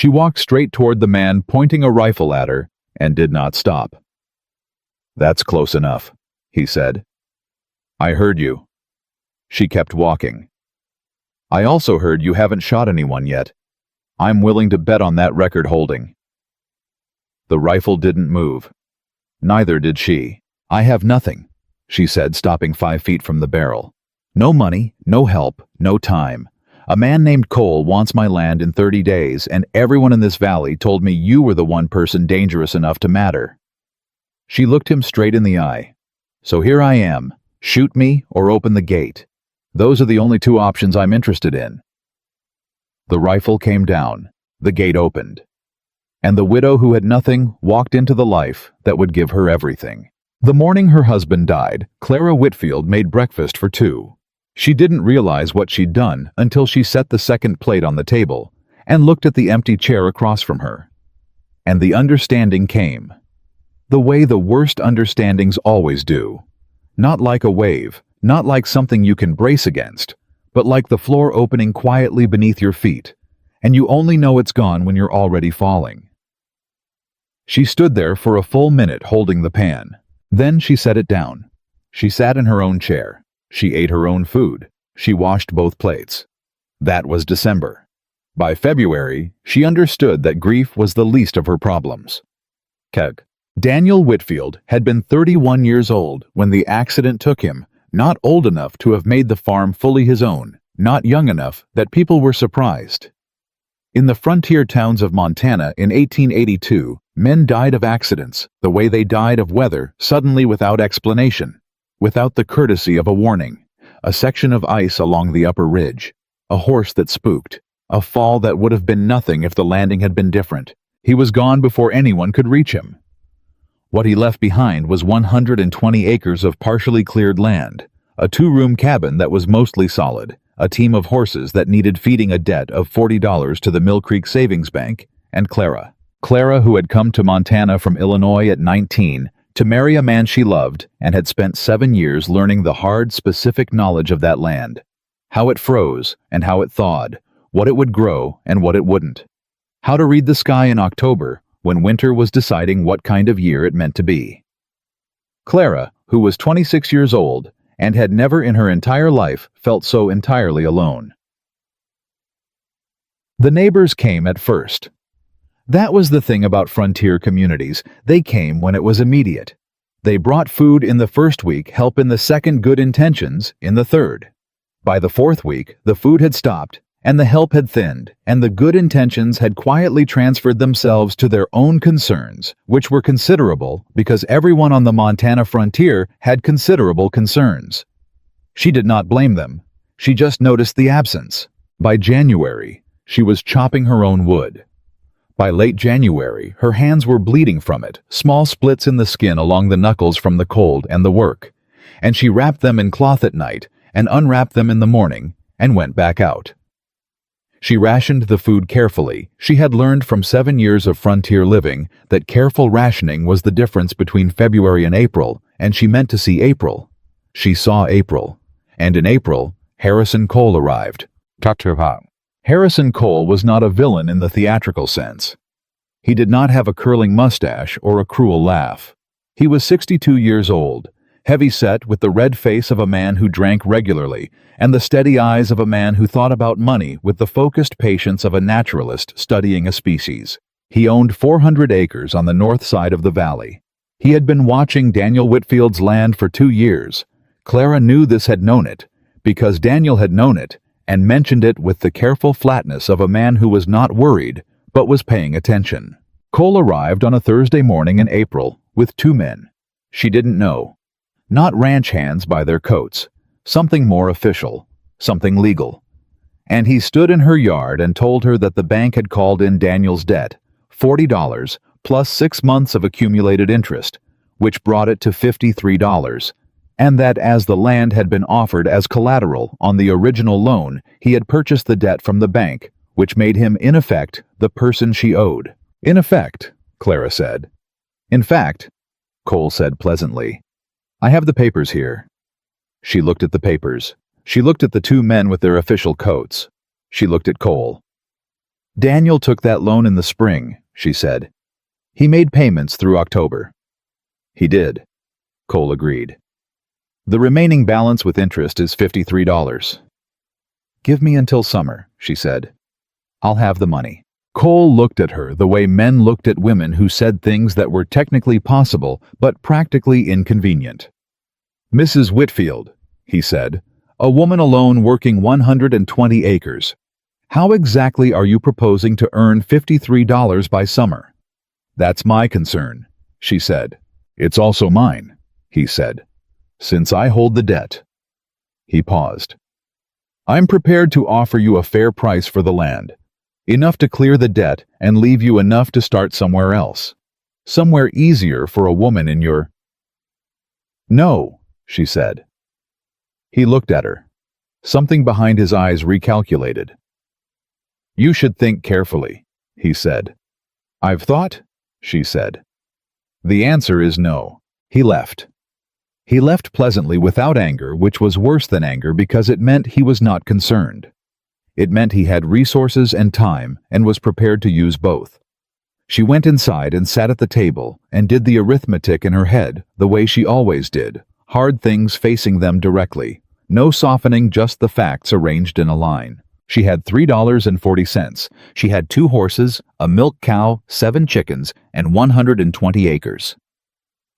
She walked straight toward the man pointing a rifle at her and did not stop. "That's close enough," he said. "I heard you." She kept walking. "I also heard you haven't shot anyone yet. I'm willing to bet on that record holding." The rifle didn't move. Neither did she. "I have nothing," she said, stopping 5 feet from the barrel. "No money, no help, no time. A man named Cole wants my land in 30 days, and everyone in this valley told me you were the one person dangerous enough to matter." She looked him straight in the eye. "So here I am. Shoot me or open the gate. Those are the only two options I'm interested in." The rifle came down. The gate opened. And the widow who had nothing walked into the life that would give her everything. The morning her husband died, Clara Whitfield made breakfast for 2. She didn't realize what she'd done until she set the second plate on the table and looked at the empty chair across from her. And the understanding came. The way the worst understandings always do. Not like a wave, not like something you can brace against, but like the floor opening quietly beneath your feet, and you only know it's gone when you're already falling. She stood there for a full minute holding the pan. Then she set it down. She sat in her own chair. She ate her own food. She washed both plates. That was December. By February, she understood that grief was the least of her problems. Daniel Whitfield had been 31 years old when the accident took him, not old enough to have made the farm fully his own, not young enough that people were surprised. In the frontier towns of Montana in 1882, men died of accidents, the way they died of weather, suddenly without explanation, without the courtesy of a warning, a section of ice along the upper ridge, a horse that spooked, a fall that would have been nothing if the landing had been different. He was gone before anyone could reach him. What he left behind was 120 acres of partially cleared land, a 2-room cabin that was mostly solid, a team of horses that needed feeding a debt of $40 to the Mill Creek Savings Bank, and Clara. Clara, who had come to Montana from Illinois at 19 to marry a man she loved and had spent 7 years learning the hard, specific knowledge of that land. How it froze and how it thawed, what it would grow and what it wouldn't. How to read the sky in October when winter was deciding what kind of year it meant to be. Clara, who was 26 years old and had never in her entire life felt so entirely alone. The neighbors came at first. That was the thing about frontier communities. They came when it was immediate. They brought food in the first week, help in the second, good intentions in the third. By the fourth week, the food had stopped, and the help had thinned, and the good intentions had quietly transferred themselves to their own concerns, which were considerable because everyone on the Montana frontier had considerable concerns. She did not blame them. She just noticed the absence. By January, she was chopping her own wood. By late January, her hands were bleeding from it, small splits in the skin along the knuckles from the cold and the work, and she wrapped them in cloth at night and unwrapped them in the morning and went back out. She rationed the food carefully. She had learned from 7 years of frontier living that careful rationing was the difference between February and April, and she meant to see April. She saw April. And in April, Harrison Cole arrived. Harrison Cole was not a villain in the theatrical sense. He did not have a curling mustache or a cruel laugh. He was 62 years old, heavy-set with the red face of a man who drank regularly and the steady eyes of a man who thought about money with the focused patience of a naturalist studying a species. He owned 400 acres on the north side of the valley. He had been watching Daniel Whitfield's land for 2 years. Clara knew this, had known it, because Daniel had known it and mentioned it with the careful flatness of a man who was not worried but was paying attention. Cole arrived on a Thursday morning in April with 2 men. She didn't know. Not ranch hands by their coats. Something more official, something legal. And he stood in her yard and told her that the bank had called in Daniel's debt, $40 plus 6 months of accumulated interest, which brought it to $53, and that as the land had been offered as collateral on the original loan, he had purchased the debt from the bank, which made him, in effect, the person she owed. In effect, Clara said. In fact, Cole said pleasantly. I have the papers here. She looked at the papers. She looked at the 2 men with their official coats. She looked at Cole. Daniel took that loan in the spring, she said. He made payments through October. He did, Cole agreed. The remaining balance with interest is $53. Give me until summer, she said. I'll have the money. Cole looked at her the way men looked at women who said things that were technically possible but practically inconvenient. Mrs. Whitfield, he said, a woman alone working 120 acres. How exactly are you proposing to earn $53 by summer? That's my concern, she said. It's also mine, he said, since I hold the debt. He paused. I'm prepared to offer you a fair price for the land, enough to clear the debt and leave you enough to start somewhere else, somewhere easier for a woman in your... No, she said. He looked at her. Something behind his eyes recalculated. You should think carefully, he said. I've thought, she said. The answer is no. He left. He left pleasantly without anger, which was worse than anger because it meant he was not concerned. It meant he had resources and time and was prepared to use both. She went inside and sat at the table and did the arithmetic in her head the way she always did, hard things facing them directly, no softening, just the facts arranged in a line. She had $3.40. She had 2 horses, a milk cow, 7 chickens, and 120 acres.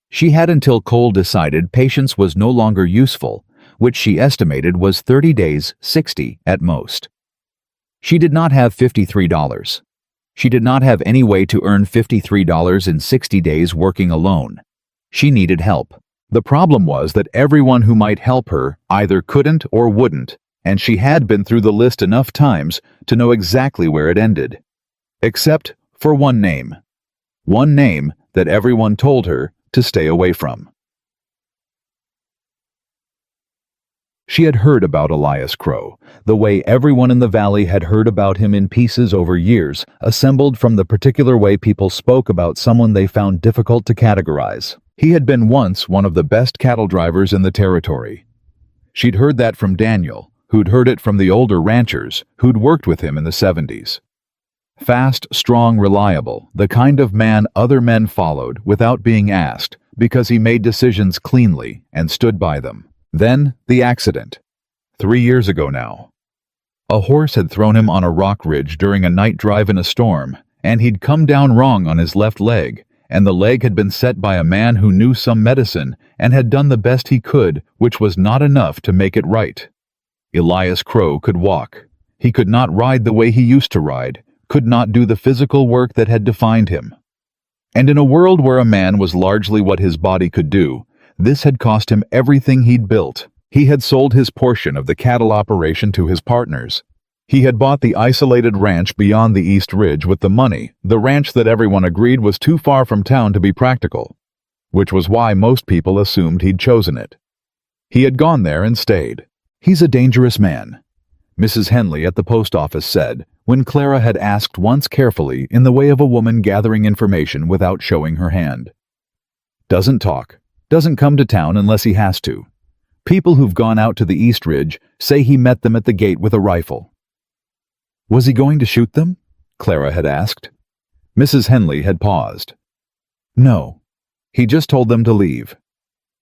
She had until Cole decided patience was no longer useful, which she estimated was 30 days, 60 at most. She did not have $53. She did not have any way to earn $53 in 60 days working alone. She needed help. The problem was that everyone who might help her either couldn't or wouldn't, and she had been through the list enough times to know exactly where it ended. Except for one name. One name that everyone told her to stay away from. She had heard about Elias Crow, the way everyone in the valley had heard about him in pieces over years, assembled from the particular way people spoke about someone they found difficult to categorize. He had been once one of the best cattle drivers in the territory. She'd heard that from Daniel, who'd heard it from the older ranchers who'd worked with him in the 70s. Fast, strong, reliable, the kind of man other men followed without being asked because he made decisions cleanly and stood by them. Then, the accident. 3 years ago now. A horse had thrown him on a rock ridge during a night drive in a storm, and he'd come down wrong on his left leg, and the leg had been set by a man who knew some medicine and had done the best he could, which was not enough to make it right. Elias Crow could walk. He could not ride the way he used to ride, could not do the physical work that had defined him. And in a world where a man was largely what his body could do, this had cost him everything he'd built. He had sold his portion of the cattle operation to his partners. He had bought the isolated ranch beyond the East Ridge with the money, the ranch that everyone agreed was too far from town to be practical, which was why most people assumed he'd chosen it. He had gone there and stayed. He's a dangerous man, Mrs. Henley at the post office said, when Clara had asked once carefully in the way of a woman gathering information without showing her hand. Doesn't talk. Doesn't come to town unless he has to. People who've gone out to the East Ridge say he met them at the gate with a rifle. Was he going to shoot them? Clara had asked. Mrs. Henley had paused. No. He just told them to leave.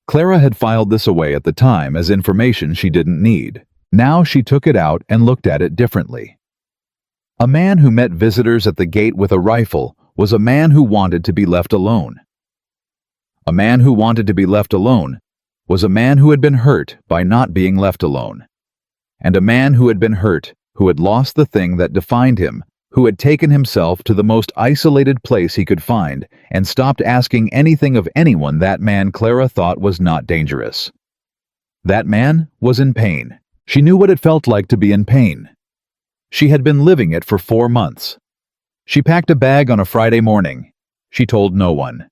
Clara had filed this away at the time as information she didn't need. Now she took it out and looked at it differently. A man who met visitors at the gate with a rifle was a man who wanted to be left alone. A man who wanted to be left alone was a man who had been hurt by not being left alone. And a man who had been hurt, who had lost the thing that defined him, who had taken himself to the most isolated place he could find and stopped asking anything of anyone, that man Clara thought was not dangerous. That man was in pain. She knew what it felt like to be in pain. She had been living it for 4 months. She packed a bag on a Friday morning. She told no one.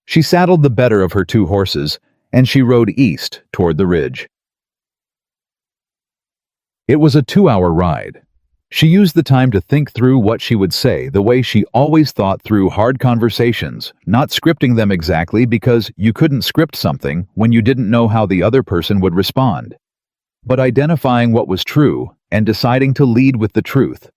She saddled the better of her 2 horses, and she rode east toward the ridge. It was a 2-hour ride. She used the time to think through what she would say the way she always thought through hard conversations, not scripting them exactly because you couldn't script something when you didn't know how the other person would respond, but identifying what was true and deciding to lead with the truth.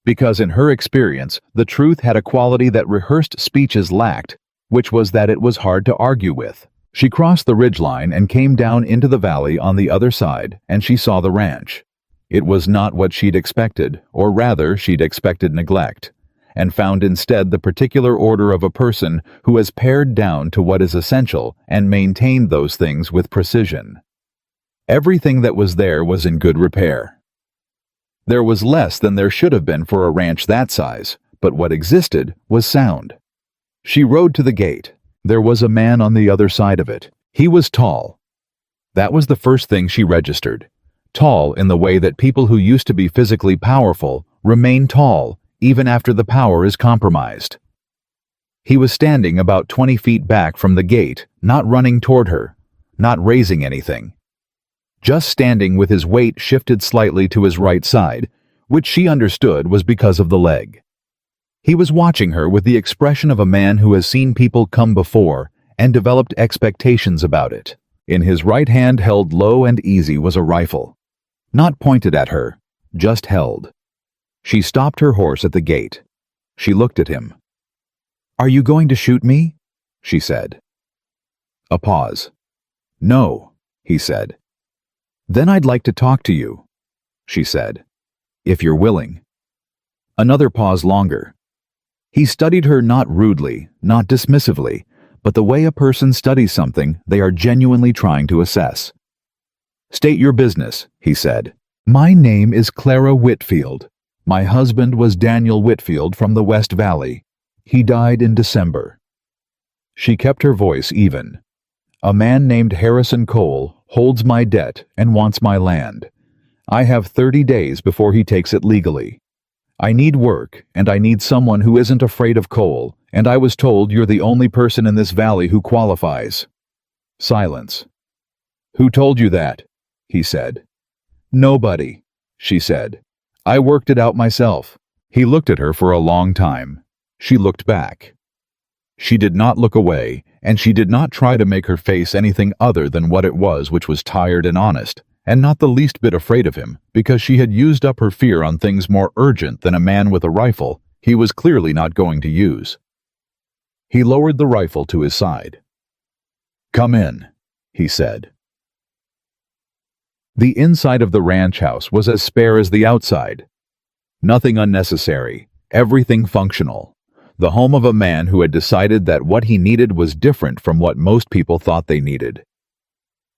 because in her experience, the truth had a quality that rehearsed speeches lacked, which was that it was hard to argue with. She crossed the ridgeline and came down into the valley on the other side, and she saw the ranch. It was not what she'd expected, or rather, she'd expected neglect, and found instead the particular order of a person who has pared down to what is essential and maintained those things with precision. Everything that was there was in good repair. There was less than there should have been for a ranch that size, but what existed was sound. She rode to the gate. There was a man on the other side of it. He was tall. That was the first thing she registered. Tall in the way that people who used to be physically powerful remain tall even after the power is compromised. He was standing about 20 feet back from the gate, not running toward her, not raising anything. Just standing with his weight shifted slightly to his right side, which she understood was because of the leg. He was watching her with the expression of a man who has seen people come before and developed expectations about it. In his right hand, held low and easy, was a rifle. Not pointed at her, just held. She stopped her horse at the gate. She looked at him. "Are you going to shoot me?" she said. A pause. "No," he said. "Then I'd like to talk to you," she said, "if you're willing." Another pause longer. He studied her not rudely, not dismissively, but the way a person studies something they are genuinely trying to assess. "State your business," he said. "My name is Clara Whitfield. My husband was Daniel Whitfield from the West Valley. He died in December." She kept her voice even. "A man named Harrison Cole holds my debt and wants my land. I have 30 days before he takes it legally. I need work, and I need someone who isn't afraid of coal, and I was told you're the only person in this valley who qualifies." Silence. "Who told you that?" he said. "Nobody," she said. "I worked it out myself." He looked at her for a long time. She looked back. She did not look away, and she did not try to make her face anything other than what it was, which was tired and honest, and not the least bit afraid of him, because she had used up her fear on things more urgent than a man with a rifle he was clearly not going to use. He lowered the rifle to his side. "Come in," he said. The inside of the ranch house was as spare as the outside. Nothing unnecessary, everything functional. The home of a man who had decided that what he needed was different from what most people thought they needed.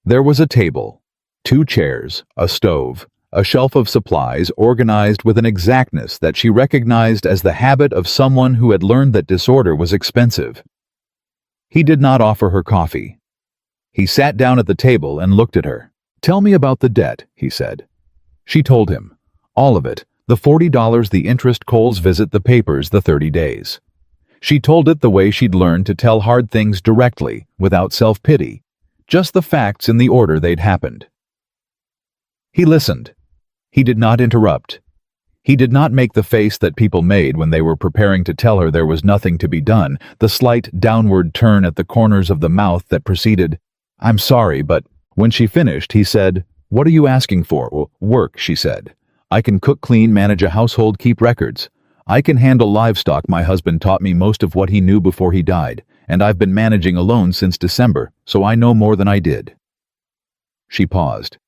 There was a table, 2 chairs, a stove, a shelf of supplies organized with an exactness that she recognized as the habit of someone who had learned that disorder was expensive. He did not offer her coffee. He sat down at the table and looked at her. "Tell me about the debt," he said. She told him. All of it, the $40, the interest, Cole's visit, the papers, the 30 days. She told it the way she'd learned to tell hard things directly, without self-pity, just the facts in the order they'd happened. He listened. He did not interrupt. He did not make the face that people made when they were preparing to tell her there was nothing to be done, the slight downward turn at the corners of the mouth that preceded, "I'm sorry, but..." When she finished, he said, "What are you asking for?" "Work," she said. "I can cook, clean, manage a household, keep records. I can handle livestock. My husband taught me most of what he knew before he died, and I've been managing alone since December, so I know more than I did." She paused.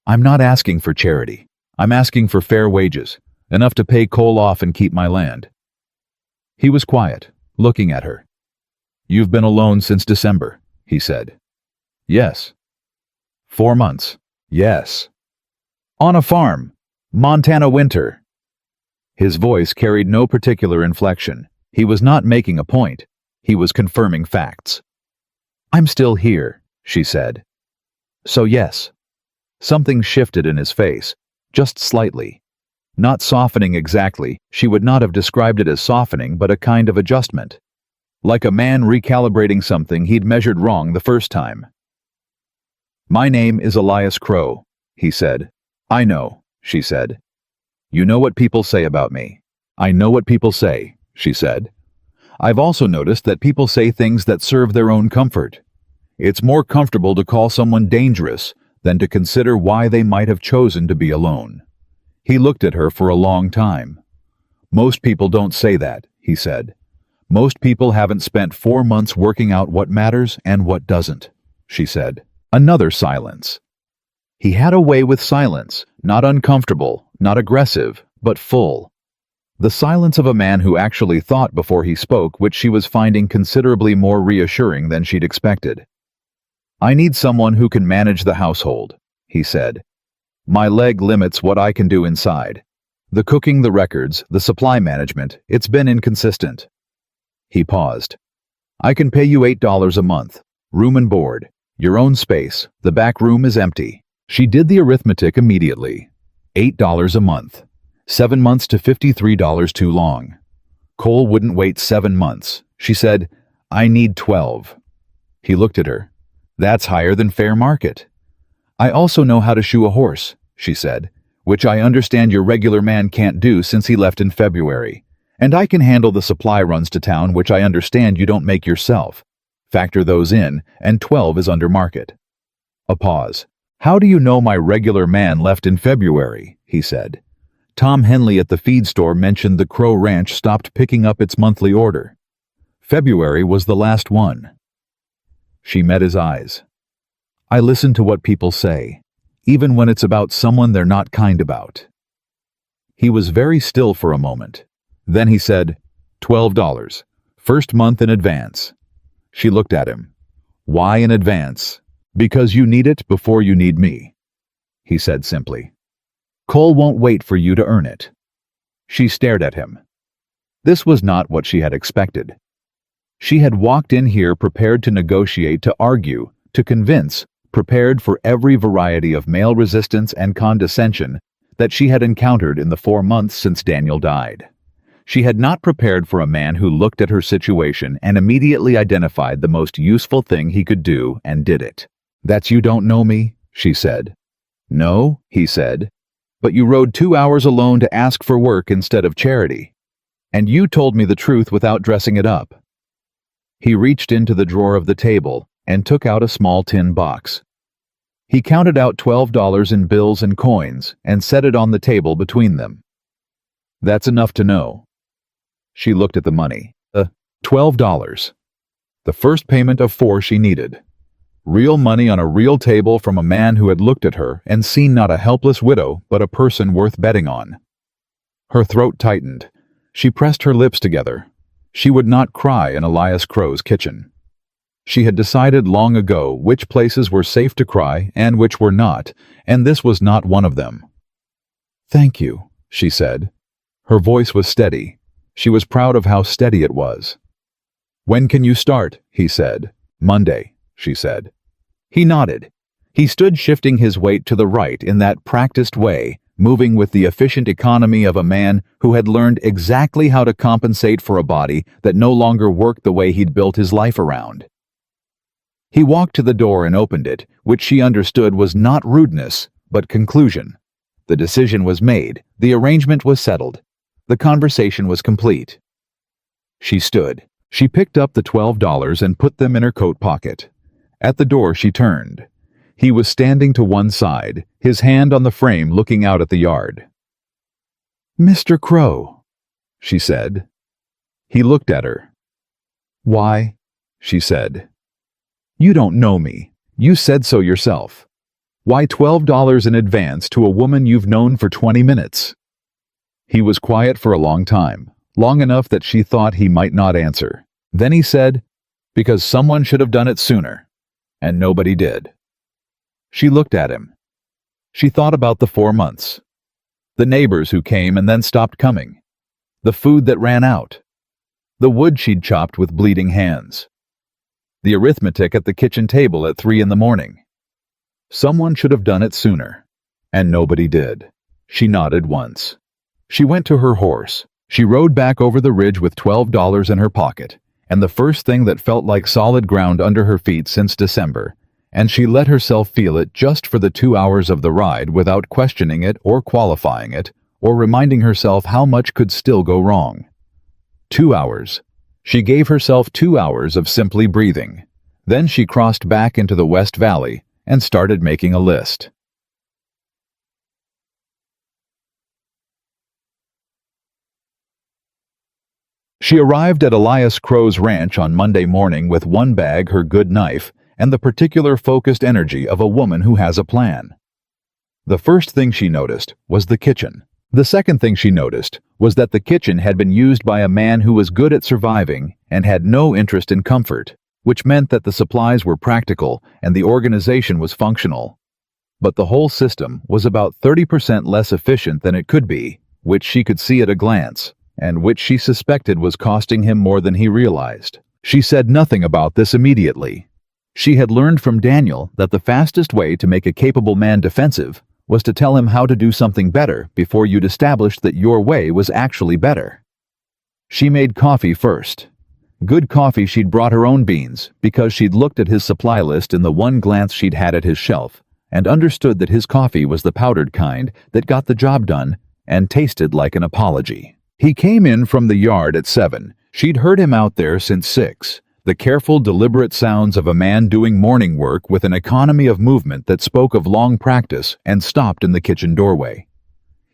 "I'm not asking for charity. I'm asking for fair wages, enough to pay Cole off and keep my land." He was quiet, looking at her. "You've been alone since December," he said. "Yes." 4 months. "Yes." "On a farm. Montana winter." His voice carried no particular inflection. He was not making a point. He was confirming facts. "I'm still here," she said. "So yes." Something shifted in his face, just slightly. Not softening exactly, she would not have described it as softening, but a kind of adjustment. Like a man recalibrating something he'd measured wrong the first time. "My name is Elias Crow," he said. "I know," she said. "You know what people say about me." "I know what people say," she said. "I've also noticed that people say things that serve their own comfort. It's more comfortable to call someone dangerous than to consider why they might have chosen to be alone." He looked at her for a long time. Most people don't say that, he said. Most people haven't spent 4 months working out what matters and what doesn't, she said. Another silence. He had a way with silence, not uncomfortable, not aggressive, but full. The silence of a man who actually thought before he spoke, which she was finding considerably more reassuring than she'd expected. I need someone who can manage the household, he said. My leg limits what I can do inside. The cooking, the records, the supply management, it's been inconsistent. He paused. I can pay you $8 a month, room and board, your own space, the back room is empty. She did the arithmetic immediately. $8 a month. 7 months to $53 too long. Cole wouldn't wait 7 months. She said, I need 12. He looked at her. That's higher than fair market. I also know how to shoe a horse, she said, which I understand your regular man can't do since he left in February. And I can handle the supply runs to town, which I understand you don't make yourself. Factor those in, and 12 is under market. A pause. How do you know my regular man left in February? He said. Tom Henley at the feed store mentioned the Crow Ranch stopped picking up its monthly order. February was the last one. She met his eyes. I listen to what people say, even when it's about someone they're not kind about. He was very still for a moment. Then he said, $12, first month in advance. She looked at him. Why in advance? Because you need it before you need me, he said simply. Cole won't wait for you to earn it. She stared at him. This was not what she had expected. She had walked in here prepared to negotiate, to argue, to convince, prepared for every variety of male resistance and condescension that she had encountered in the 4 months since Daniel died. She had not prepared for a man who looked at her situation and immediately identified the most useful thing he could do and did it. That's you don't know me, she said. No, he said. But you rode 2 hours alone to ask for work instead of charity. And you told me the truth without dressing it up. He reached into the drawer of the table and took out a small tin box. He counted out $12 in bills and coins and set it on the table between them. That's enough to know. She looked at the money. $12. The first payment of 4 she needed. Real money on a real table from a man who had looked at her and seen not a helpless widow but a person worth betting on. Her throat tightened. She pressed her lips together. She would not cry in Elias Crow's kitchen. She had decided long ago which places were safe to cry and which were not, and this was not one of them. Thank you, she said. Her voice was steady. She was proud of how steady it was. When can you start? He said. Monday, she said. He nodded. He stood shifting his weight to the right in that practiced way, moving with the efficient economy of a man who had learned exactly how to compensate for a body that no longer worked the way he'd built his life around. He walked to the door and opened it, which she understood was not rudeness, but conclusion. The decision was made. The arrangement was settled. The conversation was complete. She stood. She picked up the $12 and put them in her coat pocket. At the door she turned. He was standing to one side, his hand on the frame looking out at the yard. Mr. Crow, she said. He looked at her. Why? She said. You don't know me. You said so yourself. Why $12 in advance to a woman you've known for 20 minutes? He was quiet for a long time, long enough that she thought he might not answer. Then he said, because someone should have done it sooner, and nobody did. She looked at him. She thought about the 4 months. The neighbors who came and then stopped coming. The food that ran out. The wood she'd chopped with bleeding hands. The arithmetic at the kitchen table at 3 a.m. Someone should have done it sooner, and nobody did. She nodded once. She went to her horse. She rode back over the ridge with $12 in her pocket, and the first thing that felt like solid ground under her feet since December, and she let herself feel it just for the 2 hours of the ride without questioning it or qualifying it, or reminding herself how much could still go wrong. 2 hours. She gave herself 2 hours of simply breathing. Then she crossed back into the West Valley and started making a list. She arrived at Elias Crow's ranch on Monday morning with one bag, her good knife, and the particular focused energy of a woman who has a plan. The first thing she noticed was the kitchen. The second thing she noticed was that the kitchen had been used by a man who was good at surviving and had no interest in comfort, which meant that the supplies were practical and the organization was functional. But the whole system was about 30% less efficient than it could be, which she could see at a glance, and which she suspected was costing him more than he realized. She said nothing about this immediately. She had learned from Daniel that the fastest way to make a capable man defensive was to tell him how to do something better before you'd established that your way was actually better. She made coffee first. Good coffee. She'd brought her own beans because she'd looked at his supply list in the one glance she'd had at his shelf and understood that his coffee was the powdered kind that got the job done and tasted like an apology. He came in from the yard at 7. She'd heard him out there since 6. The careful, deliberate sounds of a man doing morning work with an economy of movement that spoke of long practice, and stopped in the kitchen doorway.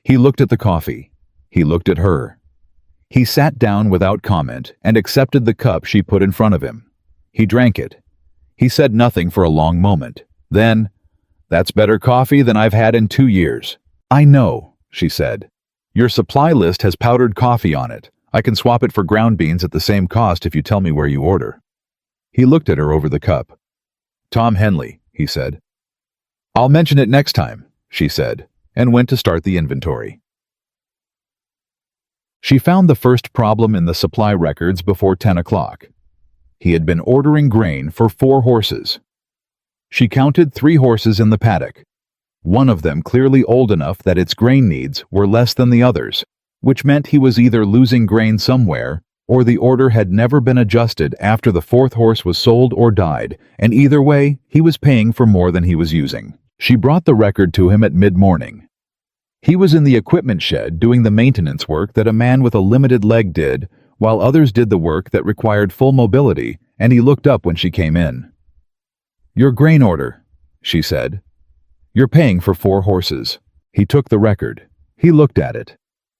He looked at the coffee. He looked at her. He sat down without comment and accepted the cup she put in front of him. He drank it. He said nothing for a long moment. Then, "That's better coffee than I've had in 2 years. "I know," she said. "Your supply list has powdered coffee on it. I can swap it for ground beans at the same cost if you tell me where you order." He looked at her over the cup. "Tom Henley," he said. "I'll mention it next time," she said, and went to start the inventory. She found the first problem in the supply records before 10 o'clock. He had been ordering grain for 4 horses. She counted 3 horses in the paddock, one of them clearly old enough that its grain needs were less than the others, which meant he was either losing grain somewhere or the order had never been adjusted after the 4th horse was sold or died, and either way, he was paying for more than he was using. She brought the record to him at mid-morning. He was in the equipment shed doing the maintenance work that a man with a limited leg did, while others did the work that required full mobility, and he looked up when she came in. "Your grain order," she said. "You're paying for 4 horses." He took the record. He looked at it.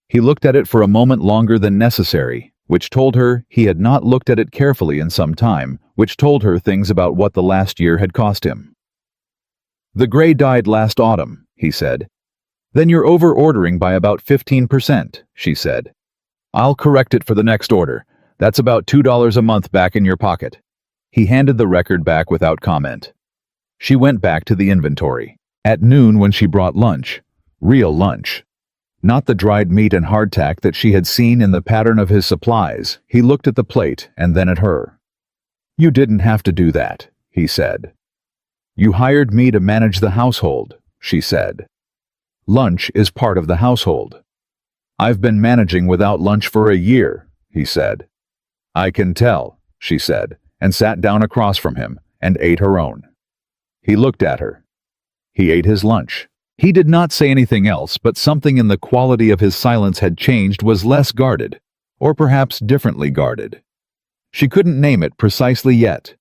He looked at it for a moment longer than necessary, which told her he had not looked at it carefully in some time, which told her things about what the last year had cost him. "The gray died last autumn," he said. "Then you're over-ordering by about 15%, she said. "I'll correct it for the next order. That's about $2 a month back in your pocket." He handed the record back without comment. She went back to the inventory. At noon, when she brought lunch, real lunch, not the dried meat and hardtack that she had seen in the pattern of his supplies, he looked at the plate and then at her. "You didn't have to do that," he said. "You hired me to manage the household," she said. "Lunch is part of the household." "I've been managing without lunch for a year," he said. "I can tell," she said, and sat down across from him and ate her own. He looked at her. He ate his lunch. He did not say anything else, but something in the quality of his silence had changed, was less guarded, or perhaps differently guarded. She couldn't name it precisely yet.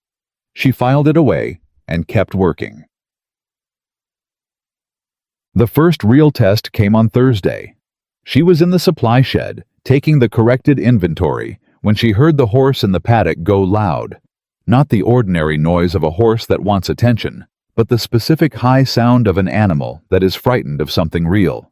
She filed it away and kept working. The first real test came on Thursday. She was in the supply shed, taking the corrected inventory, when she heard the horse in the paddock go loud. Not the ordinary noise of a horse that wants attention, but the specific high sound of an animal that is frightened of something real.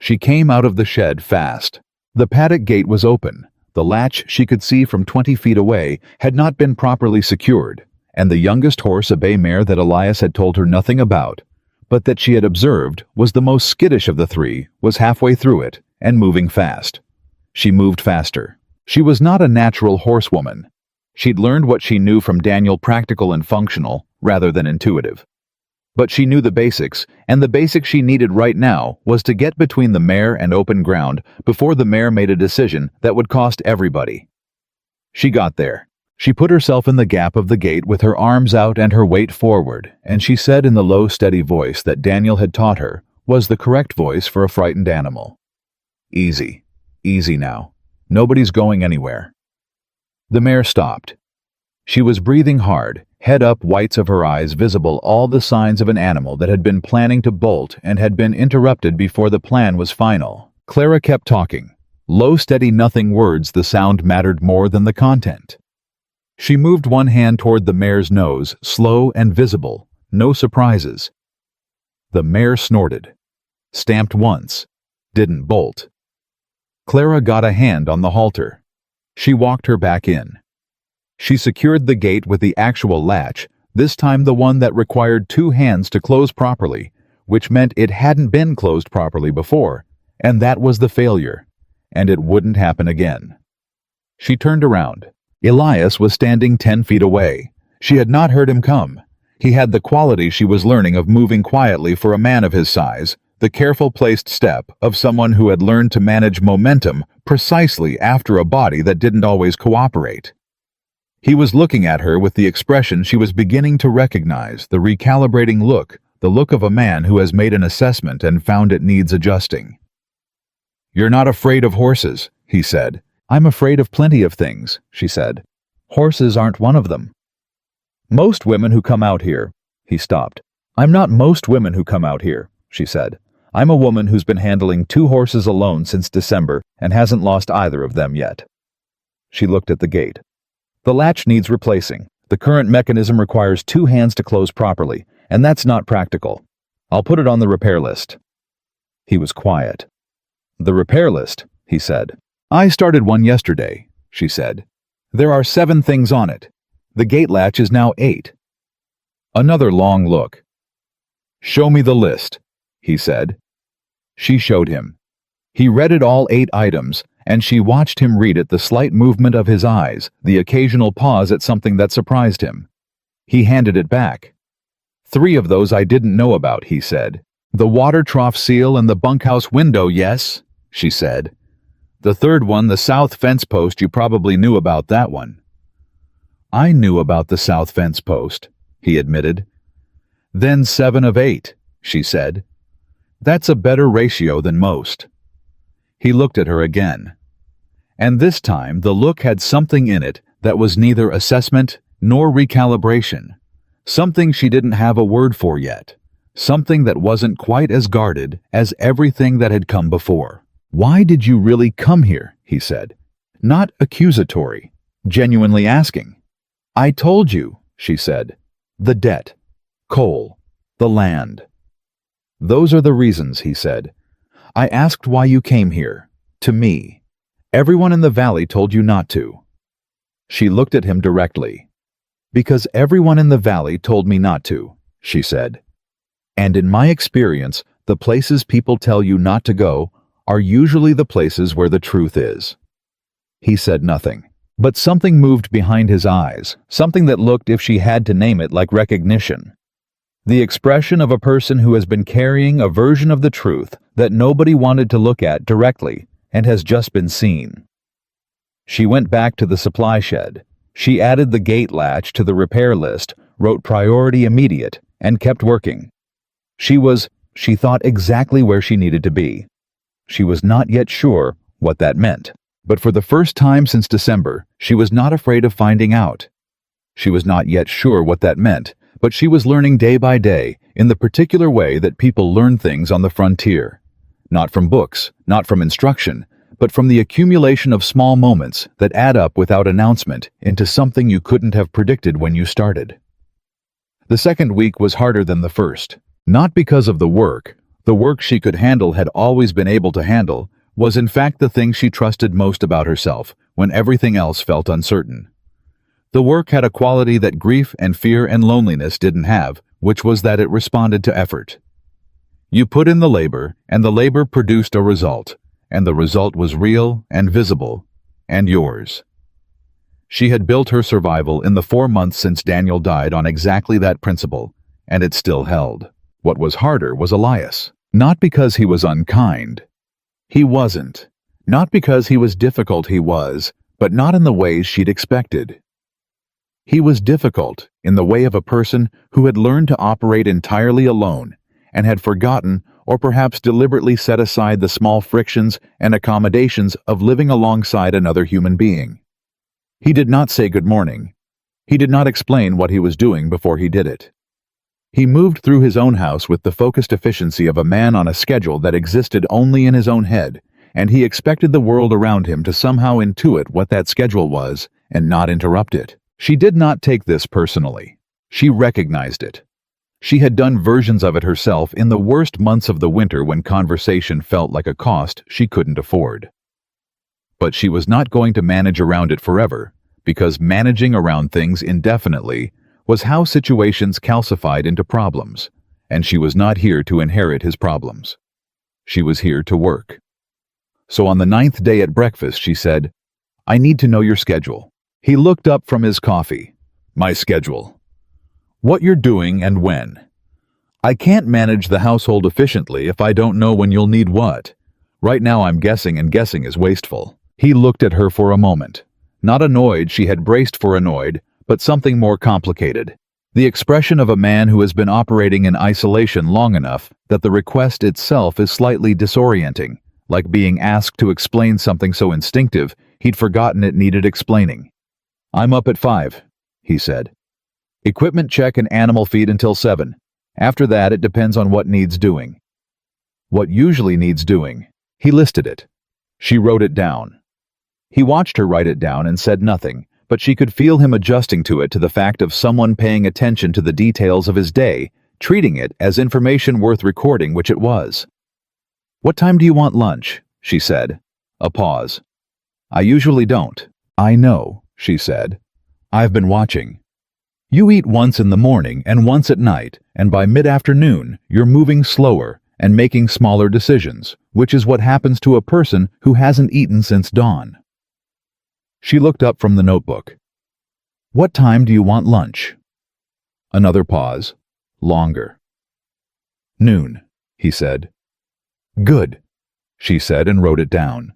She came out of the shed fast. The paddock gate was open. The latch, she could see from 20 feet away, had not been properly secured, and the youngest horse, a bay mare that Elias had told her nothing about, but that she had observed was the most skittish of the 3, was halfway through it and moving fast. She moved faster. She was not a natural horsewoman. She'd learned what she knew from Daniel, practical and functional, rather than intuitive. But she knew the basics, and the basic she needed right now was to get between the mare and open ground before the mare made a decision that would cost everybody. She got there. She put herself in the gap of the gate with her arms out and her weight forward, and she said in the low, steady voice that Daniel had taught her was the correct voice for a frightened animal. "Easy. Easy now. Nobody's going anywhere." The mare stopped. She was breathing hard, head up, whites of her eyes visible, all the signs of an animal that had been planning to bolt and had been interrupted before the plan was final. Clara kept talking. Low, steady, nothing words, the sound mattered more than the content. She moved one hand toward the mare's nose, slow and visible, no surprises. The mare snorted, stamped once, didn't bolt. Clara got a hand on the halter. She walked her back in. She secured the gate with the actual latch, this time the one that required 2 hands to close properly, which meant it hadn't been closed properly before, and that was the failure, and it wouldn't happen again. She turned around. Elias was standing 10 feet away. She had not heard him come. He had the quality she was learning of moving quietly for a man of his size, the careful placed step of someone who had learned to manage momentum precisely after a body that didn't always cooperate. He was looking at her with the expression she was beginning to recognize, the recalibrating look, the look of a man who has made an assessment and found it needs adjusting. "You're not afraid of horses," he said. "I'm afraid of plenty of things," she said. "Horses aren't one of them." "Most women who come out here," he stopped. "I'm not most women who come out here," she said. "I'm a woman who's been handling 2 horses alone since December and hasn't lost either of them yet." She looked at the gate. "The latch needs replacing. The current mechanism requires 2 hands to close properly, and that's not practical. I'll put it on the repair list." He was quiet. "The repair list," he said. "I started one yesterday," she said. "There are 7 things on it. The gate latch is now 8. Another long look. "Show me the list," he said. She showed him. He read it all 8 items, and she watched him read it, the slight movement of his eyes, the occasional pause at something that surprised him. He handed it back. 3 of those I didn't know about, he said. "The water trough seal and the bunkhouse window, yes," she said. "The 3rd one, the south fence post, you probably knew about that one." "I knew about the south fence post," he admitted. "Then 7 of 8, she said. "That's a better ratio than most." He looked at her again. And this time the look had something in it that was neither assessment nor recalibration. Something she didn't have a word for yet. Something that wasn't quite as guarded as everything that had come before. "Why did you really come here?" he said. Not accusatory, genuinely asking. "I told you," she said. "The debt, coal, the land." "Those are the reasons," he said. "I asked why you came here, to me. Everyone in the valley told you not to." She looked at him directly. "Because everyone in the valley told me not to," she said. "And in my experience, the places people tell you not to go are usually the places where the truth is." He said nothing, but something moved behind his eyes, something that looked, if she had to name it, like recognition. The expression of a person who has been carrying a version of the truth that nobody wanted to look at directly and has just been seen. She went back to the supply shed. She added the gate latch to the repair list, wrote priority immediate, and kept working. She thought exactly where she needed to be. She was not yet sure what that meant, but for the first time since December, she was not afraid of finding out. She was not yet sure what that meant, but she was learning day by day in the particular way that people learn things on the frontier. Not from books, not from instruction, but from the accumulation of small moments that add up without announcement into something you couldn't have predicted when you started. The second week was harder than the first, not because of the work she could handle, had always been able to handle, was in fact the thing she trusted most about herself when everything else felt uncertain. The work had a quality that grief and fear and loneliness didn't have, which was that it responded to effort. You put in the labor, and the labor produced a result, and the result was real and visible, and yours. She had built her survival in the 4 months since Daniel died on exactly that principle, and it still held. What was harder was Elias. Not because he was unkind. He wasn't. Not because he was difficult, he was, but not in the ways she'd expected. He was difficult in the way of a person who had learned to operate entirely alone and had forgotten or perhaps deliberately set aside the small frictions and accommodations of living alongside another human being. He did not say good morning. He did not explain what he was doing before he did it. He moved through his own house with the focused efficiency of a man on a schedule that existed only in his own head and he expected the world around him to somehow intuit what that schedule was and not interrupt it. She did not take this personally. She recognized it. She had done versions of it herself in the worst months of the winter when conversation felt like a cost she couldn't afford. But she was not going to manage around it forever, because managing around things indefinitely was how situations calcified into problems, and she was not here to inherit his problems. She was here to work. So on the 9th day at breakfast, she said, "I need to know your schedule." He looked up from his coffee. "My schedule. What you're doing and when. I can't manage the household efficiently if I don't know when you'll need what. Right now I'm guessing, and guessing is wasteful." He looked at her for a moment. Not annoyed, she had braced for annoyed, but something more complicated. The expression of a man who has been operating in isolation long enough that the request itself is slightly disorienting, like being asked to explain something so instinctive he'd forgotten it needed explaining. "I'm up at 5, he said. "Equipment check and animal feed until 7. After that, it depends on what needs doing." What usually needs doing. He listed it. She wrote it down. He watched her write it down and said nothing, but she could feel him adjusting to it, to the fact of someone paying attention to the details of his day, treating it as information worth recording, which it was. "What time do you want lunch?" she said. A pause. "I usually don't." "I know," she said. "I've been watching. You eat once in the morning and once at night, and by mid-afternoon you're moving slower and making smaller decisions, which is what happens to a person who hasn't eaten since dawn." She looked up from the notebook. "What time do you want lunch?" Another pause. Longer. "Noon," he said. "Good," she said, and wrote it down.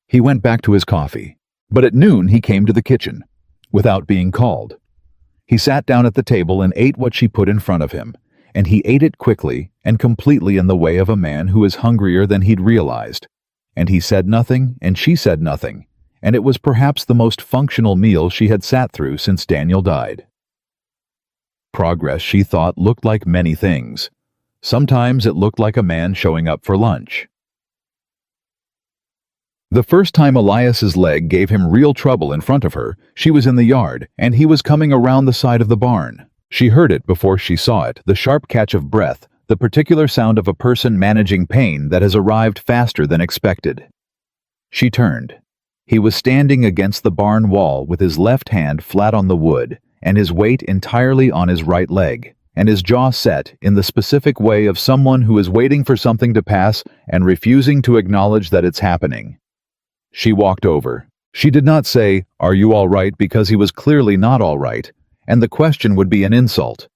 He went back to his coffee. But at noon he came to the kitchen, without being called. He sat down at the table and ate what she put in front of him, and he ate it quickly and completely in the way of a man who is hungrier than he'd realized. And he said nothing, and she said nothing, and it was perhaps the most functional meal she had sat through since Daniel died. Progress, she thought, looked like many things. Sometimes it looked like a man showing up for lunch. The first time Elias's leg gave him real trouble in front of her, she was in the yard, and he was coming around the side of the barn. She heard it before she saw it, the sharp catch of breath, the particular sound of a person managing pain that has arrived faster than expected. She turned. He was standing against the barn wall with his left hand flat on the wood, and his weight entirely on his right leg, and his jaw set in the specific way of someone who is waiting for something to pass and refusing to acknowledge that it's happening. She walked over. She did not say, "Are you all right?" because he was clearly not all right, and the question would be an insult.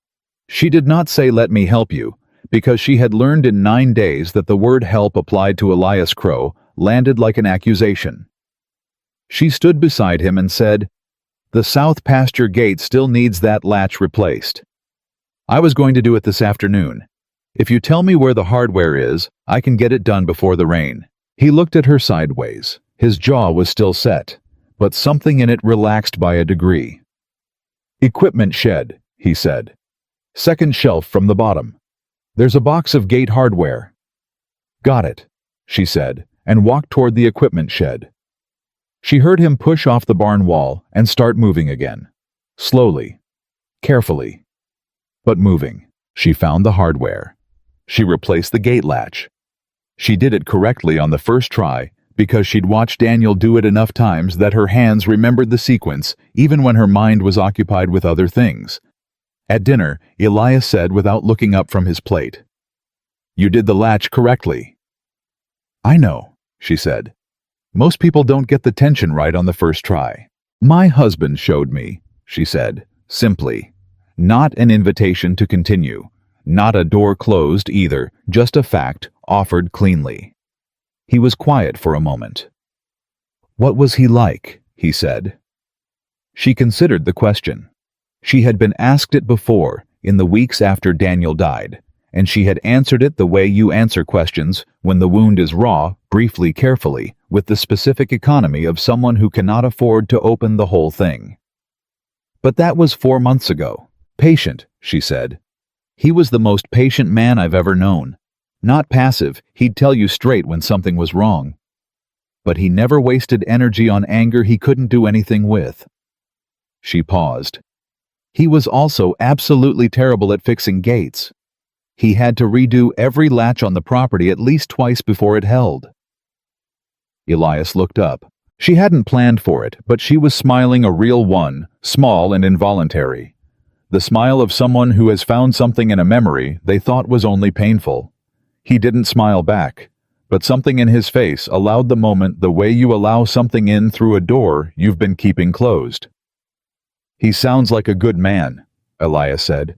She did not say, "Let me help you," because she had learned in 9 days that the word help applied to Elias Crow landed like an accusation. She stood beside him and said, "The south pasture gate still needs that latch replaced. I was going to do it this afternoon. If you tell me where the hardware is, I can get it done before the rain." He looked at her sideways. His jaw was still set, but something in it relaxed by a degree. "Equipment shed," he said. "Second shelf from the bottom. There's a box of gate hardware." "Got it," she said, and walked toward the equipment shed. She heard him push off the barn wall and start moving again. Slowly. Carefully. But moving. She found the hardware. She replaced the gate latch. She did it correctly on the first try because she'd watched Daniel do it enough times that her hands remembered the sequence even when her mind was occupied with other things. At dinner, Elias said without looking up from his plate, "You did the latch correctly." "I know," she said. "Most people don't get the tension right on the first try." "My husband showed me," she said, simply. Not an invitation to continue. Not a door closed either, just a fact offered cleanly. He was quiet for a moment. "What was he like?" he said. She considered the question. She had been asked it before, in the weeks after Daniel died, and she had answered it the way you answer questions when the wound is raw, briefly, carefully, with the specific economy of someone who cannot afford to open the whole thing. But that was 4 months ago. Patient, she said. He was the most patient man I've ever known. Not passive, he'd tell you straight when something was wrong. but he never wasted energy on anger he couldn't do anything with. She paused. He was also absolutely terrible at fixing gates. He had to redo every latch on the property at least twice before it held. Elias looked up. She hadn't planned for it, but she was smiling a real one, small and involuntary. The smile of someone who has found something in a memory they thought was only painful. He didn't smile back, but something in his face allowed the moment the way you allow something in through a door you've been keeping closed. "He sounds like a good man," Elias said.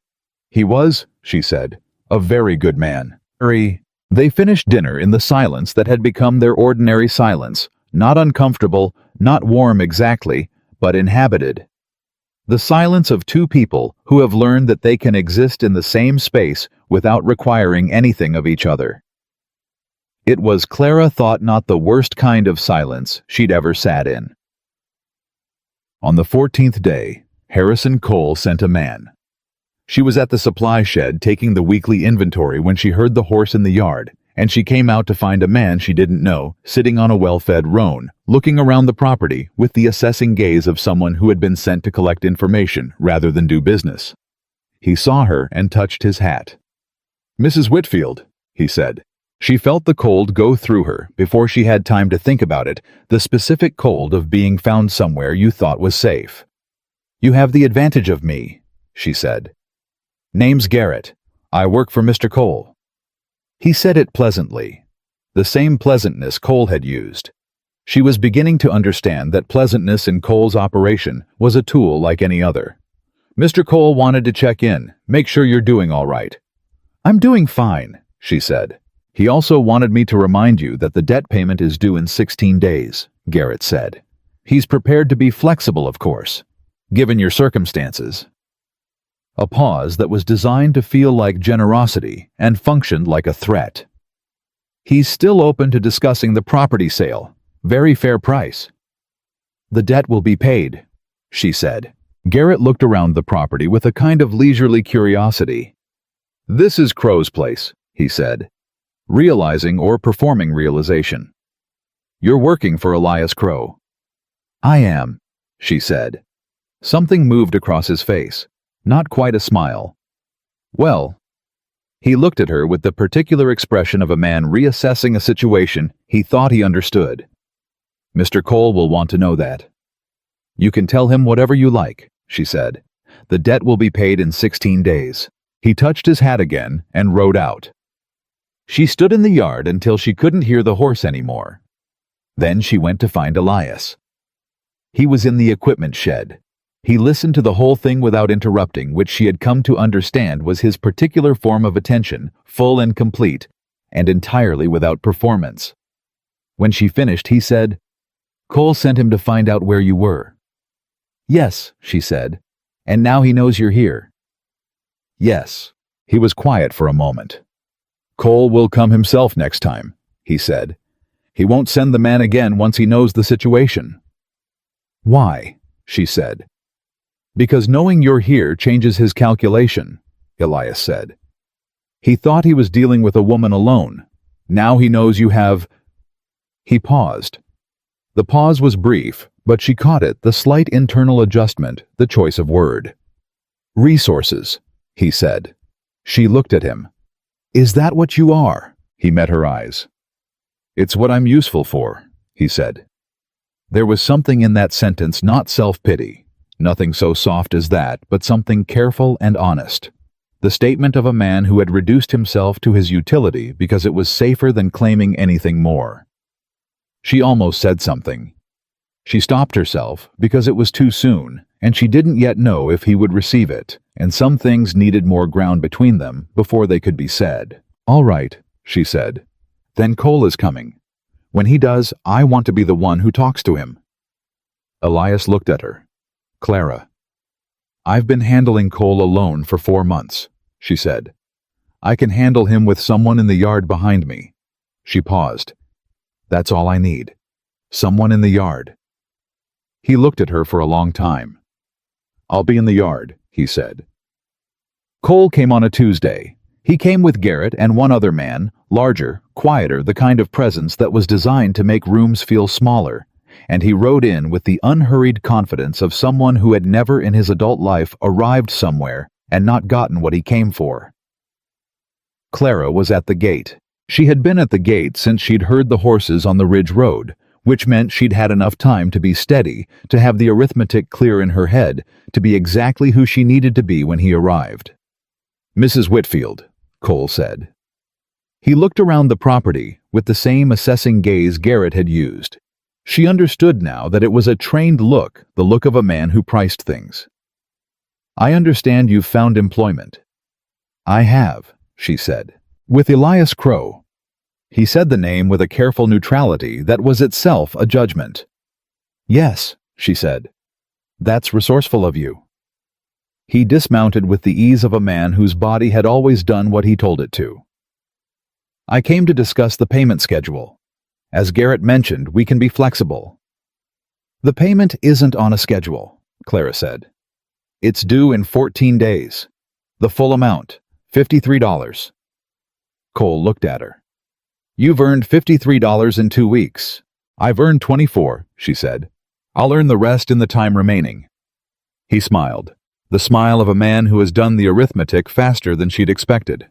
"He was," she said, "a very good man." They finished dinner in the silence that had become their ordinary silence, not uncomfortable, not warm exactly, but inhabited. The silence of two people who have learned that they can exist in the same space without requiring anything of each other. It was, Clara thought, not the worst kind of silence she'd ever sat in. On the 14th day, Harrison Cole sent a man. She was at the supply shed taking the weekly inventory when she heard the horse in the yard, and she came out to find a man she didn't know sitting on a well-fed roan, looking around the property with the assessing gaze of someone who had been sent to collect information rather than do business. He saw her and touched his hat. "Mrs. Whitfield," he said. She felt the cold go through her before she had time to think about it, the specific cold of being found somewhere you thought was safe. "You have the advantage of me," she said. "Name's Garrett. I work for Mr. Cole." He said it pleasantly, the same pleasantness Cole had used. She was beginning to understand that pleasantness in Cole's operation was a tool like any other. "Mr. Cole wanted to check in, make sure you're doing all right." "I'm doing fine," she said. "He also wanted me to remind you that the debt payment is due in 16 days, Garrett said. "He's prepared to be flexible, of course, given your circumstances." A pause that was designed to feel like generosity and functioned like a threat. "He's still open to discussing the property sale. Very fair price." "The debt will be paid," she said. Garrett looked around the property with a kind of leisurely curiosity. "This is Crow's place," he said, realizing or performing realization. "You're working for Elias Crow." "I am," she said. Something moved across his face. Not quite a smile. "Well," he looked at her with the particular expression of a man reassessing a situation he thought he understood. "Mr. Cole will want to know that." "You can tell him whatever you like," she said. "The debt will be paid in 16 days. He touched his hat again and rode out. She stood in the yard until she couldn't hear the horse anymore. Then she went to find Elias. He was in the equipment shed. He listened to the whole thing without interrupting, which she had come to understand was his particular form of attention, full and complete, and entirely without performance. When she finished, he said, "Cole sent him to find out where you were." "Yes," she said. "And now he knows you're here." "Yes." He was quiet for a moment. "Cole will come himself next time," he said. "He won't send the man again once he knows the situation." "Why?" she said. "Because knowing you're here changes his calculation," Elias said. "He thought he was dealing with a woman alone. Now he knows you have—" He paused. The pause was brief, but she caught it, the slight internal adjustment, the choice of word. "Resources," he said. She looked at him. "Is that what you are?" He met her eyes. "It's what I'm useful for," he said. There was something in that sentence, not self-pity. Nothing so soft as that, but something careful and honest. The statement of a man who had reduced himself to his utility because it was safer than claiming anything more. She almost said something. She stopped herself because it was too soon, and she didn't yet know if he would receive it, and some things needed more ground between them before they could be said. "All right," she said. "Then Cole is coming. When he does, I want to be the one who talks to him." Elias looked at her. "Clara, I've been handling Cole alone for 4 months," she said. "I can handle him with someone in the yard behind me." She paused. "That's all I need. Someone in the yard." He looked at her for a long time. "I'll be in the yard," he said. Cole came on a Tuesday. He came with Garrett and one other man, larger, quieter, the kind of presence that was designed to make rooms feel smaller, and he rode in with the unhurried confidence of someone who had never in his adult life arrived somewhere and not gotten what he came for. Clara was at the gate. She had been at the gate since she'd heard the horses on the ridge road, which meant she'd had enough time to be steady, to have the arithmetic clear in her head, to be exactly who she needed to be when he arrived. "Mrs. Whitfield," Cole said. He looked around the property with the same assessing gaze Garrett had used. She understood now that it was a trained look, the look of a man who priced things. "I understand you've found employment." "I have," she said. "With Elias Crow." He said the name with a careful neutrality that was itself a judgment. "Yes," she said. "That's resourceful of you." He dismounted with the ease of a man whose body had always done what he told it to. "I came to discuss the payment schedule. As Garrett mentioned, we can be flexible." "The payment isn't on a schedule," Clara said. "It's due in 14 days. The full amount, $53. Cole looked at her. "You've earned $53 in 2 weeks. I've earned 24, she said. "I'll earn the rest in the time remaining." He smiled, the smile of a man who has done the arithmetic faster than she'd expected.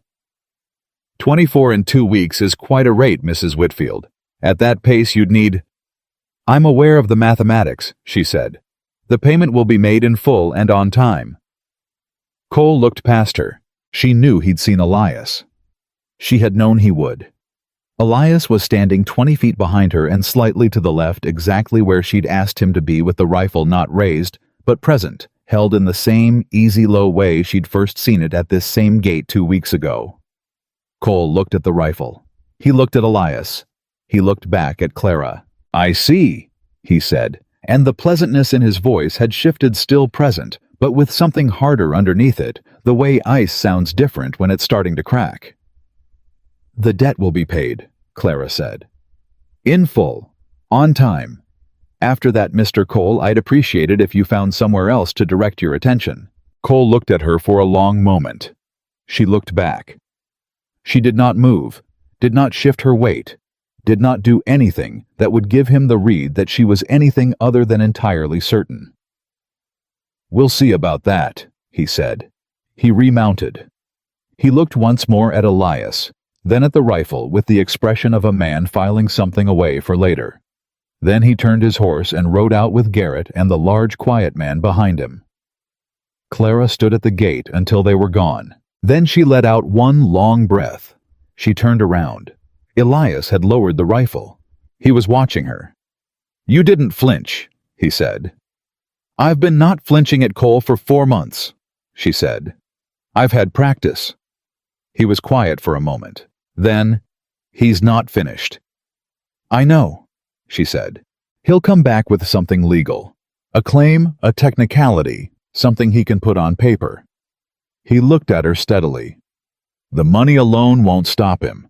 24 in 2 weeks is quite a rate, Mrs. Whitfield. At that pace you'd need— "I'm aware of the mathematics," she said. "The payment will be made in full and on time." Cole looked past her. She knew he'd seen Elias. She had known he would. Elias was standing 20 feet behind her and slightly to the left, exactly where she'd asked him to be, with the rifle not raised, but present, held in the same easy low way she'd first seen it at this same gate 2 weeks ago. Cole looked at the rifle. He looked at Elias. He looked back at Clara. "I see," he said, and the pleasantness in his voice had shifted, still present, but with something harder underneath it, the way ice sounds different when it's starting to crack. "The debt will be paid," Clara said. "In full. On time. After that, Mr. Cole, I'd appreciate it if you found somewhere else to direct your attention." Cole looked at her for a long moment. She looked back. She did not move, did not shift her weight, did not do anything that would give him the read that she was anything other than entirely certain. "We'll see about that," he said. He remounted. He looked once more at Elias, then at the rifle with the expression of a man filing something away for later. Then he turned his horse and rode out with Garrett and the large, quiet man behind him. Clara stood at the gate until they were gone. Then she let out one long breath. She turned around. Elias had lowered the rifle. He was watching her. "You didn't flinch," he said. "I've been not flinching at Cole for 4 months, she said. "I've had practice." He was quiet for a moment. Then, "He's not finished." "I know," she said. "He'll come back with something legal. A claim, a technicality, something he can put on paper." He looked at her steadily. "The money alone won't stop him.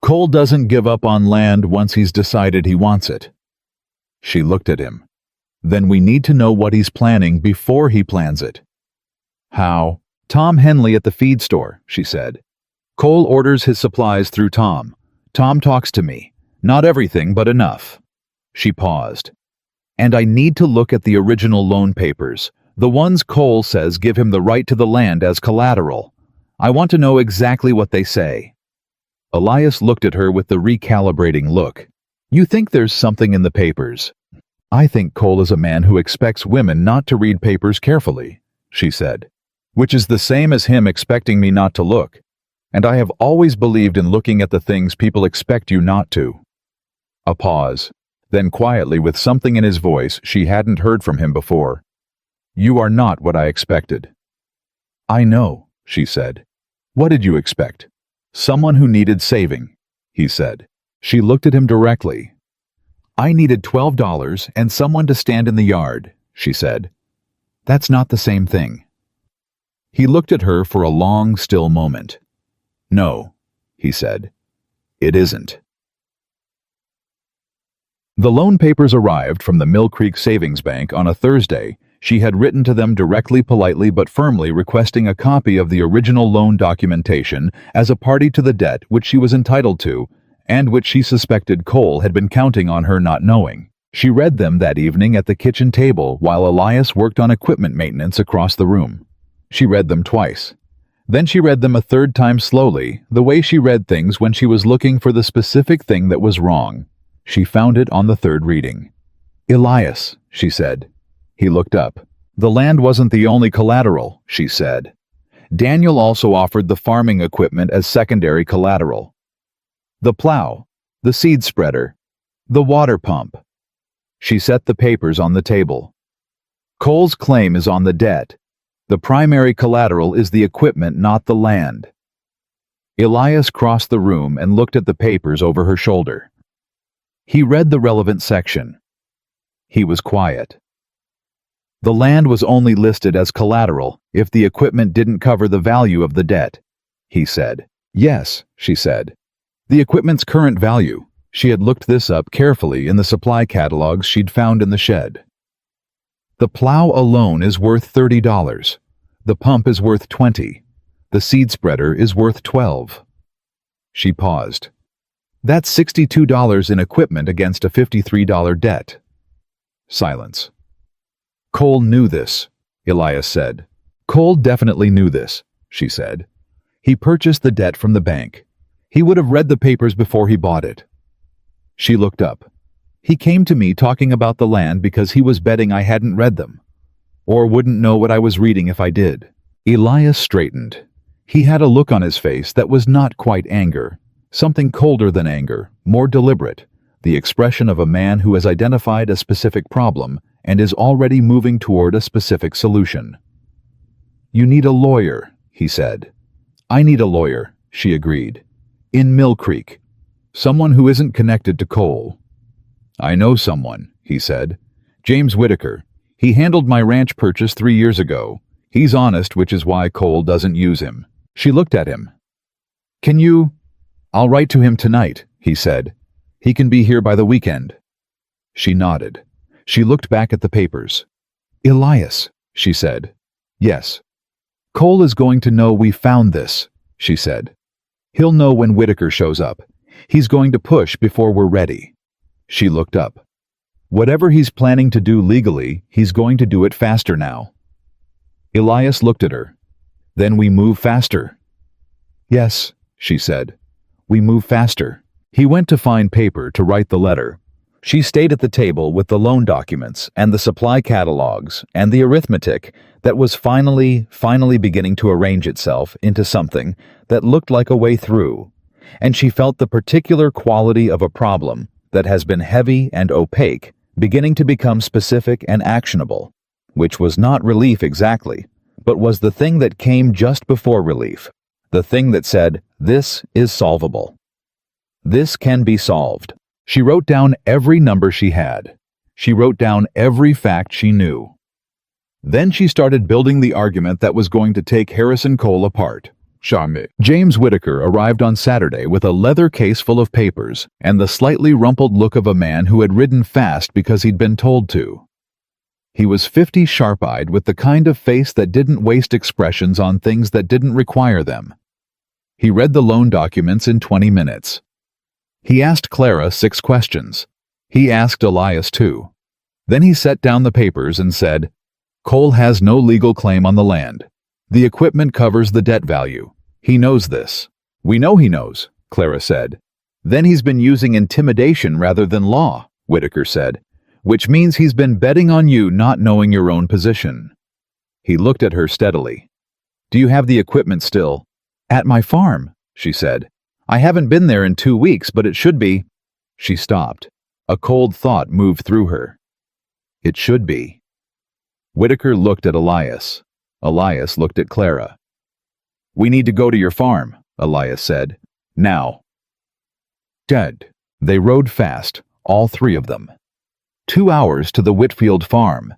Cole doesn't give up on land once he's decided he wants it." She looked at him. "Then we need to know what he's planning before he plans it." "How?" "Tom Henley at the feed store," she said. "Cole orders his supplies through Tom. Tom talks to me. Not everything, but enough." She paused. "And I need to look at the original loan papers, the ones Cole says give him the right to the land as collateral. I want to know exactly what they say." Elias looked at her with the recalibrating look. "You think there's something in the papers?" "I think Cole is a man who expects women not to read papers carefully," she said. "Which is the same as him expecting me not to look. And I have always believed in looking at the things people expect you not to." A pause. Then quietly, with something in his voice she hadn't heard from him before. "You are not what I expected." "I know," she said. "What did you expect?" "Someone who needed saving," he said. She looked at him directly. "I needed $12 and someone to stand in the yard," she said. "That's not the same thing." He looked at her for a long, still moment. "No," he said. "It isn't." The loan papers arrived from the Mill Creek Savings Bank on a Thursday, She had written to them directly, politely but firmly, requesting a copy of the original loan documentation as a party to the debt which she was entitled to, and which she suspected Cole had been counting on her not knowing. She read them that evening at the kitchen table while Elias worked on equipment maintenance across the room. She read them twice. Then she read them a third time slowly, the way she read things when she was looking for the specific thing that was wrong. She found it on the third reading. "Elias," she said. He looked up. "The land wasn't the only collateral," she said. "Daniel also offered the farming equipment as secondary collateral. The plow, the seed spreader, the water pump." She set the papers on the table. "Cole's claim is on the debt. The primary collateral is the equipment, not the land." Elias crossed the room and looked at the papers over her shoulder. He read the relevant section. He was quiet. The land was only listed as collateral if the equipment didn't cover the value of the debt, he said. "Yes," she said. "The equipment's current value." She had looked this up carefully in the supply catalogs she'd found in the shed. "The plow alone is worth $30. The pump is worth $20. The seed spreader is worth $12. She paused. "That's $62 in equipment against a $53 debt." Silence. "Cole knew this," Elias said. "Cole definitely knew this," she said. "He purchased the debt from the bank. He would have read the papers before he bought it." She looked up. "He came to me talking about the land because he was betting I hadn't read them, or wouldn't know what I was reading if I did." Elias straightened. He had a look on his face that was not quite anger, something colder than anger, more deliberate, the expression of a man who has identified a specific problem and is already moving toward a specific solution. "You need a lawyer," he said. "I need a lawyer," she agreed. "In Mill Creek. Someone who isn't connected to Cole." "I know someone," he said. "James Whitaker. He handled my ranch purchase 3 years ago. He's honest, which is why Cole doesn't use him." She looked at him. "Can you—" "I'll write to him tonight," he said. "He can be here by the weekend." She nodded. She looked back at the papers. "Elias," she said. "Yes." "Cole is going to know we found this," she said. "He'll know when Whitaker shows up. He's going to push before we're ready." She looked up. "Whatever he's planning to do legally, he's going to do it faster now." Elias looked at her. "Then we move faster." "Yes," she said. "We move faster." He went to find paper to write the letter. She stayed at the table with the loan documents and the supply catalogs and the arithmetic that was finally beginning to arrange itself into something that looked like a way through, and she felt the particular quality of a problem that has been heavy and opaque beginning to become specific and actionable, which was not relief exactly, but was the thing that came just before relief, the thing that said, "This is solvable. This can be solved." She wrote down every number she had. She wrote down every fact she knew. Then she started building the argument that was going to take Harrison Cole apart. James Whitaker arrived on Saturday with a leather case full of papers and the slightly rumpled look of a man who had ridden fast because he'd been told to. He was 50, sharp-eyed, with the kind of face that didn't waste expressions on things that didn't require them. He read the loan documents in 20 minutes. He asked Clara 6 questions. He asked Elias 2. Then he set down the papers and said, "Cole has no legal claim on the land. The equipment covers the debt value. He knows this." "We know he knows," Clara said. "Then he's been using intimidation rather than law," Whitaker said, "which means he's been betting on you not knowing your own position." He looked at her steadily. "Do you have the equipment still?" "At my farm," she said. "I haven't been there in 2 weeks, but it should be." She stopped. A cold thought moved through her. It should be. Whitaker looked at Elias. Elias looked at Clara. "We need to go to your farm," Elias said. "Now." Dead. They rode fast, all 3 of them. 2 hours to the Whitfield farm.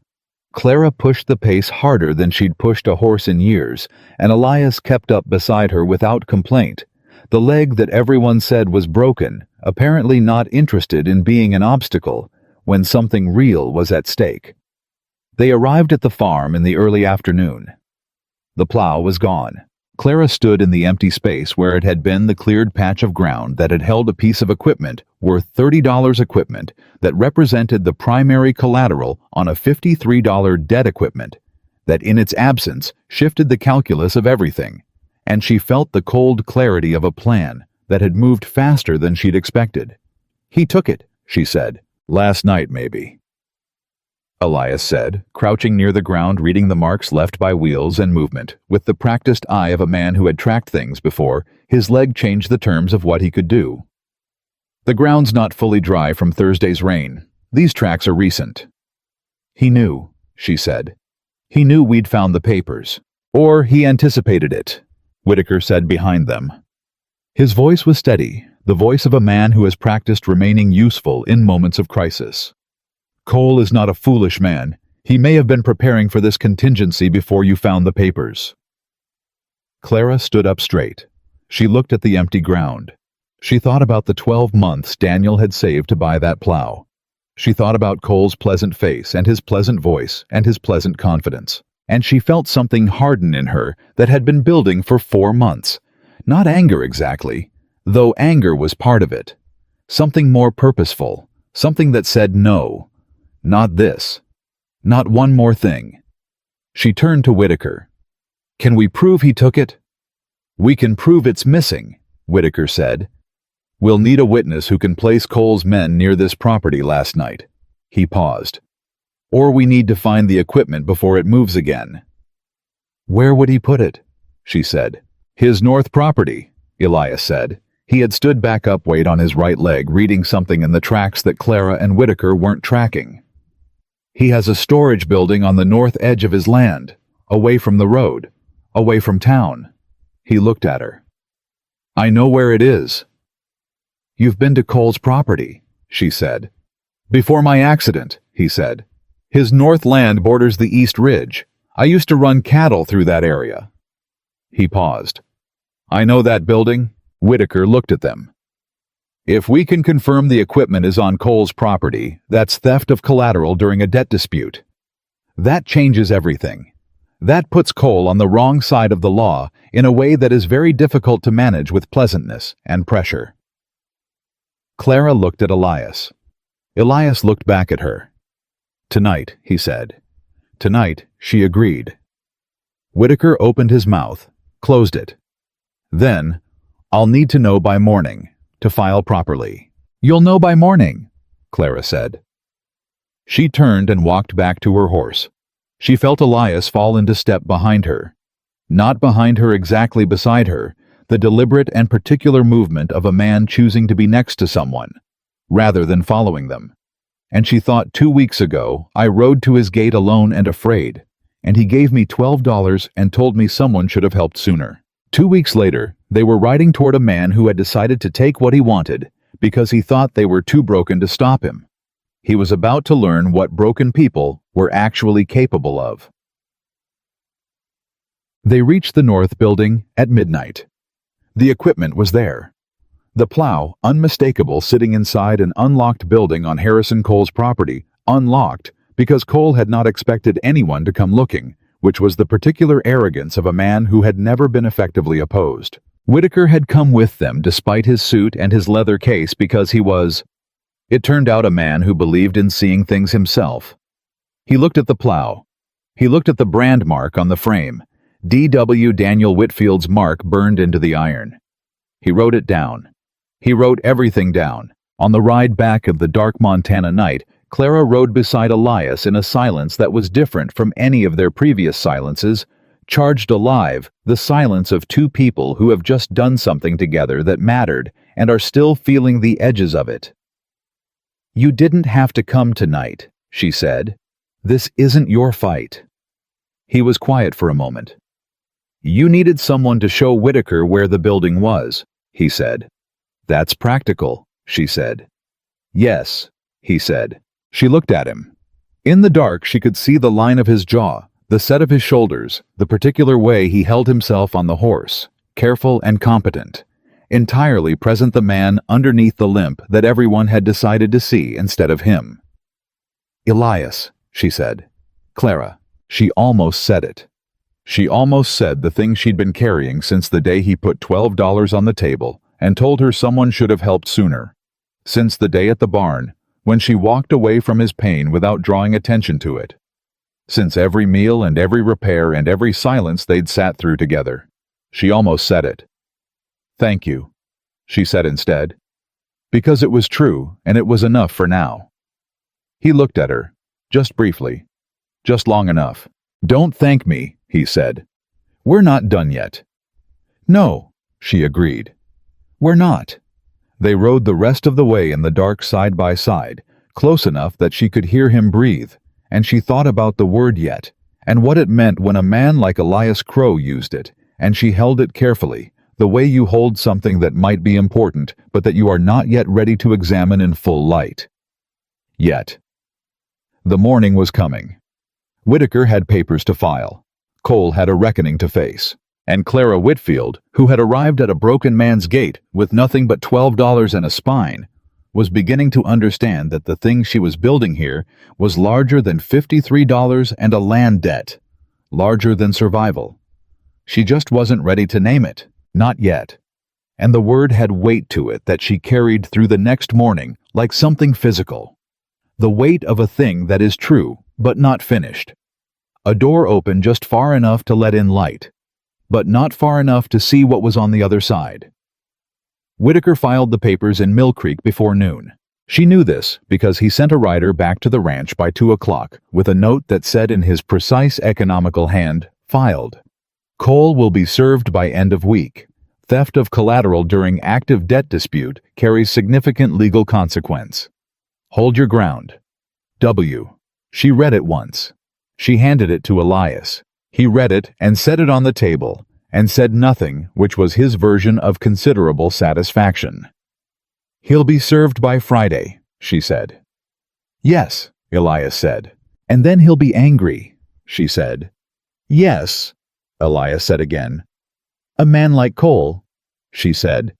Clara pushed the pace harder than she'd pushed a horse in years, and Elias kept up beside her without complaint, the leg that everyone said was broken, apparently not interested in being an obstacle when something real was at stake. They arrived at the farm in the early afternoon. The plow was gone. Clara stood in the empty space where it had been the cleared patch of ground that had held a piece of equipment worth $30 equipment that represented the primary collateral on a $53 debt equipment that in its absence shifted the calculus of everything, and she felt the cold clarity of a plan that had moved faster than she'd expected. "He took it," she said. "Last night, maybe," Elias said, crouching near the ground reading the marks left by wheels and movement. With the practiced eye of a man who had tracked things before, his leg changed the terms of what he could do. "The ground's not fully dry from Thursday's rain. These tracks are recent." "He knew," she said. "He knew we'd found the papers. Or he anticipated it," Whitaker said behind them. His voice was steady, the voice of a man who has practiced remaining useful in moments of crisis. "Cole is not a foolish man. He may have been preparing for this contingency before you found the papers." Clara stood up straight. She looked at the empty ground. She thought about the 12 months Daniel had saved to buy that plow. She thought about Cole's pleasant face and his pleasant voice and his pleasant confidence. And she felt something harden in her that had been building for 4 months. Not anger exactly, though anger was part of it. Something more purposeful, something that said no. Not this. Not one more thing. She turned to Whitaker. "Can we prove he took it?" "We can prove it's missing," Whitaker said. "We'll need a witness who can place Cole's men near this property last night." He paused. "Or we need to find the equipment before it moves again." "Where would he put it?" she said. "His north property," Elias said. He had stood back upright on his right leg, reading something in the tracks that Clara and Whitaker weren't tracking. "He has a storage building on the north edge of his land, away from the road, away from town." He looked at her. "I know where it is." "You've been to Cole's property," she said. "Before my accident," he said. "His north land borders the East Ridge. I used to run cattle through that area." He paused. "I know that building." Whitaker looked at them. "If we can confirm the equipment is on Cole's property, that's theft of collateral during a debt dispute. That changes everything. That puts Cole on the wrong side of the law in a way that is very difficult to manage with pleasantness and pressure." Clara looked at Elias. Elias looked back at her. "Tonight," he said. "Tonight," she agreed. Whitaker opened his mouth, closed it. "Then, I'll need to know by morning, to file properly." "You'll know by morning," Clara said. She turned and walked back to her horse. She felt Elias fall into step behind her. Not behind her, exactly beside her, the deliberate and particular movement of a man choosing to be next to someone, rather than following them. And she thought, 2 weeks ago, I rode to his gate alone and afraid, and he gave me $12 and told me someone should have helped sooner. 2 weeks later, they were riding toward a man who had decided to take what he wanted because he thought they were too broken to stop him. He was about to learn what broken people were actually capable of. They reached the north building at midnight. The equipment was there. The plow, unmistakable, sitting inside an unlocked building on Harrison Cole's property, unlocked because Cole had not expected anyone to come looking, which was the particular arrogance of a man who had never been effectively opposed. Whitaker had come with them despite his suit and his leather case because he was, it turned out, a man who believed in seeing things himself. He looked at the plow. He looked at the brand mark on the frame, D.W. Daniel Whitfield's mark burned into the iron. He wrote it down. He wrote everything down. On the ride back of the dark Montana night, Clara rode beside Elias in a silence that was different from any of their previous silences, charged alive, the silence of two people who have just done something together that mattered and are still feeling the edges of it. "You didn't have to come tonight," she said. "This isn't your fight." He was quiet for a moment. "You needed someone to show Whitaker where the building was," he said. "That's practical," she said. "Yes," he said. She looked at him. In the dark, she could see the line of his jaw, the set of his shoulders, the particular way he held himself on the horse, careful and competent, entirely present, the man underneath the limp that everyone had decided to see instead of him. "Elias," she said. Clara. She almost said it. She almost said the thing she'd been carrying since the day he put $12 on the table and told her someone should have helped sooner. Since the day at the barn, when she walked away from his pain without drawing attention to it. Since every meal and every repair and every silence they'd sat through together. She almost said it. "Thank you," she said instead. Because it was true, and it was enough for now. He looked at her, just briefly, just long enough. "Don't thank me," he said. "We're not done yet." "No," she agreed. "We're not." They rode the rest of the way in the dark side by side, close enough that she could hear him breathe, and she thought about the word yet, and what it meant when a man like Elias Crow used it, and she held it carefully, the way you hold something that might be important, but that you are not yet ready to examine in full light. Yet. The morning was coming. Whitaker had papers to file. Cole had a reckoning to face. And Clara Whitfield, who had arrived at a broken man's gate with nothing but $12 and a spine, was beginning to understand that the thing she was building here was larger than $53 and a land debt, larger than survival. She just wasn't ready to name it, not yet. And the word had weight to it that she carried through the next morning like something physical. The weight of a thing that is true, but not finished. A door open just far enough to let in light, but not far enough to see what was on the other side. Whitaker filed the papers in Mill Creek before noon. She knew this because he sent a rider back to the ranch by 2 o'clock with a note that said in his precise economical hand, "Filed. Cole will be served by end of week. Theft of collateral during active debt dispute carries significant legal consequence. Hold your ground. W." She read it once. She handed it to Elias. He read it and set it on the table, and said nothing, which was his version of considerable satisfaction. "He'll be served by Friday," she said. "Yes," Elias said. "And then he'll be angry," she said. "Yes," Elias said again. "A man like Cole," she said,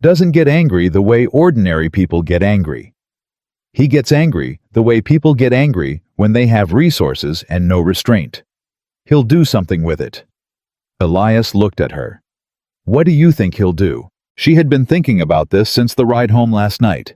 "doesn't get angry the way ordinary people get angry. He gets angry the way people get angry when they have resources and no restraint. He'll do something with it." Elias looked at her. "What do you think he'll do?" She had been thinking about this since the ride home last night.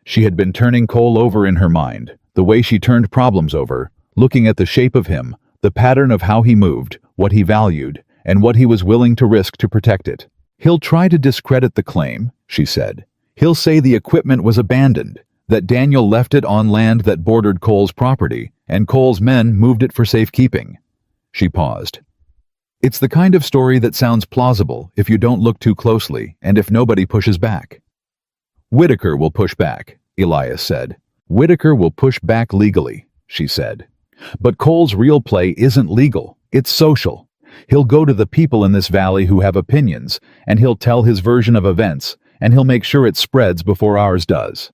She had been turning Cole over in her mind, the way she turned problems over, looking at the shape of him, the pattern of how he moved, what he valued, and what he was willing to risk to protect it. "He'll try to discredit the claim," she said. "He'll say the equipment was abandoned, that Daniel left it on land that bordered Cole's property, and Cole's men moved it for safekeeping." She paused. "It's the kind of story that sounds plausible if you don't look too closely and if nobody pushes back." "Whitaker will push back," Elias said. "Whitaker will push back legally," she said. "But Cole's real play isn't legal, it's social. He'll go to the people in this valley who have opinions, and he'll tell his version of events, and he'll make sure it spreads before ours does."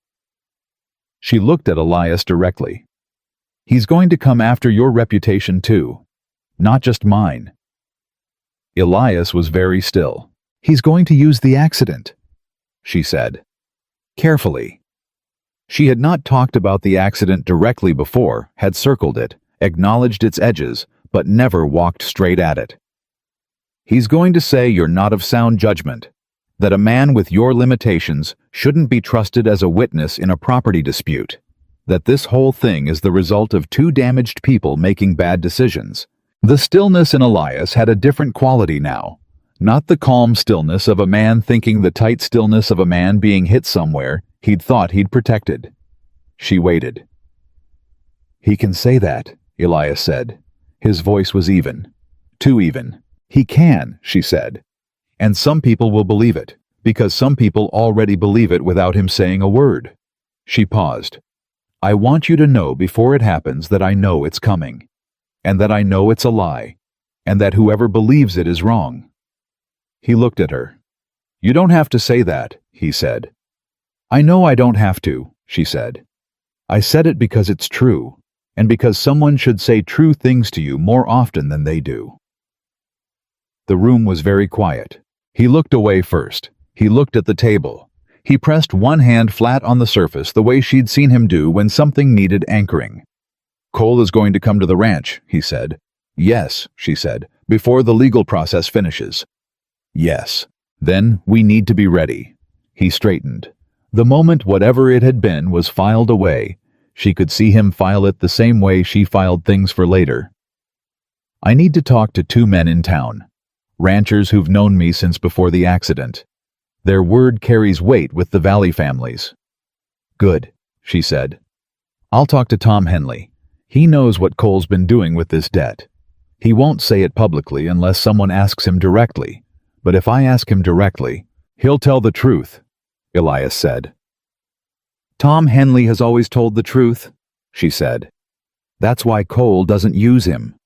She looked at Elias directly. "He's going to come after your reputation too, not just mine." Elias was very still. "He's going to use the accident," she said. Carefully. She had not talked about the accident directly before, had circled it, acknowledged its edges, but never walked straight at it. "He's going to say you're not of sound judgment, that a man with your limitations shouldn't be trusted as a witness in a property dispute, that this whole thing is the result of two damaged people making bad decisions." The stillness in Elias had a different quality now, not the calm stillness of a man thinking the tight stillness of a man being hit somewhere he'd thought he'd protected. She waited. "He can say that," Elias said. His voice was even. Too even. "He can," she said. "And some people will believe it, because some people already believe it without him saying a word." She paused. "I want you to know before it happens that I know it's coming, and that I know it's a lie, and that whoever believes it is wrong." He looked at her. "You don't have to say that," he said. "I know I don't have to," she said. "I said it because it's true, and because someone should say true things to you more often than they do." The room was very quiet. He looked away first. He looked at the table. He pressed one hand flat on the surface the way she'd seen him do when something needed anchoring. Cole is going to come to the ranch, he said. Yes, she said, before the legal process finishes. Yes. Then we need to be ready. He straightened. The moment whatever it had been was filed away, she could see him file it the same way she filed things for later. I need to talk to 2 men in town. Ranchers who've known me since before the accident. Their word carries weight with the Valley families. Good, she said. I'll talk to Tom Henley. He knows what Cole's been doing with this debt. He won't say it publicly unless someone asks him directly, but if I ask him directly, he'll tell the truth, Elias said. Tom Henley has always told the truth, she said. That's why Cole doesn't use him.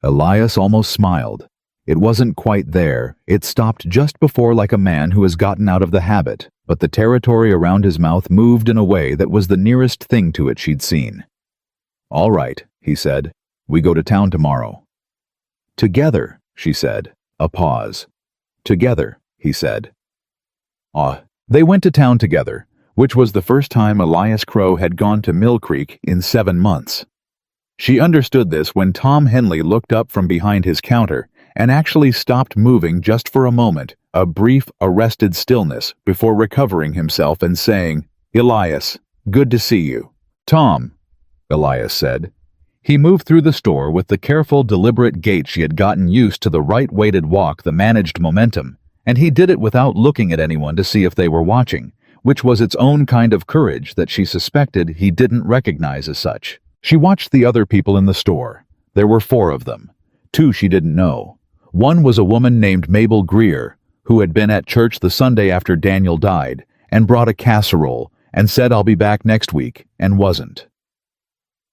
Elias almost smiled. It wasn't quite there. It stopped just before, like a man who has gotten out of the habit, but the territory around his mouth moved in a way that was the nearest thing to it she'd seen. All right, he said. We go to town tomorrow. Together, she said. A pause. Together, he said. They went to town together, which was the first time Elias Crow had gone to Mill Creek in 7 months. She understood this when Tom Henley looked up from behind his counter and actually stopped moving just for a moment, a brief, arrested stillness before recovering himself and saying, Elias, good to see you. Tom, Elias said. He moved through the store with the careful, deliberate gait she had gotten used to, the right-weighted walk, the managed momentum, and he did it without looking at anyone to see if they were watching, which was its own kind of courage that she suspected he didn't recognize as such. She watched the other people in the store. There were 4 of them. 2 she didn't know. One was a woman named Mabel Greer, who had been at church the Sunday after Daniel died, and brought a casserole, and said, I'll be back next week, and wasn't.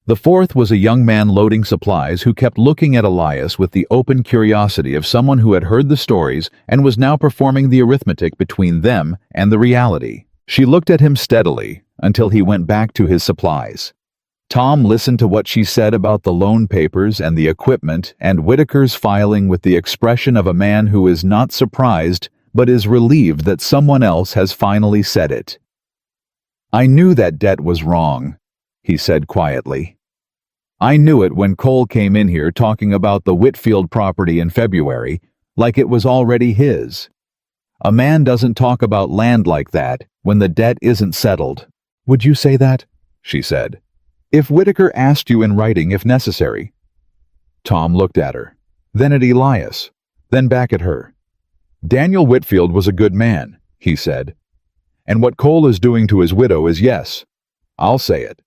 The 4th was a young man loading supplies who kept looking at Elias with the open curiosity of someone who had heard the stories and was now performing the arithmetic between them and the reality. She looked at him steadily until he went back to his supplies. Tom listened to what she said about the loan papers and the equipment and Whitaker's filing with the expression of a man who is not surprised but is relieved that someone else has finally said it. I knew that debt was wrong, he said quietly. I knew it when Cole came in here talking about the Whitfield property in February, like it was already his. A man doesn't talk about land like that when the debt isn't settled. Would you say that? She said. If Whitaker asked you in writing if necessary. Tom looked at her, then at Elias, then back at her. Daniel Whitfield was a good man, he said. And what Cole is doing to his widow is yes. I'll say it.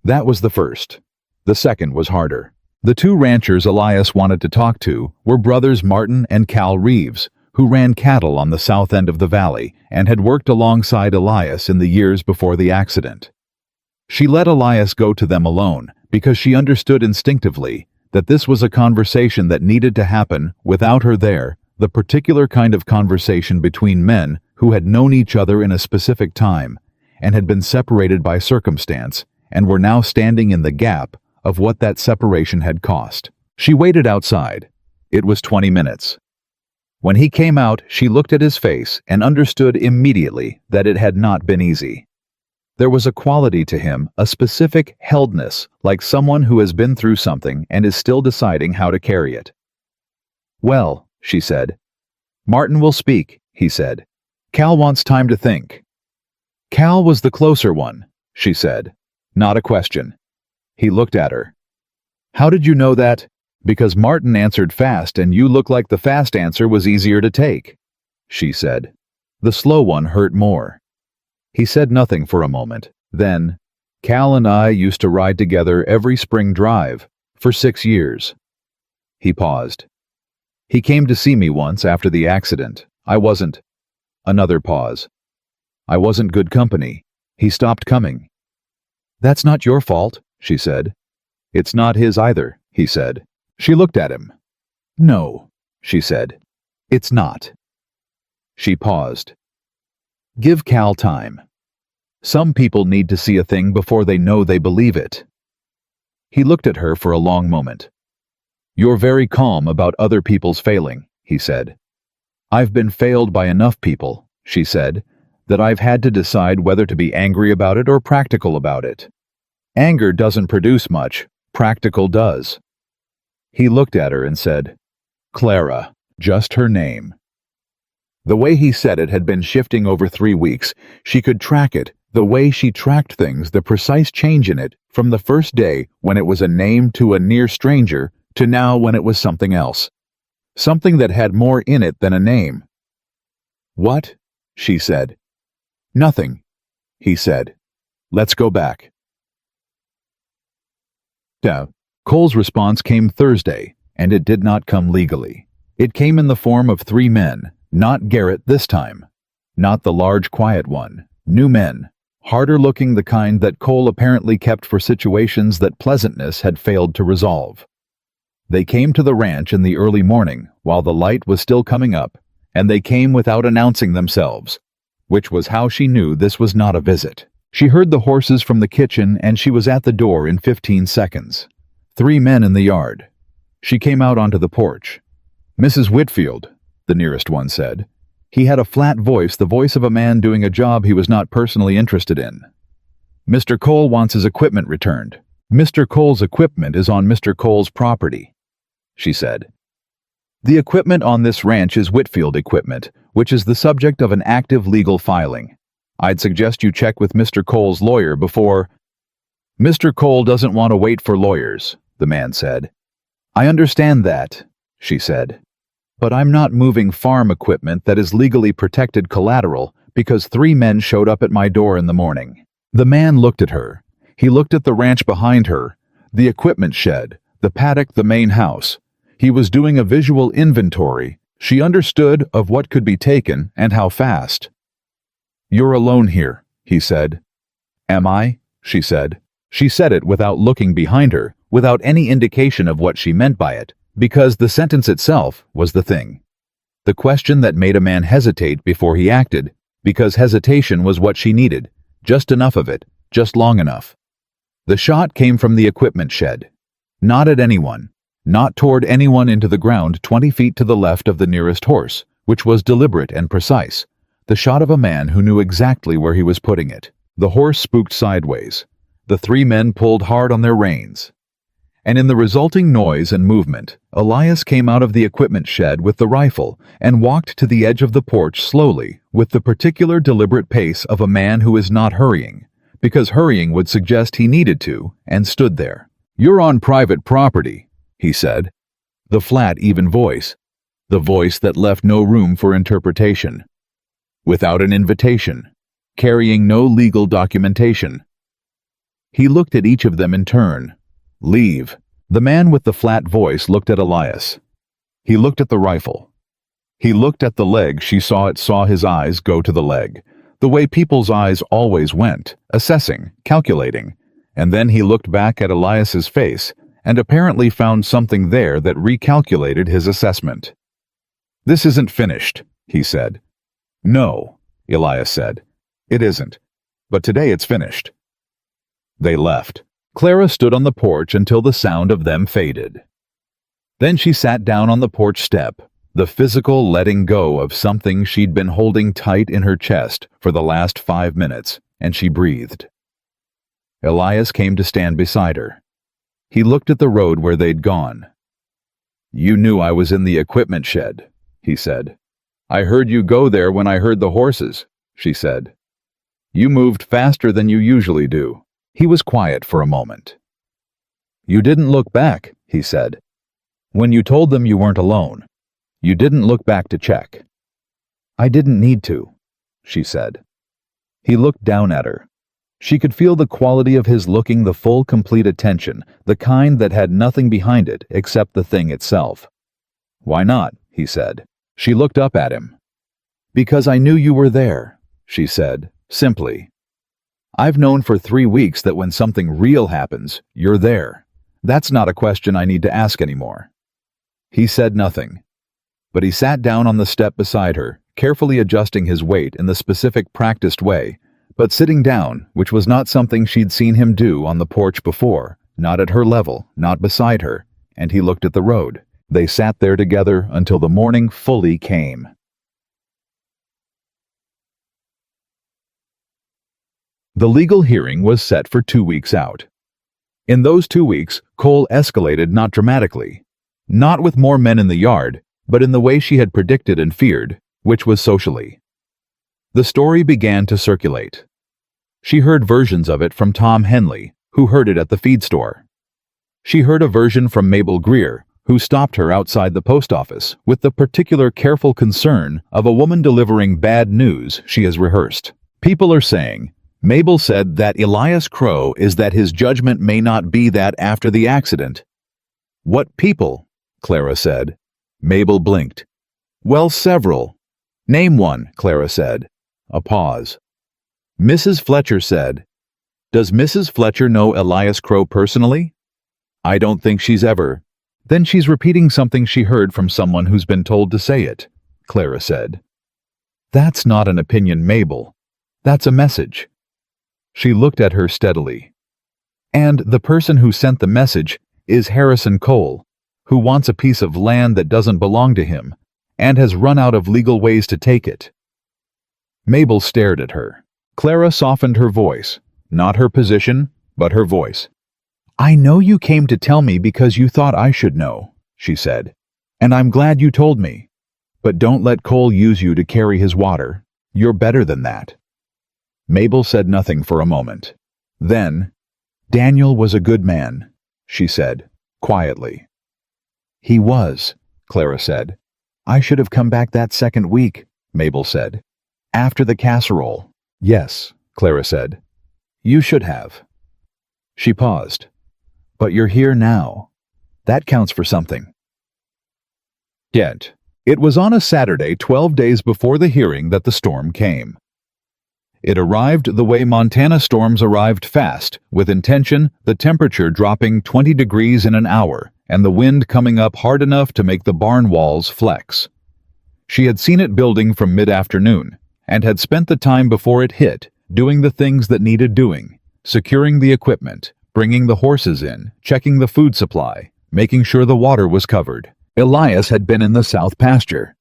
That was the first. The second was harder. The 2 ranchers Elias wanted to talk to were brothers Martin and Cal Reeves, who ran cattle on the south end of the valley and had worked alongside Elias in the years before the accident. She let Elias go to them alone because she understood instinctively that this was a conversation that needed to happen without her there, the particular kind of conversation between men who had known each other in a specific time and had been separated by circumstance and were now standing in the gap of what that separation had cost. She waited outside. It was 20 minutes. When he came out, she looked at his face and understood immediately that it had not been easy. There was a quality to him, a specific heldness, like someone who has been through something and is still deciding how to carry it. Well, she said. Martin will speak, he said. Cal wants time to think. Cal was the closer one, she said. Not a question. He looked at her. How did you know that? Because Martin answered fast and you look like the fast answer was easier to take, she said. The slow one hurt more. He said nothing for a moment. Then, Cal and I used to ride together every spring drive for 6 years. He paused. He came to see me once after the accident. I wasn't. Another pause. I wasn't good company. He stopped coming. That's not your fault, she said. It's not his either, he said. She looked at him. No, she said. It's not. She paused. Give Cal time. Some people need to see a thing before they know they believe it. He looked at her for a long moment. You're very calm about other people's failing, he said. I've been failed by enough people, she said, that I've had to decide whether to be angry about it or practical about it. Anger doesn't produce much. Practical does. He looked at her and said, Clara, just her name. The way he said it had been shifting over 3 weeks. She could track it, the way she tracked things, the precise change in it, from the first day when it was a name to a near stranger, to now when it was something else. Something that had more in it than a name. What? She said. Nothing, he said. Let's go back. Cole's response came Thursday, and it did not come legally. It came in the form of 3 men, not Garrett this time. Not the large, quiet one. New men, harder looking, the kind that Cole apparently kept for situations that pleasantness had failed to resolve. They came to the ranch in the early morning, while the light was still coming up, and they came without announcing themselves, which was how she knew this was not a visit. She heard the horses from the kitchen, and she was at the door in 15 seconds. 3 men in the yard. She came out onto the porch. Mrs. Whitfield, the nearest one said. He had a flat voice, the voice of a man doing a job he was not personally interested in. Mr. Cole wants his equipment returned. Mr. Cole's equipment is on Mr. Cole's property, she said. The equipment on this ranch is Whitfield equipment, which is the subject of an active legal filing. I'd suggest you check with Mr. Cole's lawyer before... Mr. Cole doesn't want to wait for lawyers, the man said. I understand that, she said. But I'm not moving farm equipment that is legally protected collateral because 3 men showed up at my door in the morning. The man looked at her. He looked at the ranch behind her, the equipment shed, the paddock, the main house. He was doing a visual inventory. She understood of what could be taken and how fast. You're alone here, he said. Am I? She said. She said it without looking behind her, without any indication of what she meant by it, because the sentence itself was the thing. The question that made a man hesitate before he acted, because hesitation was what she needed, just enough of it, just long enough. The shot came from the equipment shed. Not at anyone. Not toward anyone into the ground 20 feet to the left of the nearest horse, which was deliberate and precise. The shot of a man who knew exactly where he was putting it. The horse spooked sideways. The 3 men pulled hard on their reins. And in the resulting noise and movement, Elias came out of the equipment shed with the rifle and walked to the edge of the porch slowly, with the particular deliberate pace of a man who is not hurrying, because hurrying would suggest he needed to, and stood there. You're on private property, he said. The flat, even voice. The voice that left no room for interpretation. Without an invitation. Carrying no legal documentation. He looked at each of them in turn. Leave. The man with the flat voice looked at Elias. He looked at the rifle. He looked at the leg. She saw his eyes go to the leg, the way people's eyes always went, assessing, calculating. And then he looked back at Elias's face and apparently found something there that recalculated his assessment. This isn't finished, he said. No, Elias said. It isn't. But today it's finished. They left. Clara stood on the porch until the sound of them faded. Then she sat down on the porch step, the physical letting go of something she'd been holding tight in her chest for the last 5 minutes, and she breathed. Elias came to stand beside her. He looked at the road where they'd gone. You knew I was in the equipment shed, he said. I heard you go there when I heard the horses, she said. You moved faster than you usually do. He was quiet for a moment. You didn't look back, he said. When you told them you weren't alone, you didn't look back to check. I didn't need to, she said. He looked down at her. She could feel the quality of his looking, the full, complete attention, the kind that had nothing behind it except the thing itself. Why not, he said. She looked up at him. Because I knew you were there, she said, simply. I've known for 3 weeks that when something real happens, you're there. That's not a question I need to ask anymore. He said nothing, but he sat down on the step beside her, carefully adjusting his weight in the specific practiced way, but sitting down, which was not something she'd seen him do on the porch before, not at her level, not beside her, and he looked at the road. They sat there together until the morning fully came. The legal hearing was set for 2 weeks out. In those 2 weeks, Cole escalated not dramatically. Not with more men in the yard, but in the way she had predicted and feared, which was socially. The story began to circulate. She heard versions of it from Tom Henley, who heard it at the feed store. She heard a version from Mabel Greer, who stopped her outside the post office with the particular careful concern of a woman delivering bad news she has rehearsed. People are saying, Mabel said that Elias Crow is that his judgment may not be that after the accident. What people? Clara said. Mabel blinked. Well, several. Name one, Clara said. A pause. Mrs. Fletcher said, Does Mrs. Fletcher know Elias Crow personally? I don't think she's ever. Then she's repeating something she heard from someone who's been told to say it, Clara said. That's not an opinion, Mabel. That's a message. She looked at her steadily. And the person who sent the message is Harrison Cole, who wants a piece of land that doesn't belong to him, and has run out of legal ways to take it. Mabel stared at her. Clara softened her voice, not her position, but her voice. I know you came to tell me because you thought I should know, she said, and I'm glad you told me. But don't let Cole use you to carry his water. You're better than that. Mabel said nothing for a moment. Then, Daniel was a good man, she said, quietly. He was, Clara said. I should have come back that second week, Mabel said. After the casserole. Yes, Clara said. You should have. She paused. But you're here now. That counts for something. Yet, it was on a Saturday 12 days before the hearing that the storm came. It arrived the way Montana storms arrived fast, with intention, the temperature dropping 20 degrees in an hour, and the wind coming up hard enough to make the barn walls flex. She had seen it building from mid-afternoon, and had spent the time before it hit, doing the things that needed doing, securing the equipment, bringing the horses in, checking the food supply, making sure the water was covered. Elias had been in the south pasture.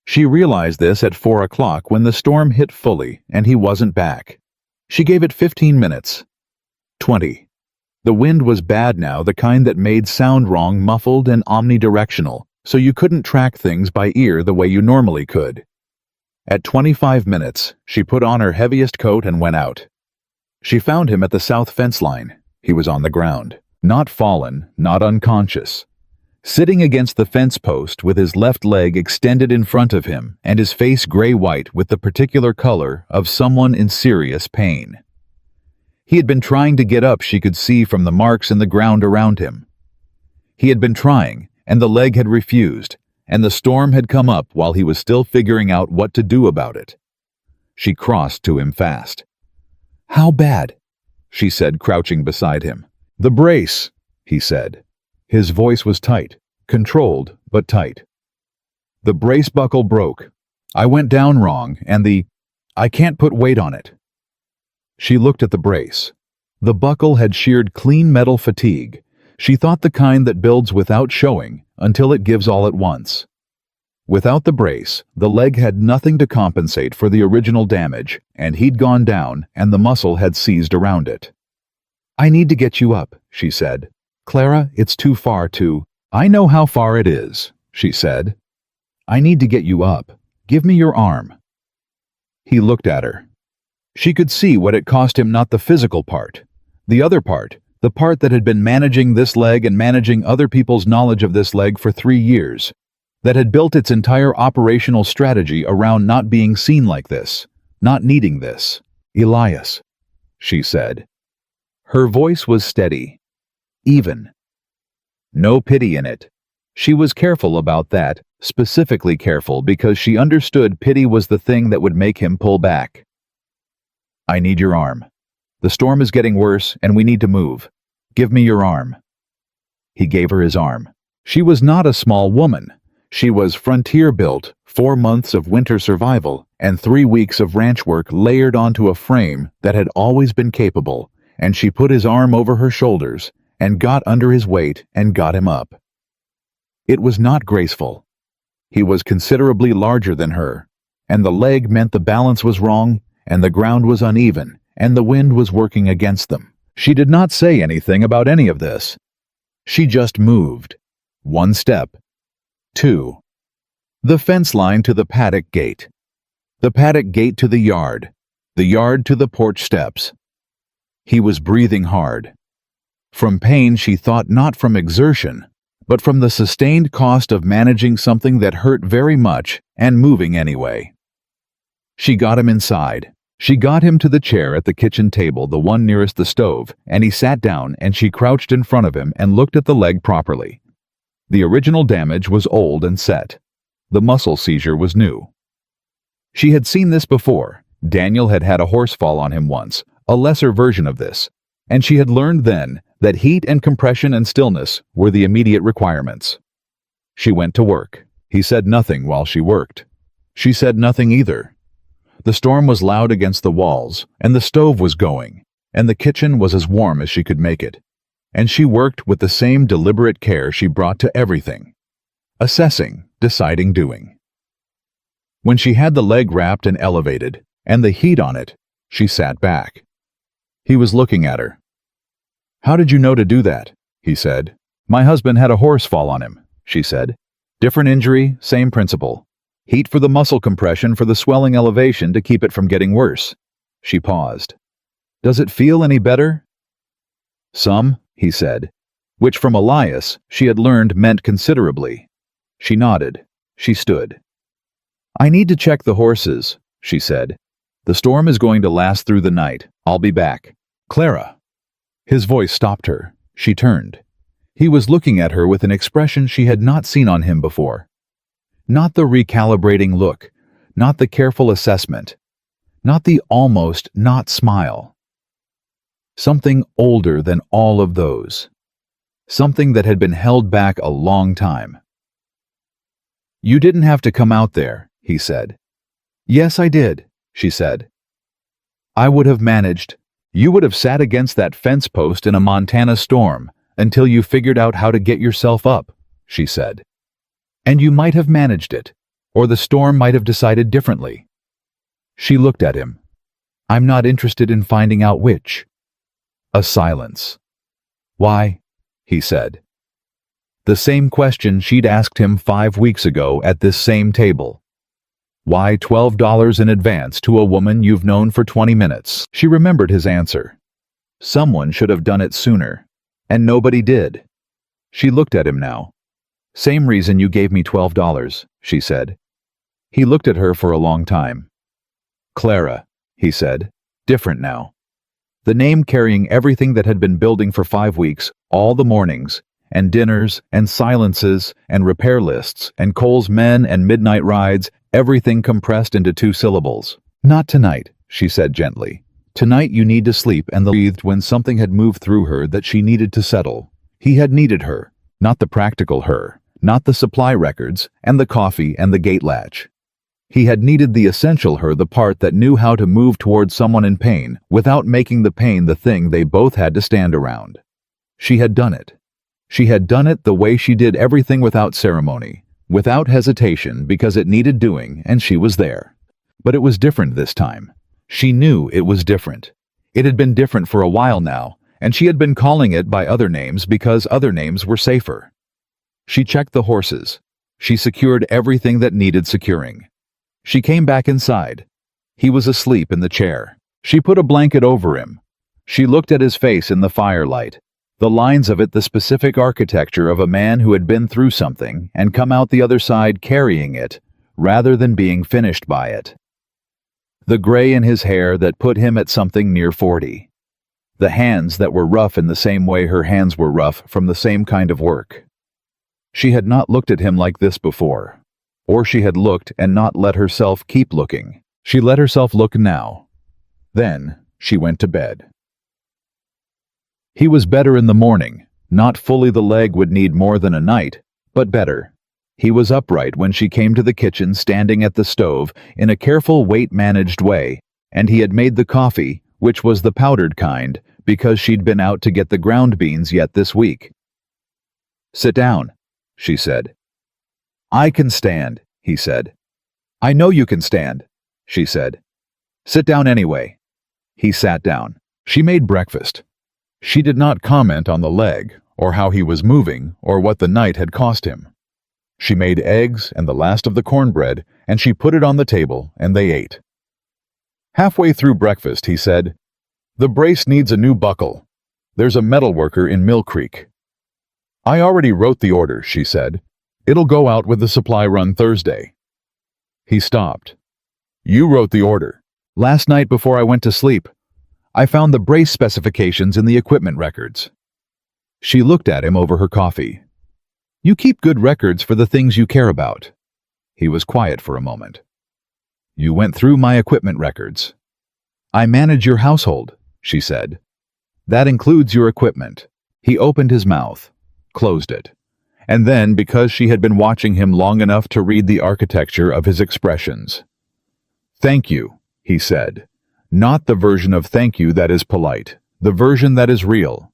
She realized this at 4 o'clock when the storm hit fully and he wasn't back. She gave it 15 minutes. 20. The wind was bad now, the kind that made sound wrong, muffled and omnidirectional, so you couldn't track things by ear the way you normally could. At 25 minutes, she put on her heaviest coat and went out. She found him at the south fence line. He was on the ground, not fallen, not unconscious. Sitting against the fence post with his left leg extended in front of him and his face gray-white with the particular color of someone in serious pain. He had been trying to get up, she could see from the marks in the ground around him. He had been trying, and the leg had refused, and the storm had come up while he was still figuring out what to do about it. She crossed to him fast. How bad? She said, crouching beside him. The brace, he said. His voice was tight, controlled, but tight. The brace buckle broke. I went down wrong, and I can't put weight on it. She looked at the brace. The buckle had sheared clean metal fatigue. She thought the kind that builds without showing until it gives all at once. Without the brace, the leg had nothing to compensate for the original damage, and he'd gone down, and the muscle had seized around it. I need to get you up, she said. Clara, it's too far to... I know how far it is, she said. I need to get you up. Give me your arm. He looked at her. She could see what it cost him, not the physical part. The other part, the part that had been managing this leg and managing other people's knowledge of this leg for 3 years, that had built its entire operational strategy around not being seen like this, not needing this. Elias, she said. Her voice was steady. Even. No pity in it. She was careful about that, specifically careful because she understood pity was the thing that would make him pull back. I need your arm. The storm is getting worse and we need to move. Give me your arm. He gave her his arm. She was not a small woman. She was frontier-built, 4 months of winter survival, and 3 weeks of ranch work layered onto a frame that had always been capable, and she put his arm over her shoulders and got under his weight and got him up. It was not graceful. He was considerably larger than her, and the leg meant the balance was wrong, and the ground was uneven, and the wind was working against them. She did not say anything about any of this. She just moved. 1 step. 2. The fence line to the paddock gate. The paddock gate to the yard to the porch steps. He was breathing hard. From pain, she thought, not from exertion, but from the sustained cost of managing something that hurt very much and moving anyway. She got him inside. She got him to the chair at the kitchen table, the one nearest the stove, and he sat down, and she crouched in front of him and looked at the leg properly. The original damage was old and set. The muscle seizure was new. She had seen this before. Daniel had had a horse fall on him once, a lesser version of this, and she had learned then that heat and compression and stillness were the immediate requirements. She went to work. He said nothing while she worked. She said nothing either. The storm was loud against the walls, and the stove was going, and the kitchen was as warm as she could make it, and she worked with the same deliberate care she brought to everything. Assessing, deciding, doing. When she had the leg wrapped and elevated, and the heat on it, she sat back. He was looking at her. "How did you know to do that?" he said. "My husband had a horse fall on him," she said. "Different injury, same principle. Heat for the muscle compression for the swelling elevation to keep it from getting worse." She paused. "Does it feel any better?" "Some," he said, which from Elias she had learned meant considerably. She nodded. She stood. "I need to check the horses," she said. "The storm is going to last through the night. I'll be back. Clara." His voice stopped her. She turned. He was looking at her with an expression she had not seen on him before. Not the recalibrating look, not the careful assessment, not the almost not smile. Something older than all of those. Something that had been held back a long time. "You didn't have to come out there," he said. "Yes, I did," she said. "I would have managed. You would have sat against that fence post in a Montana storm until you figured out how to get yourself up," she said. "And you might have managed it, or the storm might have decided differently." She looked at him. "I'm not interested in finding out which." A silence. "Why?" he said. The same question she'd asked him 5 weeks ago at this same table. "Why $12 in advance to a woman you've known for 20 minutes?" She remembered his answer. Someone should have done it sooner, and nobody did. She looked at him now. "Same reason you gave me $12, she said. He looked at her for a long time. "Clara," he said, different now. The name carrying everything that had been building for 5 weeks, all the mornings, and dinners, and silences, and repair lists, and Cole's men and midnight rides, everything compressed into 2 syllables. "Not tonight," she said gently. "Tonight you need to sleep," and breathed when something had moved through her that she needed to settle. He had needed her, not the practical her, not the supply records, and the coffee and the gate latch. He had needed the essential her, the part that knew how to move towards someone in pain without making the pain the thing they both had to stand around. She had done it. She had done it the way she did everything, without ceremony, without hesitation, because it needed doing, and she was there. But it was different this time. She knew it was different. It had been different for a while now, and she had been calling it by other names because other names were safer. She checked the horses. She secured everything that needed securing. She came back inside. He was asleep in the chair. She put a blanket over him. She looked at his face in the firelight, the lines of it, the specific architecture of a man who had been through something and come out the other side carrying it, rather than being finished by it. The gray in his hair that put him at something near 40. The hands that were rough in the same way her hands were rough from the same kind of work. She had not looked at him like this before. Or she had looked and not let herself keep looking. She let herself look now. Then she went to bed. He was better in the morning. Not fully, the leg would need more than a night, but better. He was upright when she came to the kitchen, standing at the stove in a careful, weight-managed way, and he had made the coffee, which was the powdered kind, because she'd been out to get the ground beans yet this week. "Sit down," she said. "I can stand," he said. "I know you can stand," she said. "Sit down anyway." He sat down. She made breakfast. She did not comment on the leg, or how he was moving, or what the night had cost him. She made eggs and the last of the cornbread, and she put it on the table, and they ate. Halfway through breakfast, he said, "The brace needs a new buckle. There's a metal worker in Mill Creek." "I already wrote the order," she said. "It'll go out with the supply run Thursday." He stopped. "You wrote the order. Last night before I went to sleep. I found the brace specifications in the equipment records." She looked at him over her coffee. "You keep good records for the things you care about." He was quiet for a moment. "You went through my equipment records." "I manage your household," she said. "That includes your equipment." He opened his mouth, closed it, and then, because she had been watching him long enough to read the architecture of his expressions. "Thank you," he said. "Not the version of thank you that is polite, the version that is real."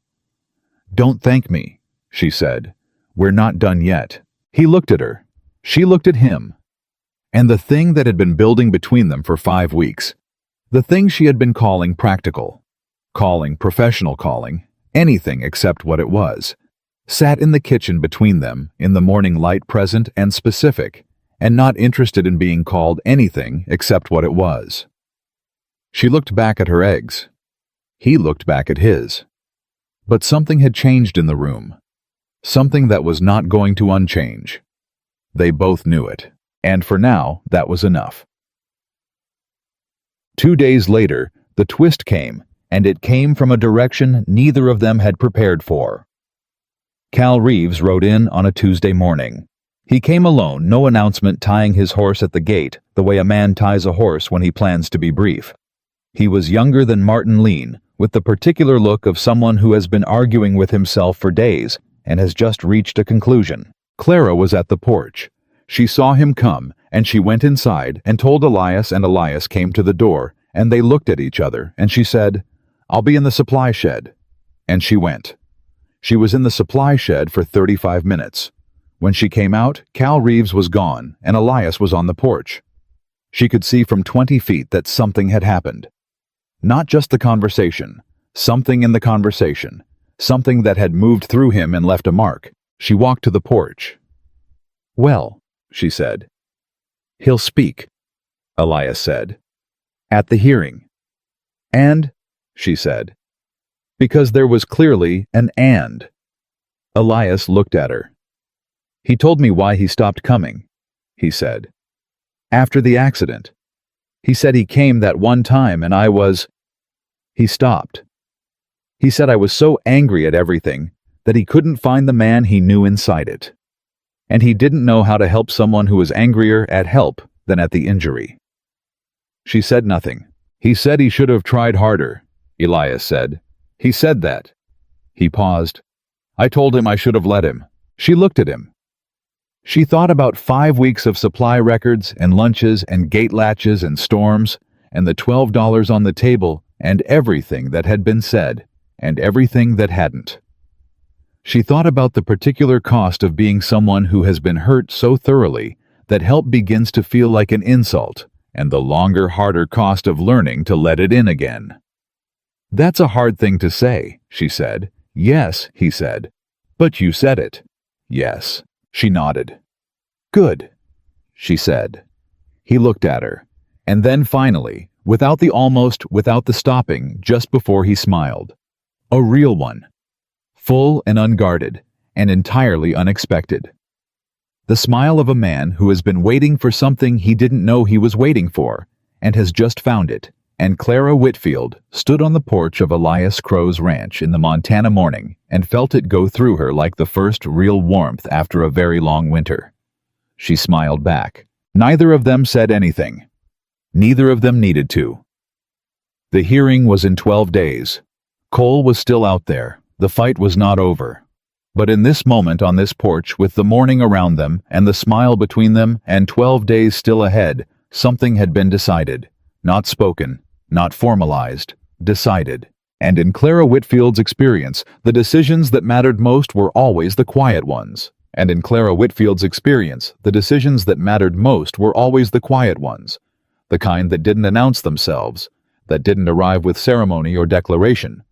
"Don't thank me," she said. "We're not done yet." He looked at her. She looked at him. And the thing that had been building between them for 5 weeks, the thing she had been calling practical, calling professional, calling anything except what it was, sat in the kitchen between them in the morning light, present and specific, and not interested in being called anything except what it was. She looked back at her eggs. He looked back at his. But something had changed in the room. Something that was not going to unchange. They both knew it, and for now, that was enough. 2 days later, the twist came, and it came from a direction neither of them had prepared for. Cal Reeves rode in on a Tuesday morning. He came alone, no announcement, tying his horse at the gate the way a man ties a horse when he plans to be brief. He was younger than Martin Lean, with the particular look of someone who has been arguing with himself for days and has just reached a conclusion. Clara was at the porch. She saw him come, and she went inside and told Elias, and Elias came to the door, and they looked at each other, and she said, "I'll be in the supply shed." And she went. She was in the supply shed for 35 minutes. When she came out, Cal Reeves was gone, and Elias was on the porch. She could see from 20 feet that something had happened. Not just the conversation, something in the conversation, something that had moved through him and left a mark. She walked to the porch. "Well," she said. "He'll speak," Elias said. "At the hearing." "And?" she said. Because there was clearly an and. Elias looked at her. "He told me why he stopped coming," he said. "After the accident. He said he came that one time and I was..." He stopped. "He said I was so angry at everything that he couldn't find the man he knew inside it. And he didn't know how to help someone who was angrier at help than at the injury." She said nothing. "He said he should have tried harder," Elias said. "He said that." He paused. "I told him I should have let him." She looked at him. She thought about 5 weeks of supply records and lunches and gate latches and storms and the $12 on the table and everything that had been said and everything that hadn't. She thought about the particular cost of being someone who has been hurt so thoroughly that help begins to feel like an insult, and the longer, harder cost of learning to let it in again. "That's a hard thing to say," she said. "Yes," he said. "But you said it." "Yes." She nodded. "Good," she said. He looked at her, and then finally, without the stopping, just before he smiled. A real one. Full and unguarded, and entirely unexpected. The smile of a man who has been waiting for something he didn't know he was waiting for, and has just found it. And Clara Whitfield stood on the porch of Elias Crow's ranch in the Montana morning and felt it go through her like the first real warmth after a very long winter. She smiled back. Neither of them said anything. Neither of them needed to. The hearing was in 12 days. Cole was still out there. The fight was not over. But in this moment on this porch, with the morning around them and the smile between them and 12 days still ahead, something had been decided. Not spoken, not formalized, decided. And in Clara Whitfield's experience, the decisions that mattered most were always the quiet ones. And in Clara Whitfield's experience, the decisions that mattered most were always the quiet ones. The kind that didn't announce themselves, that didn't arrive with ceremony or declaration,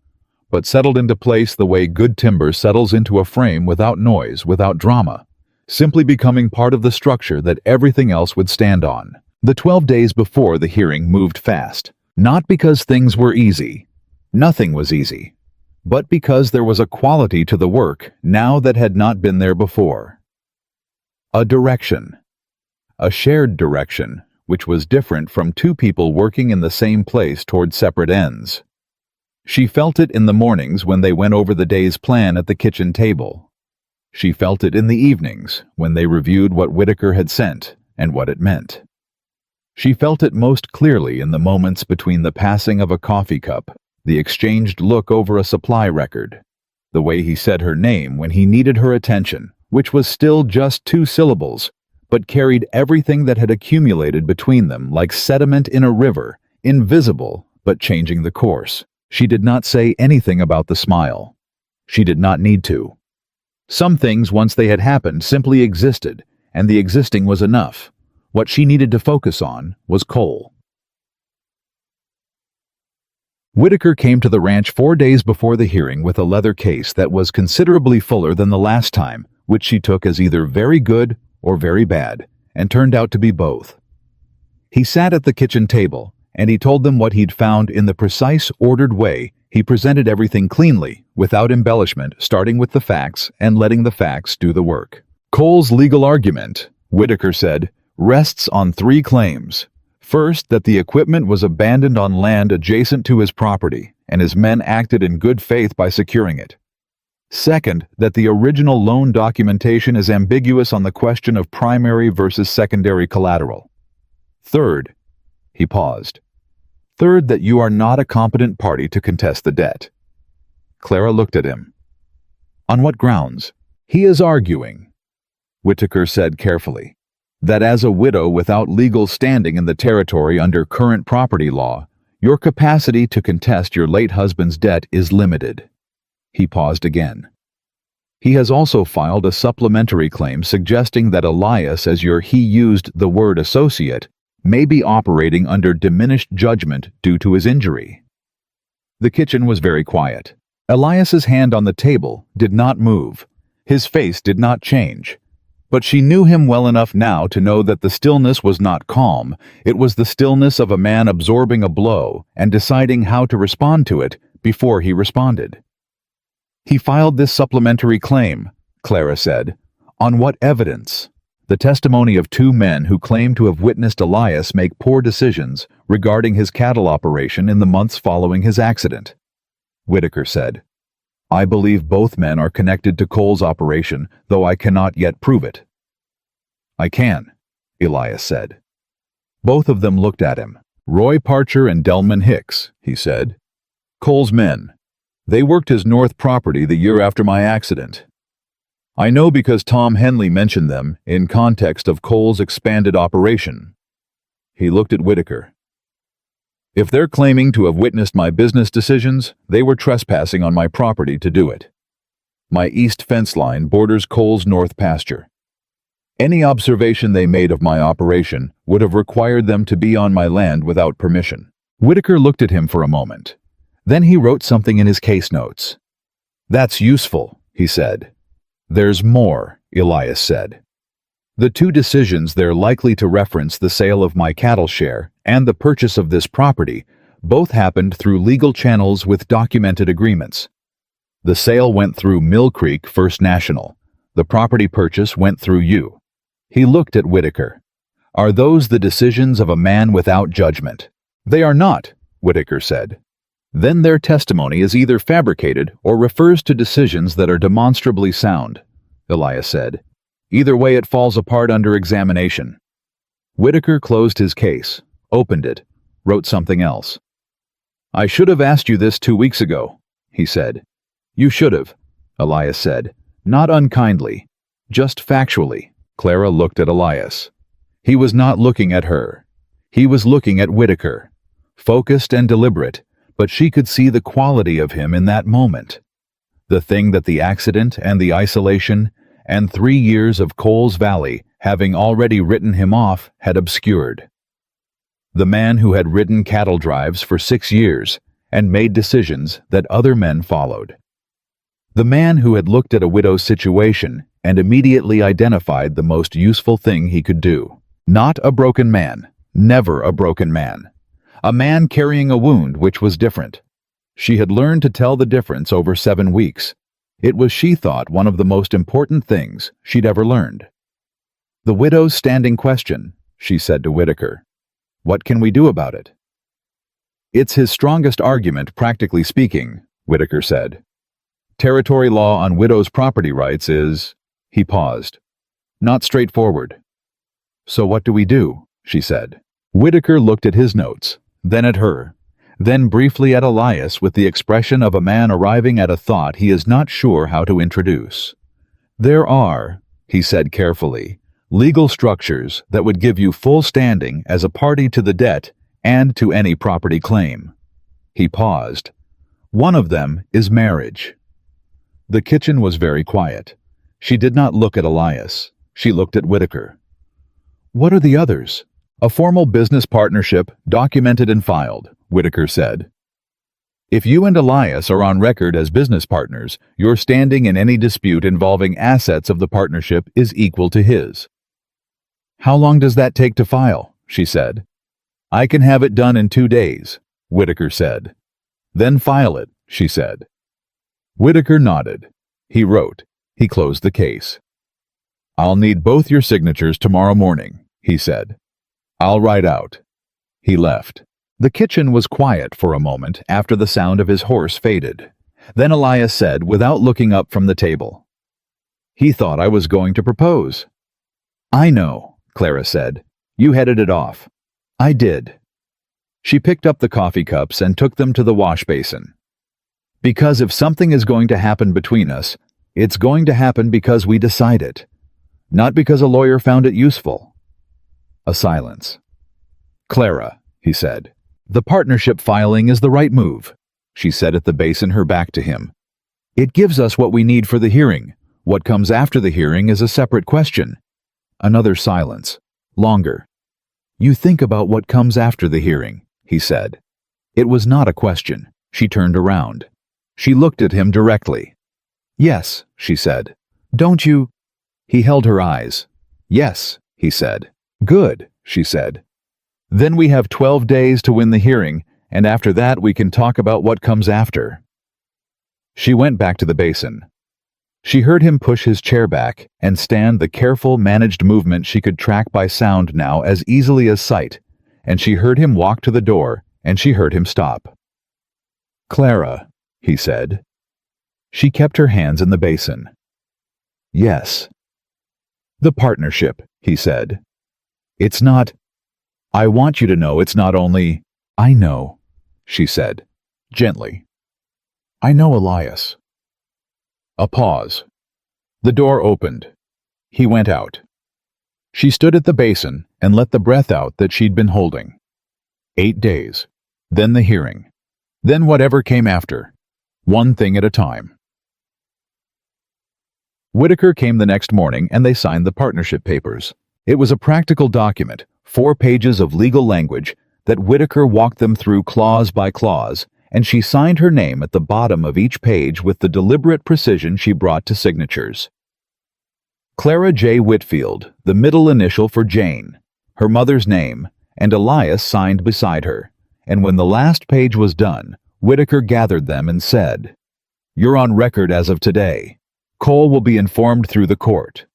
but settled into place the way good timber settles into a frame without noise, without drama, simply becoming part of the structure that everything else would stand on. The 12 days before the hearing moved fast, not because things were easy. Nothing was easy, but because there was a quality to the work now that had not been there before. A direction. A shared direction, which was different from two people working in the same place toward separate ends. She felt it in the mornings when they went over the day's plan at the kitchen table. She felt it in the evenings when they reviewed what Whitaker had sent and what it meant. She felt it most clearly in the moments between the passing of a coffee cup, the exchanged look over a supply record, the way he said her name when he needed her attention, which was still just 2 syllables, but carried everything that had accumulated between them like sediment in a river, invisible but changing the course. She did not say anything about the smile. She did not need to. Some things, once they had happened, simply existed, and the existing was enough. What she needed to focus on was Cole. Whitaker came to the ranch 4 days before the hearing with a leather case that was considerably fuller than the last time, which she took as either very good or very bad, and turned out to be both. He sat at the kitchen table, and he told them what he'd found in the precise, ordered way. He presented everything cleanly, without embellishment, starting with the facts and letting the facts do the work. Cole's legal argument, Whitaker said, rests on 3 claims. First, that the equipment was abandoned on land adjacent to his property, and his men acted in good faith by securing it. Second, that the original loan documentation is ambiguous on the question of primary versus secondary collateral. Third, he paused. Third, that you are not a competent party to contest the debt. Clara looked at him. On what grounds? He is arguing, Whitaker said carefully, that as a widow without legal standing in the territory under current property law, your capacity to contest your late husband's debt is limited. He paused again. He has also filed a supplementary claim suggesting that Elias, as he used the word associate, may be operating under diminished judgment due to his injury. The kitchen was very quiet. Elias's hand on the table did not move. His face did not change. But she knew him well enough now to know that the stillness was not calm. It was the stillness of a man absorbing a blow and deciding how to respond to it before he responded. He filed this supplementary claim, Clara said. On what evidence? The testimony of 2 men who claim to have witnessed Elias make poor decisions regarding his cattle operation in the months following his accident. Whitaker said, I believe both men are connected to Cole's operation, though I cannot yet prove it. I can, Elias said. Both of them looked at him. Roy Parcher and Delman Hicks, he said. Cole's men. They worked his north property the year after my accident. I know because Tom Henley mentioned them in context of Cole's expanded operation. He looked at Whitaker. If they're claiming to have witnessed my business decisions, they were trespassing on my property to do it. My east fence line borders Cole's north pasture. Any observation they made of my operation would have required them to be on my land without permission. Whitaker looked at him for a moment. Then he wrote something in his case notes. That's useful, he said. There's more, Elias said. The 2 decisions they're likely to reference, the sale of my cattle share and the purchase of this property, both happened through legal channels with documented agreements. The sale went through Mill Creek First National. The property purchase went through you. He looked at Whitaker. Are those the decisions of a man without judgment? They are not, Whitaker said. Then their testimony is either fabricated or refers to decisions that are demonstrably sound, Elias said. Either way, it falls apart under examination. Whitaker closed his case, opened it, wrote something else. I should have asked you this 2 weeks ago, he said. You should have, Elias said, not unkindly, just factually. Clara looked at Elias. He was not looking at her. He was looking at Whitaker, focused and deliberate, but she could see the quality of him in that moment. The thing that the accident and the isolation and 3 years of Coles Valley, having already written him off, had obscured. The man who had ridden cattle drives for 6 years and made decisions that other men followed. The man who had looked at a widow's situation and immediately identified the most useful thing he could do. Not a broken man, never a broken man. A man carrying a wound which was different. She had learned to tell the difference over 7 weeks. It was, she thought, one of the most important things she'd ever learned. "The widow's standing question," she said to Whitaker. "What can we do about it?" "It's his strongest argument, practically speaking," Whitaker said. "Territory law on widows' property rights is—" He paused. "Not straightforward." "So what do we do?" she said. Whitaker looked at his notes, then at her, then briefly at Elias with the expression of a man arriving at a thought he is not sure how to introduce. "There are," he said carefully, "legal structures that would give you full standing as a party to the debt and to any property claim." He paused. "One of them is marriage." The kitchen was very quiet. She did not look at Elias. She looked at Whitaker. "What are the others?" "A formal business partnership, documented and filed," Whitaker said. "If you and Elias are on record as business partners, your standing in any dispute involving assets of the partnership is equal to his." "How long does that take to file?" she said. "I can have it done in 2 days," Whitaker said. "Then file it," she said. Whitaker nodded. He wrote. He closed the case. "I'll need both your signatures tomorrow morning," he said. "I'll write out." He left. The kitchen was quiet for a moment after the sound of his horse faded. Then Elias said, without looking up from the table, "He thought I was going to propose." "I know," Clara said. "You headed it off." "I did." She picked up the coffee cups and took them to the wash basin. "Because if something is going to happen between us, it's going to happen because we decide it, not because a lawyer found it useful." A silence. "Clara," he said, "the partnership filing is the right move," she said at the basin, her back to him. "It gives us what we need for the hearing. What comes after the hearing is a separate question." Another silence. Longer. "You think about what comes after the hearing," he said. It was not a question. She turned around. She looked at him directly. "Yes," she said. "Don't you—" He held her eyes. "Yes," he said. "Good," she said. "Then we have 12 days to win the hearing, and after that we can talk about what comes after." She went back to the basin. She heard him push his chair back and stand the careful, managed movement she could track by sound now as easily as sight, and she heard him walk to the door, and she heard him stop. "Clara," he said. She kept her hands in the basin. "Yes." "The partnership," he said. "It's not— I want you to know it's not only—" "I know," she said, gently. "I know Elias." A pause. The door opened. He went out. She stood at the basin and let the breath out that she'd been holding. 8 days. Then the hearing. Then whatever came after. One thing at a time. Whitaker came the next morning and they signed the partnership papers. It was a practical document, 4 pages of legal language, that Whitaker walked them through clause by clause, and she signed her name at the bottom of each page with the deliberate precision she brought to signatures. Clara J. Whitfield, the middle initial for Jane, her mother's name, and Elias signed beside her, and when the last page was done, Whitaker gathered them and said, "You're on record as of today. Cole will be informed through the court."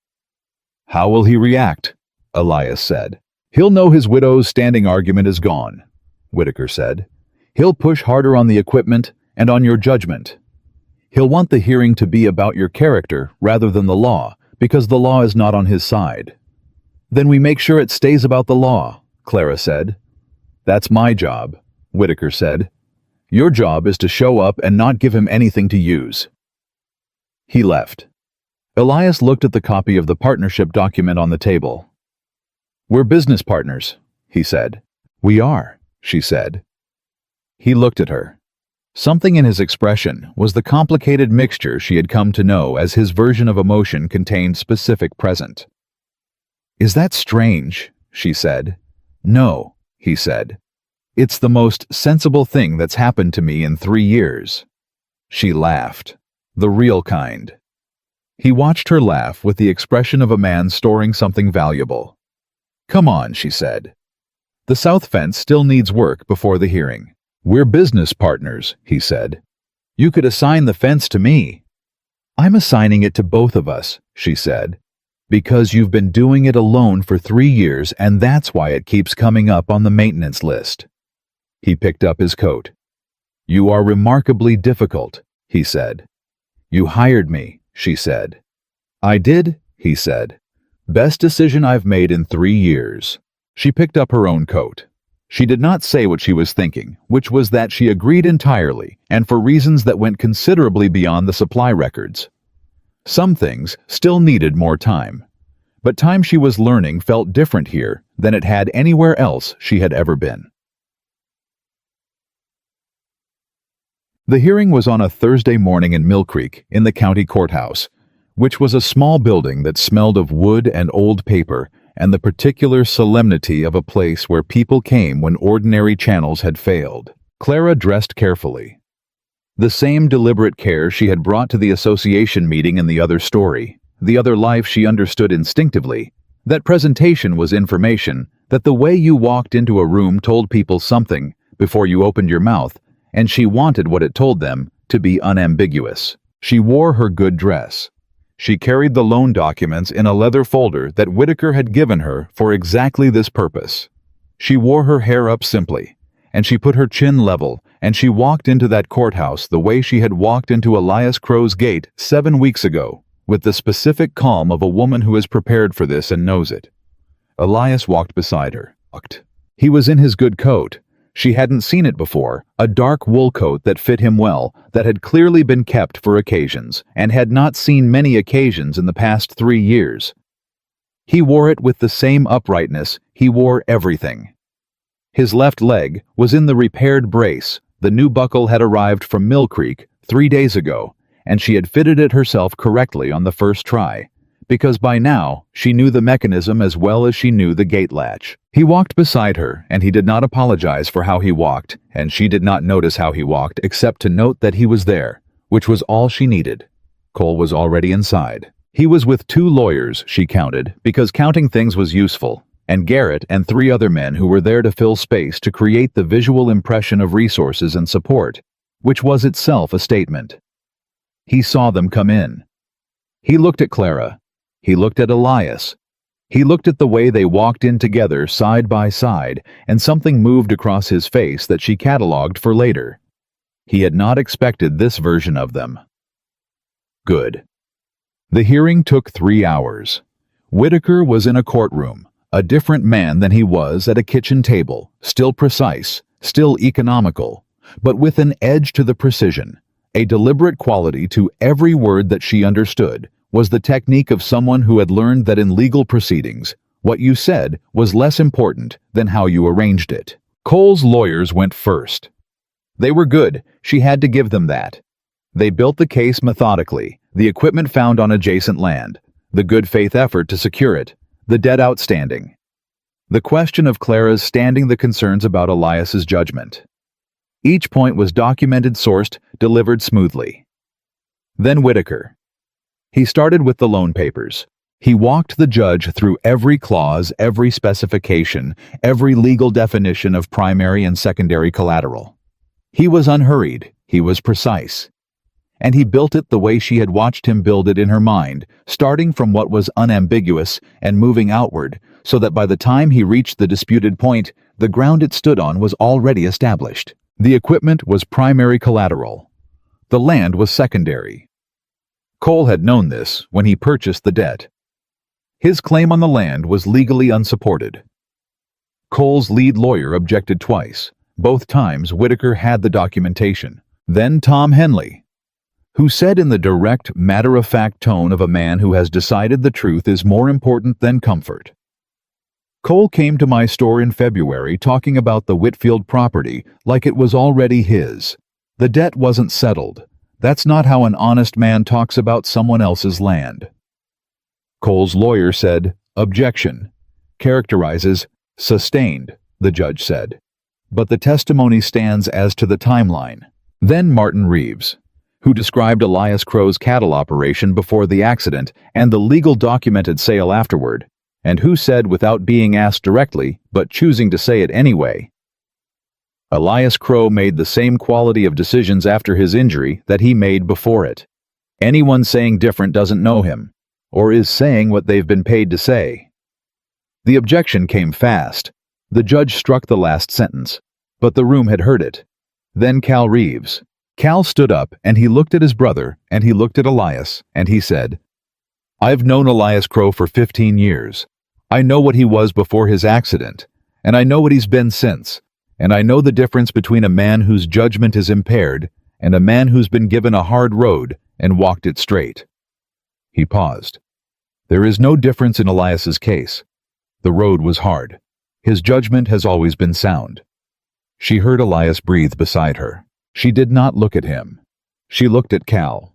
"How will he react?" Elias said. "He'll know his widow's standing argument is gone," Whitaker said. "He'll push harder on the equipment and on your judgment. He'll want the hearing to be about your character rather than the law, because the law is not on his side." "Then we make sure it stays about the law," Clara said. "That's my job," Whitaker said. "Your job is to show up and not give him anything to use." He left. Elias looked at the copy of the partnership document on the table. "We're business partners," he said. "We are," she said. He looked at her. Something in his expression was the complicated mixture she had come to know as his version of emotion contained specific present. "Is that strange?" she said. "No," he said. It's the most sensible thing that's happened to me in 3 years. She laughed. The real kind. He watched her laugh with the expression of a man storing something valuable. Come on, she said. The south fence still needs work before the hearing. We're business partners, he said. You could assign the fence to me. I'm assigning it to both of us, she said. Because you've been doing it alone for 3 years, and that's why it keeps coming up on the maintenance list. He picked up his coat. You are remarkably difficult, he said. You hired me, she said. I did, he said. Best decision I've made in 3 years. She picked up her own coat. She did not say what she was thinking, which was that she agreed entirely, and for reasons that went considerably beyond the supply records. Some things still needed more time, but time she was learning felt different here than it had anywhere else she had ever been. The hearing was on a Thursday morning in Mill Creek in the county courthouse, which was a small building that smelled of wood and old paper and the particular solemnity of a place where people came when ordinary channels had failed. Clara dressed carefully. The same deliberate care she had brought to the association meeting in the other story, the other life she understood instinctively, that presentation was information, that the way you walked into a room told people something before you opened your mouth, and she wanted what it told them to be unambiguous. She wore her good dress. She carried the loan documents in a leather folder that Whitaker had given her for exactly this purpose. She wore her hair up simply, and she put her chin level, and she walked into that courthouse the way she had walked into Elias Crow's gate 7 weeks ago, with the specific calm of a woman who is prepared for this and knows it. Elias walked beside her. He was in his good coat. She hadn't seen it before, a dark wool coat that fit him well, that had clearly been kept for occasions, and had not seen many occasions in the past 3 years. He wore it with the same uprightness he wore everything. His left leg was in the repaired brace. The new buckle had arrived from Mill Creek 3 days ago, and she had fitted it herself correctly on the first try, because by now she knew the mechanism as well as she knew the gate latch. He walked beside her, and he did not apologize for how he walked, and she did not notice how he walked except to note that he was there, which was all she needed. Cole was already inside. He was with 2 lawyers, she counted, because counting things was useful, and Garrett and 3 other men who were there to fill space to create the visual impression of resources and support, which was itself a statement. He saw them come in. He looked at Clara. He looked at Elias. He looked at the way they walked in together side by side, and something moved across his face that she catalogued for later. He had not expected this version of them. Good. The hearing took 3 hours. Whitaker was in a courtroom, a different man than he was at a kitchen table, still precise, still economical, but with an edge to the precision, a deliberate quality to every word that she understood, was the technique of someone who had learned that in legal proceedings, what you said was less important than how you arranged it. Cole's lawyers went first. They were good, she had to give them that. They built the case methodically, the equipment found on adjacent land, the good faith effort to secure it, the debt outstanding. The question of Clara's standing the concerns about Elias's judgment. Each point was documented, sourced, delivered smoothly. Then Whitaker. He started with the loan papers. He walked the judge through every clause, every specification, every legal definition of primary and secondary collateral. He was unhurried, he was precise. And he built it the way she had watched him build it in her mind, starting from what was unambiguous and moving outward, so that by the time he reached the disputed point, the ground it stood on was already established. The equipment was primary collateral. The land was secondary. Cole had known this when he purchased the debt. His claim on the land was legally unsupported. Cole's lead lawyer objected twice. Both times Whitaker had the documentation. Then Tom Henley, who said in the direct, matter-of-fact tone of a man who has decided the truth is more important than comfort. Cole came to my store in February talking about the Whitfield property like it was already his. The debt wasn't settled. That's not how an honest man talks about someone else's land. Cole's lawyer said, objection. Characterizes, sustained, the judge said. but the testimony stands as to the timeline. Then Martin Reeves, who described Elias Crow's cattle operation before the accident and the legal documented sale afterward, and who said without being asked directly, but choosing to say it anyway, Elias Crow made the same quality of decisions after his injury that he made before it. Anyone saying different doesn't know him, or is saying what they've been paid to say. The objection came fast. The judge struck the last sentence, but the room had heard it. Then Cal Reeves. Cal stood up and he looked at his brother and he looked at Elias and he said, "I've known Elias Crow for 15 years. I know what he was before his accident, and I know what he's been since, and I know the difference between a man whose judgment is impaired and a man who's been given a hard road and walked it straight." He paused. There is no difference in Elias's case. The road was hard. His judgment has always been sound. She heard Elias breathe beside her. She did not look at him. She looked at Cal.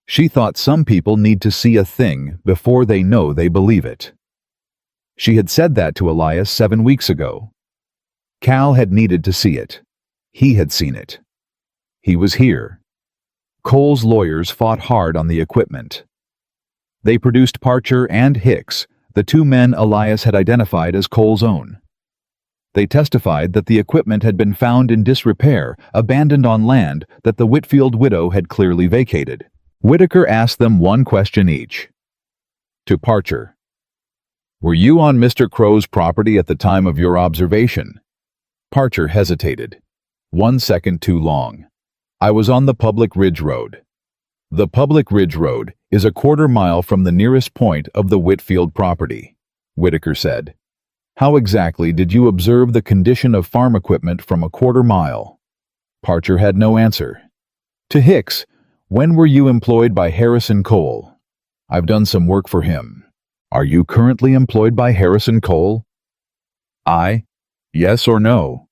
She thought some people need to see a thing before they know they believe it. She had said that to Elias 7 weeks ago. Cal had needed to see it. He had seen it. He was here. Cole's lawyers fought hard on the equipment. They produced Parcher and Hicks, the two men Elias had identified as Cole's own. They testified that the equipment had been found in disrepair, abandoned on land that the Whitfield widow had clearly vacated. Whitaker asked them one question each. To Parcher, "Were you on Mr. Crow's property at the time of your observation?" Parcher hesitated. 1 second too long. "I was on the Public Ridge Road." The Public Ridge Road is a 1/4 mile from the nearest point of the Whitfield property, Whitaker said. "How exactly did you observe the condition of farm equipment from a 1/4 mile? Parcher had no answer. To Hicks, "When were you employed by Harrison Cole?" "I've done some work for him." "Are you currently employed by Harrison Cole?" "I? Yes or no?"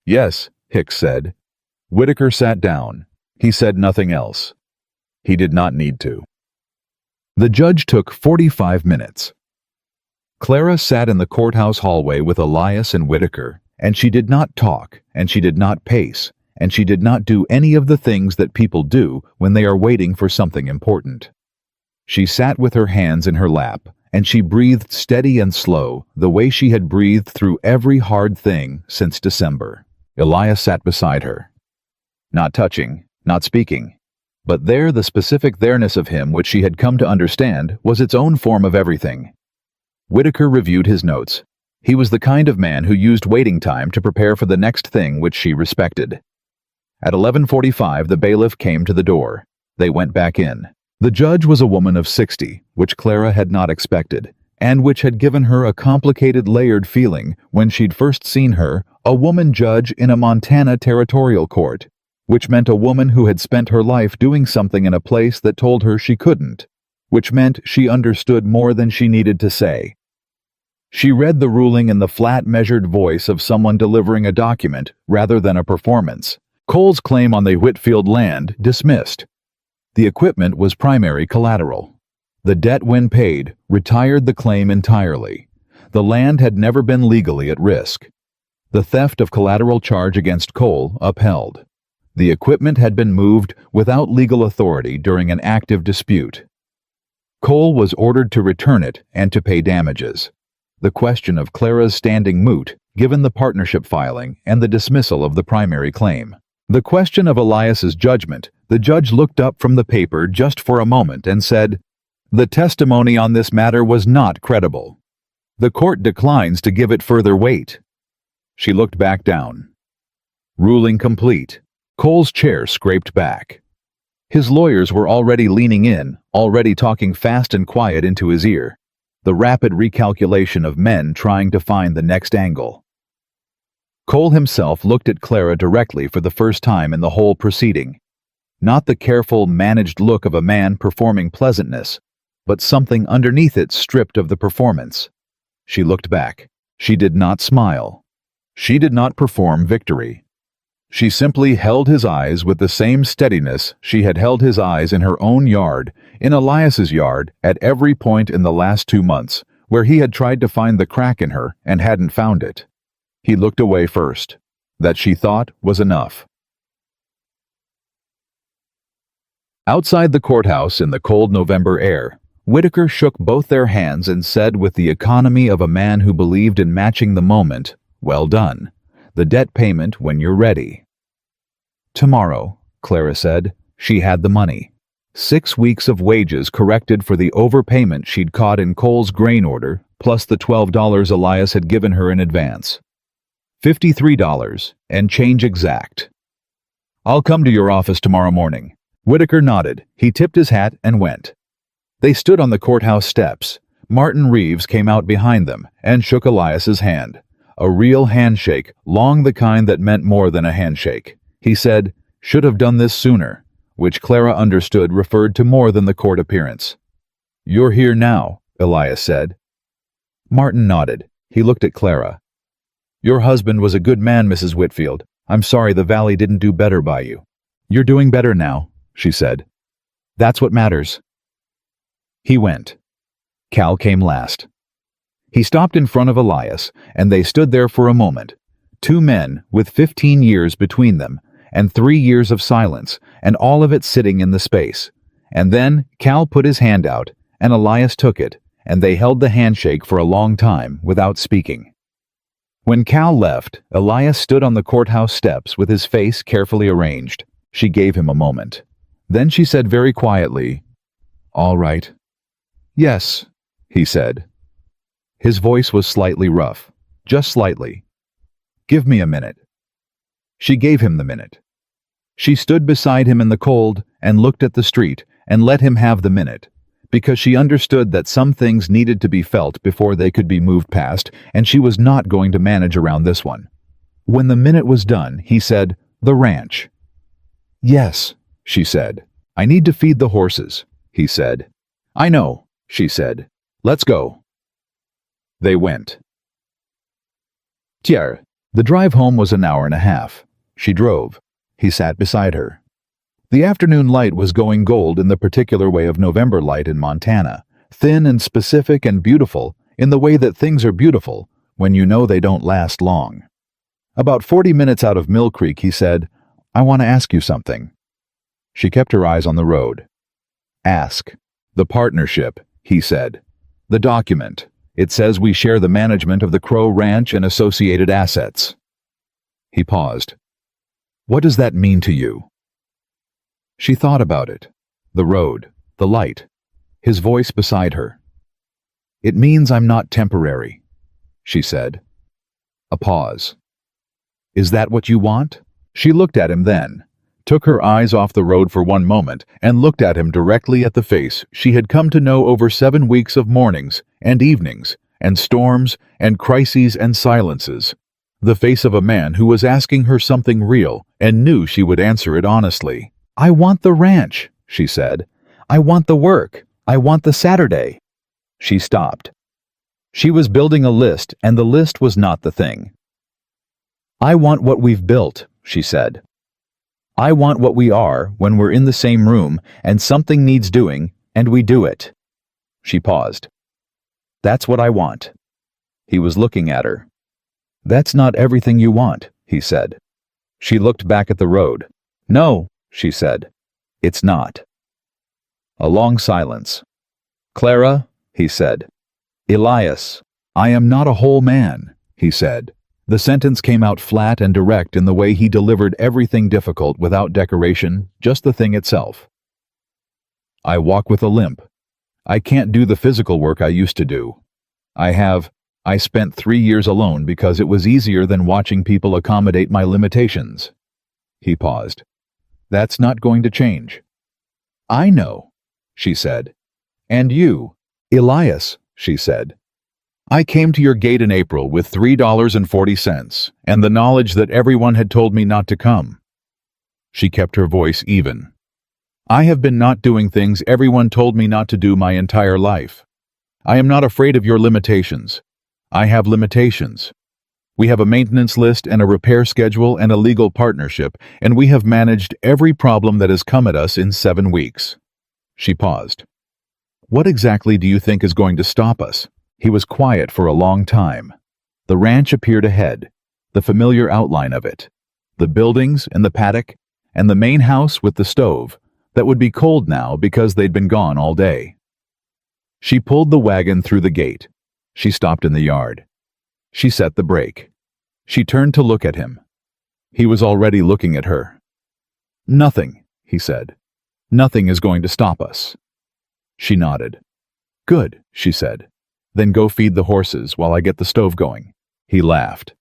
"Yes," Hicks said. Whitaker sat down. He said nothing else. He did not need to. The judge took 45 minutes. Clara sat in the courthouse hallway with Elias and Whitaker, and she did not talk, and she did not pace, and she did not do any of the things that people do when they are waiting for something important. She sat with her hands in her lap, and she breathed steady and slow, the way she had breathed through every hard thing since December. Elias sat beside her. Not touching, not speaking. But there the specific there-ness of him which she had come to understand was its own form of everything. Whitaker reviewed his notes. He was the kind of man who used waiting time to prepare for the next thing which she respected. At 11:45 the bailiff came to the door. They went back in. The judge was a woman of 60, which Clara had not expected, and which had given her a complicated layered feeling when she'd first seen her, a woman judge in a Montana territorial court, which meant a woman who had spent her life doing something in a place that told her she couldn't, which meant she understood more than she needed to say. She read the ruling in the flat, measured voice of someone delivering a document rather than a performance. Cole's claim on the Whitfield land dismissed. The equipment was primary collateral. The debt, when paid, retired the claim entirely. The land had never been legally at risk. The theft of collateral charge against Cole upheld. The equipment had been moved without legal authority during an active dispute. Cole was ordered to return it and to pay damages. The question of Clara's standing moot, given the partnership filing and the dismissal of the primary claim. The question of Elias's judgment, the judge looked up from the paper just for a moment and said, "The testimony on this matter was not credible. The court declines to give it further weight." She looked back down. Ruling complete. Cole's chair scraped back. His lawyers were already leaning in, already talking fast and quiet into his ear. The rapid recalculation of men trying to find the next angle. Cole himself looked at Clara directly for the first time in the whole proceeding. Not the careful, managed look of a man performing pleasantness, but something underneath it stripped of the performance. She looked back. She did not smile. She did not perform victory. She simply held his eyes with the same steadiness she had held his eyes in her own yard, in Elias's yard, at every point in the last 2 months, where he had tried to find the crack in her and hadn't found it. He looked away first. That, she thought, was enough. Outside the courthouse in the cold November air, Whitaker shook both their hands and said with the economy of a man who believed in matching the moment, "Well done. The debt payment when you're ready." Tomorrow, Clara said. She had the money. 6 weeks of wages corrected for the overpayment she'd caught in Cole's grain order, plus the $12 Elias had given her in advance. $53, and change exact. "I'll come to your office tomorrow morning." Whitaker nodded. He tipped his hat and went. They stood on the courthouse steps. Martin Reeves came out behind them and shook Elias's hand. A real handshake, long the kind that meant more than a handshake. He said, "Should have done this sooner," which Clara understood referred to more than the court appearance. "You're here now," Elias said. Martin nodded. He looked at Clara. "Your husband was a good man, Mrs. Whitfield. I'm sorry the valley didn't do better by you." "You're doing better now," she said. "That's what matters." He went. Cal came last. He stopped in front of Elias, and they stood there for a moment. Two men with 15 years between them, and 3 years of silence, and all of it sitting in the space. And then Cal put his hand out, and Elias took it, and they held the handshake for a long time without speaking. When Cal left, Elias stood on the courthouse steps with his face carefully arranged. She gave him a moment. Then she said very quietly, "All right." "Yes," he said. His voice was slightly rough, just slightly. "Give me a minute." She gave him the minute. She stood beside him in the cold and looked at the street and let him have the minute, because she understood that some things needed to be felt before they could be moved past, and she was not going to manage around this one. When the minute was done, he said, "The ranch." "Yes," she said. "I need to feed the horses," he said. "I know," she said. "Let's go." They went. Tier. The drive home was an hour and a half. She drove. He sat beside her. The afternoon light was going gold in the particular way of November light in Montana, thin and specific and beautiful in the way that things are beautiful when you know they don't last long. About 40 minutes out of Mill Creek, he said, "I want to ask you something." She kept her eyes on the road. "Ask." "The partnership," he said. "The document. It says we share the management of the Crow Ranch and associated assets." He paused. "What does that mean to you?" She thought about it. The road, the light, his voice beside her. "It means I'm not temporary," she said. A pause. "Is that what you want?" She looked at him then, took her eyes off the road for one moment, and looked at him directly at the face she had come to know over 7 weeks of mornings and evenings and storms and crises and silences. The face of a man who was asking her something real and knew she would answer it honestly. "I want the ranch," she said. "I want the work. I want the Saturday." She stopped. She was building a list, and the list was not the thing. "I want what we've built," she said. "I want what we are when we're in the same room and something needs doing, and we do it." She paused. "That's what I want." He was looking at her. "That's not everything you want," he said. She looked back at the road. "No," she said. "It's not." A long silence. "Clara," he said. "Elias, I am not a whole man," he said. The sentence came out flat and direct in the way he delivered everything difficult without decoration, just the thing itself. "I walk with a limp. I can't do the physical work I used to do. I spent 3 years alone because it was easier than watching people accommodate my limitations." He paused. "That's not going to change." "I know," she said. "And you, Elias," she said. "I came to your gate in April with $3.40 and the knowledge that everyone had told me not to come." She kept her voice even. "I have been not doing things everyone told me not to do my entire life. I am not afraid of your limitations. I have limitations. We have a maintenance list and a repair schedule and a legal partnership, and we have managed every problem that has come at us in 7 weeks." She paused. "What exactly do you think is going to stop us?" He was quiet for a long time. The ranch appeared ahead. the familiar outline of it, the buildings and the paddock, and the main house with the stove that would be cold now because they'd been gone all day. She pulled the wagon through the gate. She stopped in the yard. She set the brake. She turned to look at him. He was already looking at her. "Nothing," he said. "Nothing is going to stop us." She nodded. "Good," she said. "Then go feed the horses while I get the stove going." He laughed.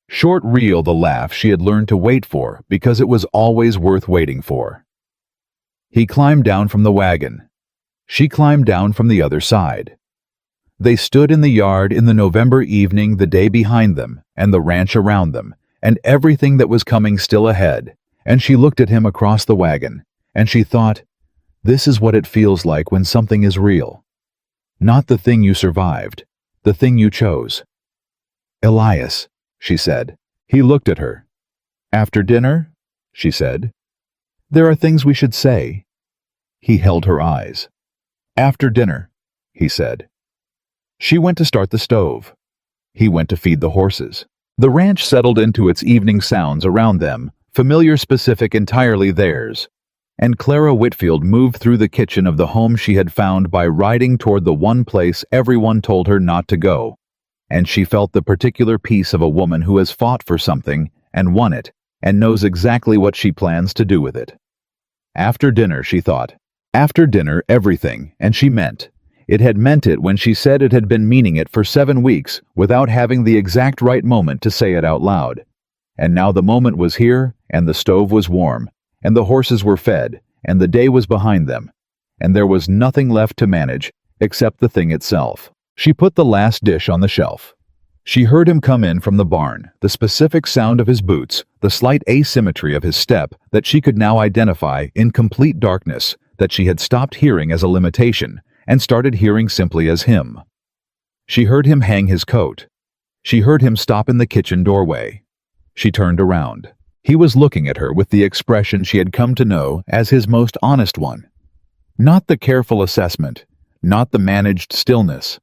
Short reel the laugh she had learned to wait for because it was always worth waiting for. He climbed down from the wagon. She climbed down from the other side. They stood in the yard in the November evening, the day behind them, and the ranch around them, and everything that was coming still ahead, and she looked at him across the wagon, and she thought, this is what it feels like when something is real. Not the thing you survived, the thing you chose. "Elias," she said. He looked at her. "After dinner?" she said. "There are things we should say." He held her eyes. "After dinner," he said. She went to start the stove. He went to feed the horses. The ranch settled into its evening sounds around them, familiar, specific, entirely theirs. And Clara Whitfield moved through the kitchen of the home she had found by riding toward the one place everyone told her not to go. And she felt the particular peace of a woman who has fought for something and won it and knows exactly what she plans to do with it. After dinner, she thought. After dinner, everything, and she meant. It had meant it when she said it had been meaning it for 7 weeks without having the exact right moment to say it out loud. And now the moment was here, and the stove was warm, and the horses were fed, and the day was behind them, and there was nothing left to manage except the thing itself. She put the last dish on the shelf. She heard him come in from the barn, the specific sound of his boots, the slight asymmetry of his step that she could now identify in complete darkness that she had stopped hearing as a limitation and started hearing simply as him. She heard him hang his coat. She heard him stop in the kitchen doorway. She turned around. He was looking at her with the expression she had come to know as his most honest one. Not the careful assessment, not the managed stillness,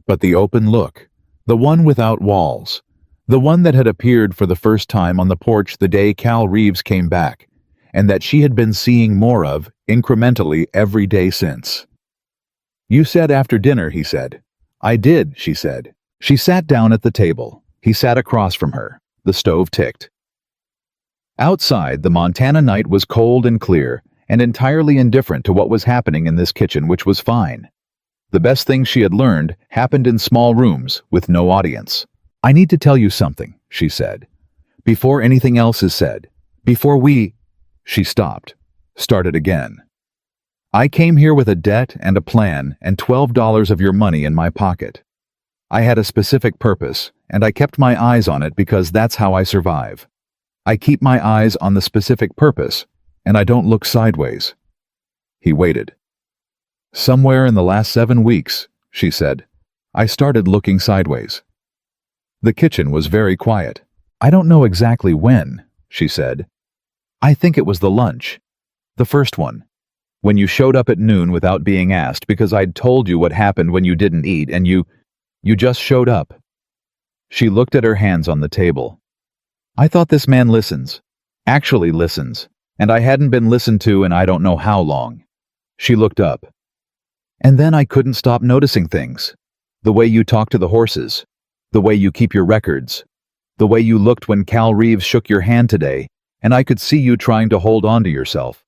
but the open look, the one without walls, the one that had appeared for the first time on the porch the day Cal Reeves came back, and that she had been seeing more of incrementally every day since. "You said after dinner," he said. "I did," she said. She sat down at the table. He sat across from her. The stove ticked. Outside, the Montana night was cold and clear, and entirely indifferent to what was happening in this kitchen, which was fine. The best things she had learned happened in small rooms with no audience. "I need to tell you something," she said. "Before anything else is said. Before we—" She stopped, started again. "I came here with a debt and a plan and $12 of your money in my pocket. I had a specific purpose, and I kept my eyes on it because that's how I survive. I keep my eyes on the specific purpose, and I don't look sideways." He waited. "Somewhere in the last 7 weeks," she said, "I started looking sideways." The kitchen was very quiet. "I don't know exactly when," she said. "I think it was the lunch. The first one. When you showed up at noon without being asked because I'd told you what happened when you didn't eat and you just showed up." She looked at her hands on the table. "I thought this man listens. Actually listens. And I hadn't been listened to in I don't know how long." She looked up. "And then I couldn't stop noticing things. The way you talk to the horses. The way you keep your records. The way you looked when Cal Reeves shook your hand today, and I could see you trying to hold on to yourself."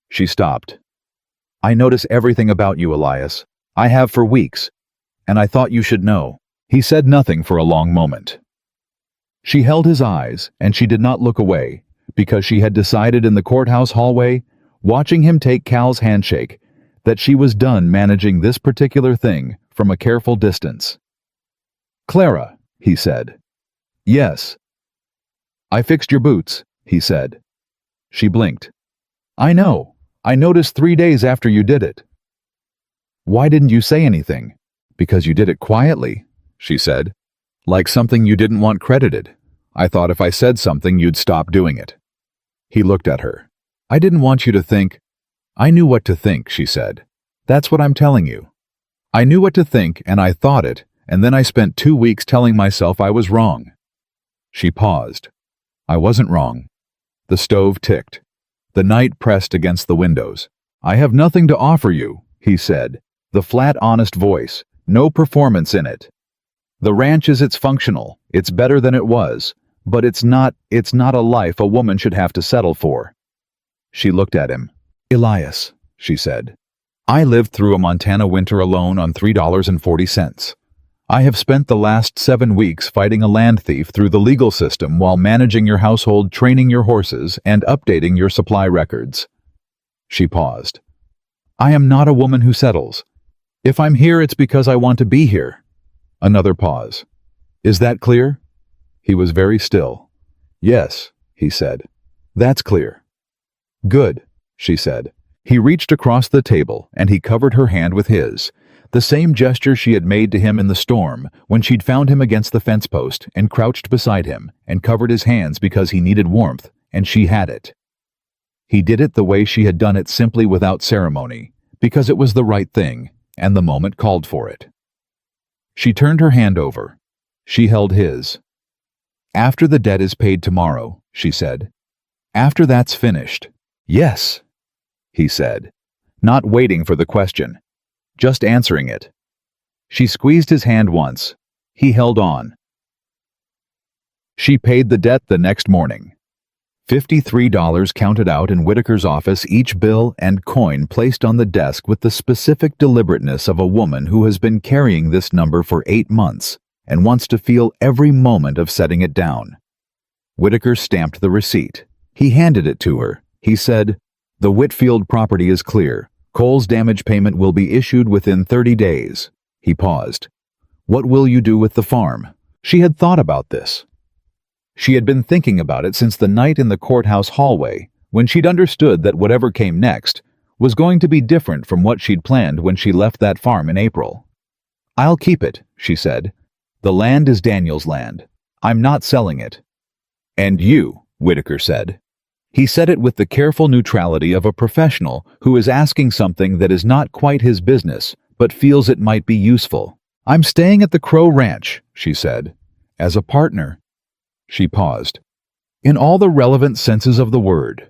She stopped. "I notice everything about you, Elias. I have for weeks. And I thought you should know." He said nothing for a long moment. She held his eyes, and she did not look away, because she had decided in the courthouse hallway, watching him take Cal's handshake, that she was done managing this particular thing from a careful distance. "Clara," he said. "Yes." "I fixed your boots," he said. She blinked. "I know. I noticed 3 days after you did it." "Why didn't you say anything?" "Because you did it quietly," she said. "Like something you didn't want credited. I thought if I said something, you'd stop doing it." He looked at her. "I didn't want you to think—" "I knew what to think," she said. "That's what I'm telling you. I knew what to think, and I thought it, and then I spent 2 weeks telling myself I was wrong." She paused. I wasn't wrong. The stove ticked. The night pressed against the windows. I have nothing to offer you, he said, the flat, honest voice, no performance in it. The ranch it's functional, it's better than it was, but it's not a life a woman should have to settle for. She looked at him. Elias, she said, I lived through a Montana winter alone on $3.40. I have spent the last 7 weeks fighting a land thief through the legal system while managing your household, training your horses, and updating your supply records. She paused. I am not a woman who settles. If I'm here, it's because I want to be here. Another pause. Is that clear? He was very still. Yes, he said. That's clear. Good, she said. He reached across the table and he covered her hand with his, the same gesture she had made to him in the storm when she'd found him against the fence post and crouched beside him and covered his hands because he needed warmth, and she had it. He did it the way she had done it, simply without ceremony, because it was the right thing and the moment called for it. She turned her hand over. She held his. After the debt is paid tomorrow, she said. After that's finished. Yes, he said, not waiting for the question, just answering it. She squeezed his hand once. He held on. She paid the debt the next morning. $53 counted out in Whitaker's office, each bill and coin placed on the desk with the specific deliberateness of a woman who has been carrying this number for 8 months and wants to feel every moment of setting it down. Whitaker stamped the receipt. He handed it to her. He said, The Whitfield property is clear. Cole's damage payment will be issued within 30 days. He paused. What will you do with the farm? She had thought about this. She had been thinking about it since the night in the courthouse hallway, when she'd understood that whatever came next was going to be different from what she'd planned when she left that farm in April. I'll keep it, she said. The land is Daniel's land. I'm not selling it. And you, Whitaker said. He said it with the careful neutrality of a professional who is asking something that is not quite his business, but feels it might be useful. I'm staying at the Crow Ranch, she said, as a partner. She paused. In all the relevant senses of the word.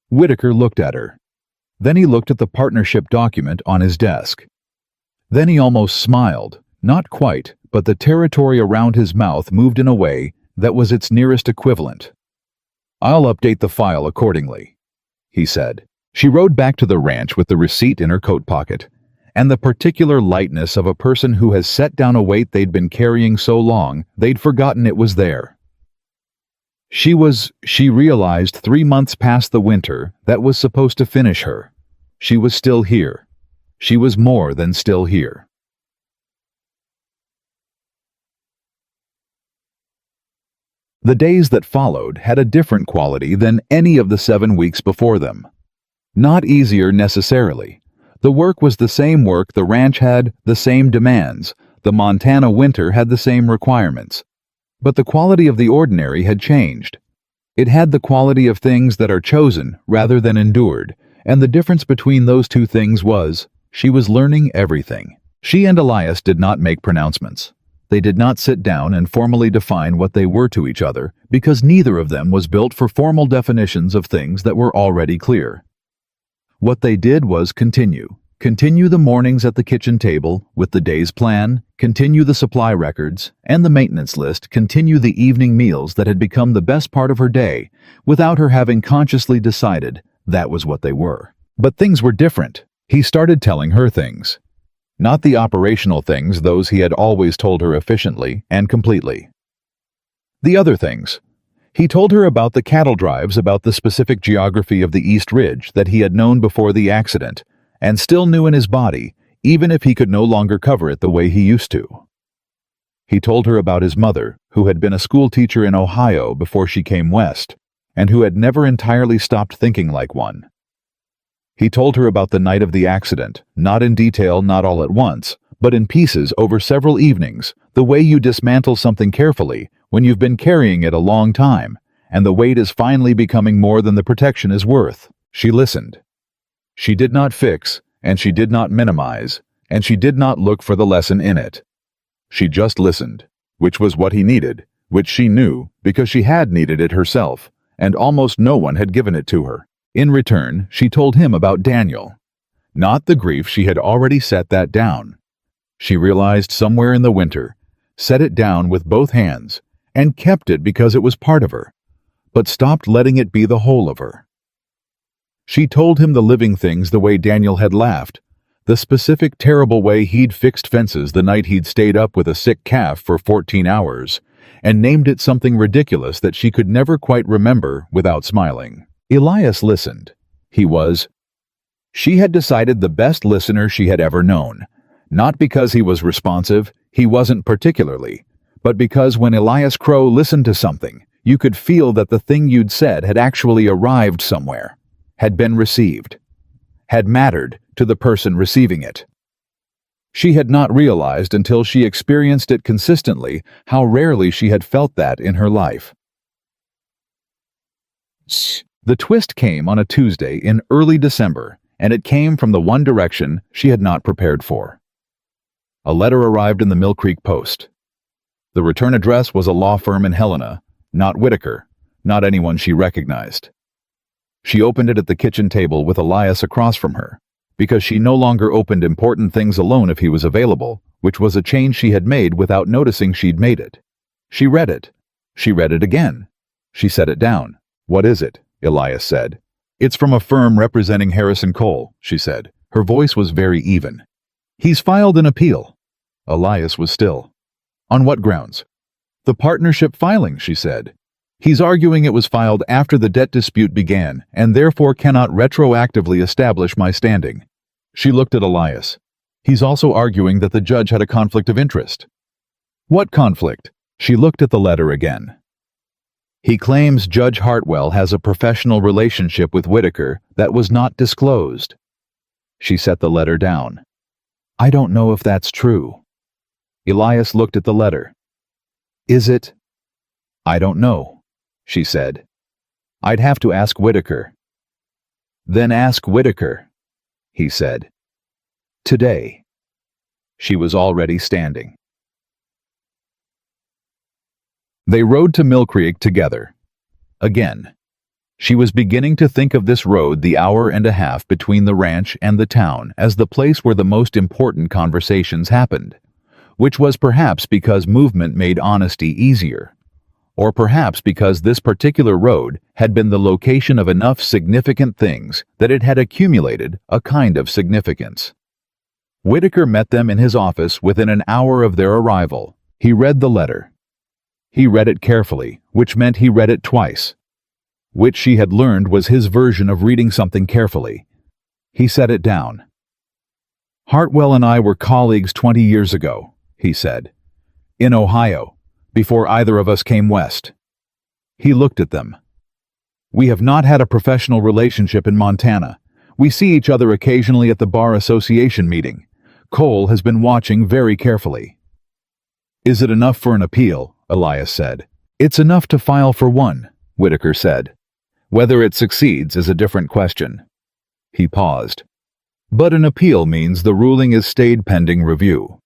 Whitaker looked at her. Then he looked at the partnership document on his desk. Then he almost smiled, not quite, but the territory around his mouth moved in a way that was its nearest equivalent. I'll update the file accordingly, he said. She rode back to the ranch with the receipt in her coat pocket, and the particular lightness of a person who has set down a weight they'd been carrying so long they'd forgotten it was there. She realized 3 months past the winter that was supposed to finish her. She was still here. She was more than still here. The days that followed had a different quality than any of the 7 weeks before them. Not easier necessarily. The work was the same work, the ranch had the same demands, the Montana winter had the same requirements. But the quality of the ordinary had changed. It had the quality of things that are chosen rather than endured, and the difference between those two things was, she was learning everything. She and Elias did not make pronouncements. They did not sit down and formally define what they were to each other, because neither of them was built for formal definitions of things that were already clear. What they did was continue the mornings at the kitchen table with the day's plan, continue the supply records and the maintenance list, continue the evening meals that had become the best part of her day, without her having consciously decided that was what they were. But things were different. He started telling her things. Not the operational things, those he had always told her efficiently and completely. The other things. He told her about the cattle drives, about the specific geography of the East Ridge that he had known before the accident, and still knew in his body, even if he could no longer cover it the way he used to. He told her about his mother, who had been a school teacher in Ohio before she came west, and who had never entirely stopped thinking like one. He told her about the night of the accident, not in detail, not all at once, but in pieces over several evenings, the way you dismantle something carefully when you've been carrying it a long time, and the weight is finally becoming more than the protection is worth. She listened. She did not fix, and she did not minimize, and she did not look for the lesson in it. She just listened, which was what he needed, which she knew because she had needed it herself, and almost no one had given it to her. In return, she told him about Daniel. Not the grief, she had already set that down. She realized somewhere in the winter, set it down with both hands, and kept it because it was part of her, but stopped letting it be the whole of her. She told him the living things the way Daniel had laughed, the specific terrible way he'd fixed fences the night he'd stayed up with a sick calf for 14 hours, and named it something ridiculous that she could never quite remember without smiling. Elias listened. She had decided the best listener she had ever known. Not because he was responsive, he wasn't particularly, but because when Elias Crow listened to something, you could feel that the thing you'd said had actually arrived somewhere, had been received, had mattered to the person receiving it. She had not realized until she experienced it consistently how rarely she had felt that in her life. The twist came on a Tuesday in early December, and it came from the one direction she had not prepared for. A letter arrived in the Mill Creek Post. The return address was a law firm in Helena, not Whitaker, not anyone she recognized. She opened it at the kitchen table with Elias across from her, because she no longer opened important things alone if he was available, which was a change she had made without noticing she'd made it. She read it. She read it again. She set it down. "What is it?" Elias said. "It's from a firm representing Harrison Cole," she said. Her voice was very even. "He's filed an appeal." Elias was still. "On what grounds?" "The partnership filing," she said. "He's arguing it was filed after the debt dispute began and therefore cannot retroactively establish my standing." She looked at Elias. "He's also arguing that the judge had a conflict of interest." "What conflict?" She looked at the letter again. "He claims Judge Hartwell has a professional relationship with Whitaker that was not disclosed." She set the letter down. "I don't know if that's true." Elias looked at the letter. "Is it?" "I don't know," she said. "I'd have to ask Whitaker." "Then ask Whitaker," he said. "Today." She was already standing. They rode to Mill Creek together. Again. She was beginning to think of this road the hour and a half between the ranch and the town as the place where the most important conversations happened, which was perhaps because movement made honesty easier, or perhaps because this particular road had been the location of enough significant things that it had accumulated a kind of significance. Whitaker met them in his office within an hour of their arrival. He read the letter. He read it carefully, which meant he read it twice, which she had learned was his version of reading something carefully. He set it down. "Hartwell and I were colleagues 20 years ago," he said, "in Ohio, before either of us came west." He looked at them. "We have not had a professional relationship in Montana. We see each other occasionally at the Bar Association meeting. Cole has been watching very carefully." "Is it enough for an appeal?" Elias said. "It's enough to file for one," Whitaker said. "Whether it succeeds is a different question." He paused. "But an appeal means the ruling is stayed pending review,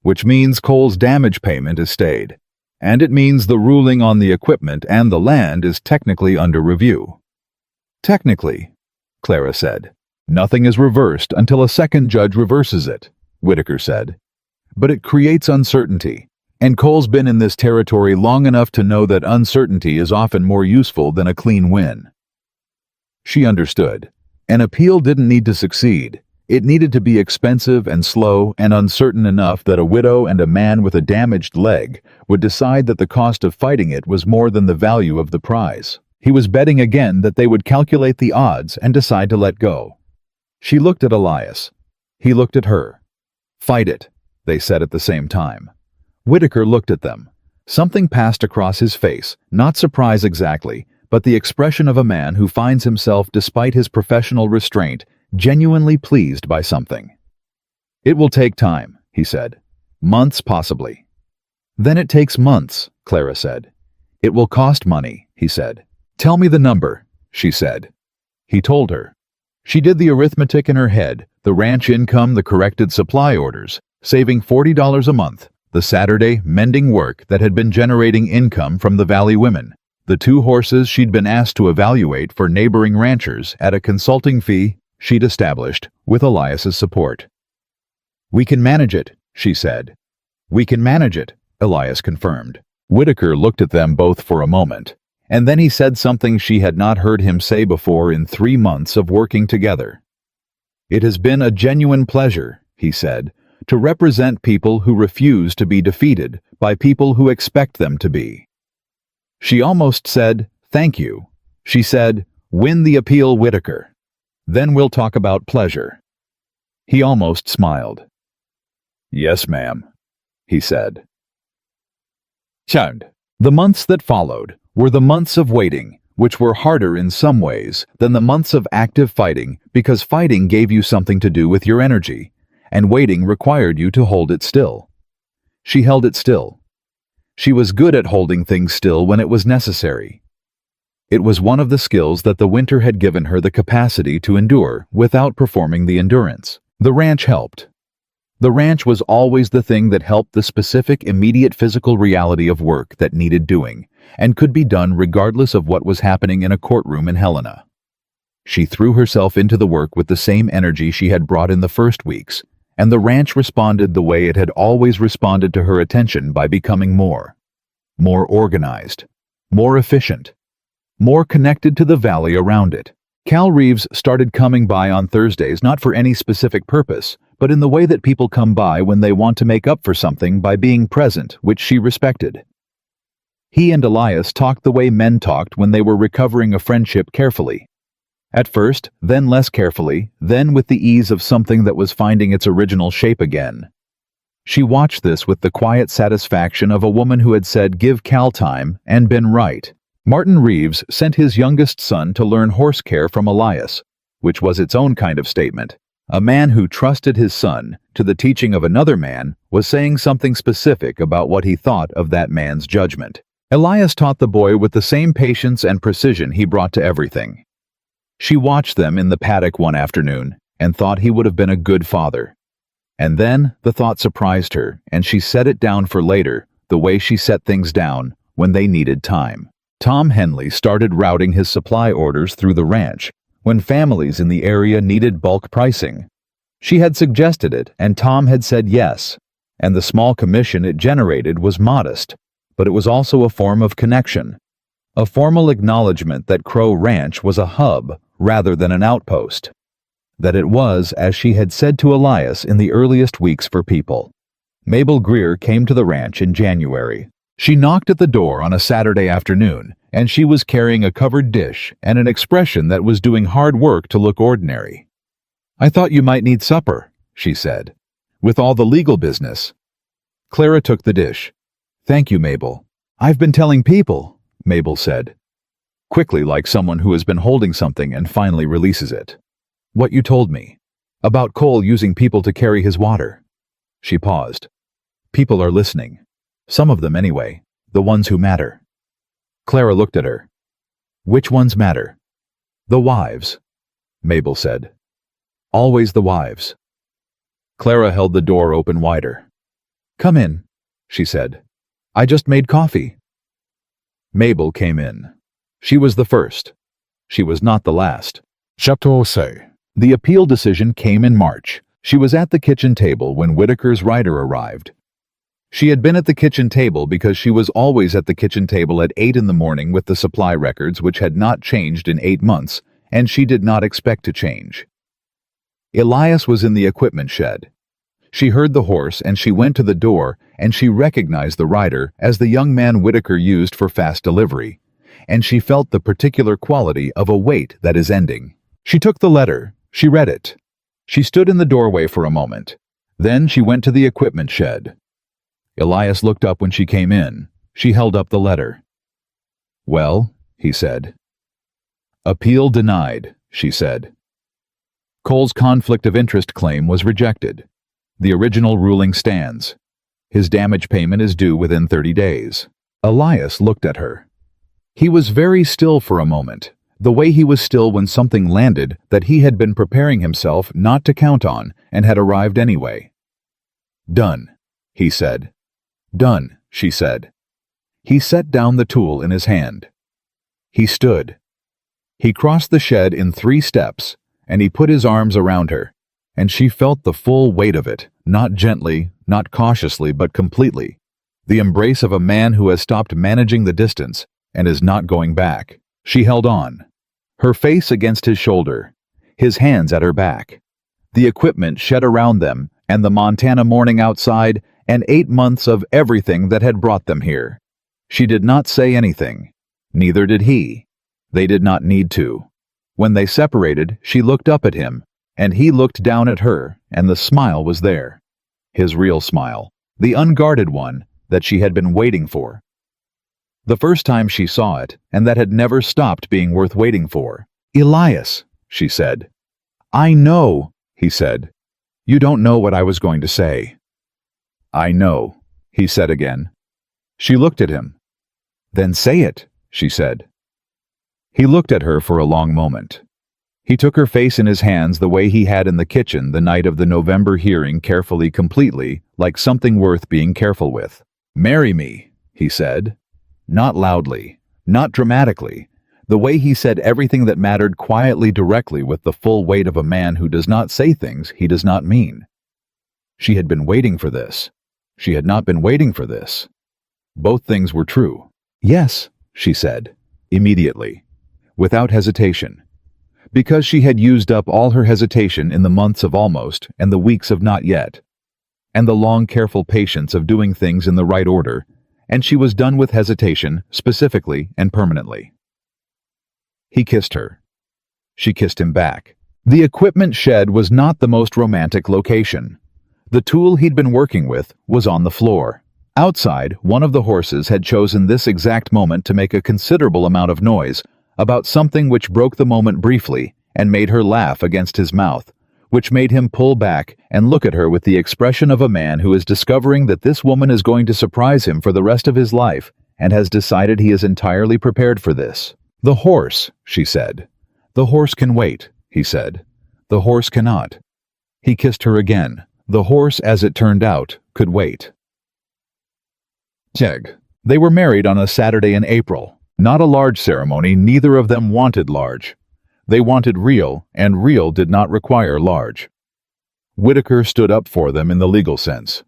which means Cole's damage payment is stayed, and it means the ruling on the equipment and the land is technically under review." "Technically," Clara said. "Nothing is reversed until a second judge reverses it," Whitaker said. "But it creates uncertainty. And Cole's been in this territory long enough to know that uncertainty is often more useful than a clean win." She understood. An appeal didn't need to succeed. It needed to be expensive and slow and uncertain enough that a widow and a man with a damaged leg would decide that the cost of fighting it was more than the value of the prize. He was betting again that they would calculate the odds and decide to let go. She looked at Elias. He looked at her. "Fight it," they said at the same time. Whitaker looked at them. Something passed across his face, not surprise exactly, but the expression of a man who finds himself, despite his professional restraint, genuinely pleased by something. "It will take time," he said. "Months, possibly." "Then it takes months," Clara said. "It will cost money," he said. "Tell me the number," she said. He told her. She did the arithmetic in her head, the ranch income, the corrected supply orders, saving $40 a month, the Saturday mending work that had been generating income from the Valley women, the 2 horses she'd been asked to evaluate for neighboring ranchers at a consulting fee she'd established with Elias's support. "We can manage it," she said. "We can manage it," Elias confirmed. Whitaker looked at them both for a moment, and then he said something she had not heard him say before in 3 months of working together. "It has been a genuine pleasure," he said, "to represent people who refuse to be defeated by people who expect them to be." She almost said, "Thank you." She said, "Win the appeal, Whitaker. Then we'll talk about pleasure." He almost smiled. "Yes, ma'am," he said. The months that followed were the months of waiting, which were harder in some ways than the months of active fighting, because fighting gave you something to do with your energy, and waiting required you to hold it still. She held it still. She was good at holding things still when it was necessary. It was one of the skills that the winter had given her the capacity to endure without performing the endurance. The ranch helped. The ranch was always the thing that helped the specific immediate physical reality of work that needed doing, and could be done regardless of what was happening in a courtroom in Helena. She threw herself into the work with the same energy she had brought in the first weeks, and the ranch responded the way it had always responded to her attention, by becoming more organized, more efficient, more connected to the valley around it. Cal Reeves started coming by on Thursdays not for any specific purpose, but in the way that people come by when they want to make up for something by being present, which she respected. He and Elias talked the way men talked when they were recovering a friendship, carefully. At first, then less carefully, then with the ease of something that was finding its original shape again. She watched this with the quiet satisfaction of a woman who had said, "Give Cal time," and been right. Martin Reeves sent his youngest son to learn horse care from Elias, which was its own kind of statement. A man who trusted his son to the teaching of another man was saying something specific about what he thought of that man's judgment. Elias taught the boy with the same patience and precision he brought to everything. She watched them in the paddock one afternoon and thought he would have been a good father. And then the thought surprised her, and she set it down for later, the way she set things down when they needed time. Tom Henley started routing his supply orders through the ranch when families in the area needed bulk pricing. She had suggested it, and Tom had said yes, and the small commission it generated was modest, but it was also a form of connection, a formal acknowledgement that Crow Ranch was a hub rather than an outpost, that it was, as she had said to Elias in the earliest weeks for people. Mabel Greer came to the ranch in January. She knocked at the door on a Saturday afternoon, and she was carrying a covered dish and an expression that was doing hard work to look ordinary. "I thought you might need supper," she said, "with all the legal business." Clara took the dish. "Thank you, Mabel." "I've been telling people," Mabel said, quickly, like someone who has been holding something and finally releases it. "What you told me, about Cole using people to carry his water." She paused. "People are listening. Some of them, anyway, the ones who matter." Clara looked at her. "Which ones matter?" "The wives," Mabel said. "Always the wives." Clara held the door open wider. "Come in," she said. "I just made coffee." Mabel came in. She was the first. She was not the last. Chateau say. The appeal decision came in March. She was at the kitchen table when Whitaker's rider arrived. She had been at the kitchen table because she was always at the kitchen table at 8 in the morning with the supply records, which had not changed in 8 months, and she did not expect to change. Elias was in the equipment shed. She heard the horse, and she went to the door, and she recognized the rider as the young man Whitaker used for fast delivery, and she felt the particular quality of a wait that is ending. She took the letter. She read it. She stood in the doorway for a moment. Then she went to the equipment shed. Elias looked up when she came in. She held up the letter. "Well," he said. "Appeal denied," she said. Cole's conflict of interest claim was rejected. The original ruling stands. His damage payment is due within 30 days. Elias looked at her. He was very still for a moment, the way he was still when something landed that he had been preparing himself not to count on and had arrived anyway. "Done," he said. "Done," she said. He set down the tool in his hand. He stood. He crossed the shed in 3 steps, and he put his arms around her, and she felt the full weight of it, not gently, not cautiously, but completely. The embrace of a man who has stopped managing the distance and is not going back. She held on, her face against his shoulder, his hands at her back. The equipment shed around them, and the Montana morning outside, and 8 months of everything that had brought them here. She did not say anything. Neither did he. They did not need to. When they separated, she looked up at him, and he looked down at her, and the smile was there. His real smile, the unguarded one that she had been waiting for. The first time she saw it, and that had never stopped being worth waiting for. "Elias," she said. "I know," he said. "You don't know what I was going to say." "I know," he said again. She looked at him. "Then say it," she said. He looked at her for a long moment. He took her face in his hands the way he had in the kitchen the night of the November hearing, carefully, completely, like something worth being careful with. "Marry me," he said. Not loudly, not dramatically, the way he said everything that mattered, quietly, directly, with the full weight of a man who does not say things he does not mean. She had been waiting for this. She had not been waiting for this. Both things were true. "Yes," she said, immediately, without hesitation, because she had used up all her hesitation in the months of almost and the weeks of not yet, and the long, careful patience of doing things in the right order, and she was done with hesitation, specifically and permanently. He kissed her. She kissed him back. The equipment shed was not the most romantic location. The tool he'd been working with was on the floor. Outside, one of the horses had chosen this exact moment to make a considerable amount of noise about something which broke the moment briefly and made her laugh against his mouth, which made him pull back and look at her with the expression of a man who is discovering that this woman is going to surprise him for the rest of his life and has decided he is entirely prepared for this. "The horse," she said. "The horse can wait," he said. "The horse cannot." He kissed her again. The horse, as it turned out, could wait. They were married on a Saturday in April. Not a large ceremony, neither of them wanted large. They wanted real, and real did not require large. Whitaker stood up for them in the legal sense.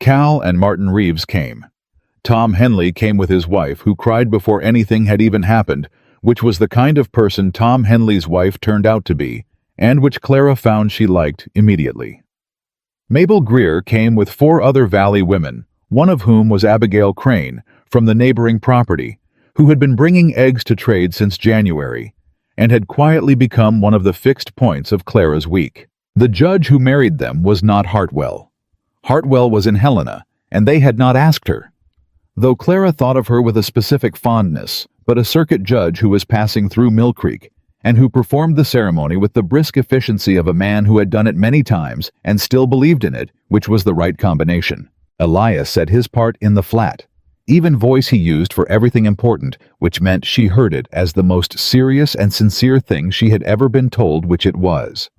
Cal and Martin Reeves came. Tom Henley came with his wife, who cried before anything had even happened, which was the kind of person Tom Henley's wife turned out to be, and which Clara found she liked immediately. Mabel Greer came with 4 other Valley women, one of whom was Abigail Crane, from the neighboring property, who had been bringing eggs to trade since January, and had quietly become one of the fixed points of Clara's week. The judge who married them was not Hartwell. Hartwell was in Helena, and they had not asked her, though Clara thought of her with a specific fondness, but a circuit judge who was passing through Mill Creek, and who performed the ceremony with the brisk efficiency of a man who had done it many times and still believed in it, which was the right combination. Elias said his part in the flat. Even voice he used for everything important, which meant she heard it as the most serious and sincere thing she had ever been told, which it was.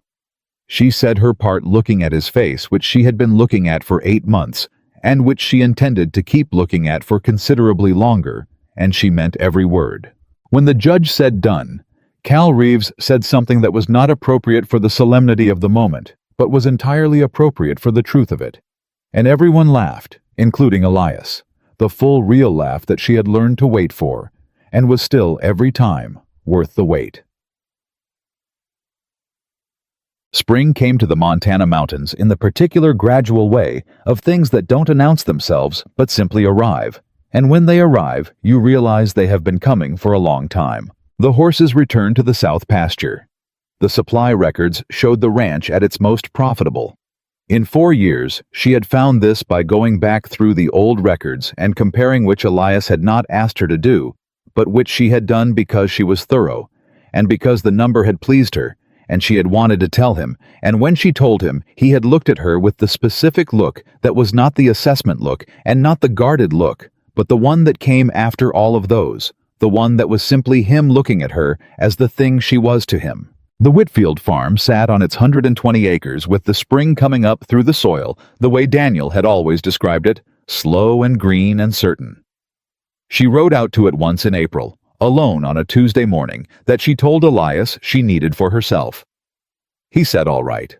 She said her part looking at his face, which she had been looking at for 8 months, and which she intended to keep looking at for considerably longer, and she meant every word. When the judge said done, Cal Reeves said something that was not appropriate for the solemnity of the moment, but was entirely appropriate for the truth of it. And everyone laughed, including Elias, the full real laugh that she had learned to wait for, and was still every time worth the wait. Spring came to the Montana mountains in the particular gradual way of things that don't announce themselves but simply arrive, and when they arrive, you realize they have been coming for a long time. The horses returned to the south pasture. The supply records showed the ranch at its most profitable. In 4 years, she had found this by going back through the old records and comparing, which Elias had not asked her to do, but which she had done because she was thorough, and because the number had pleased her, and she had wanted to tell him, and when she told him, he had looked at her with the specific look that was not the assessment look and not the guarded look, but the one that came after all of those, the one that was simply him looking at her as the thing she was to him. The Whitfield farm sat on its 120 acres with the spring coming up through the soil the way Daniel had always described it, slow and green and certain. She rode out to it once in April, alone on a Tuesday morning, that she told Elias she needed for herself. He said all right.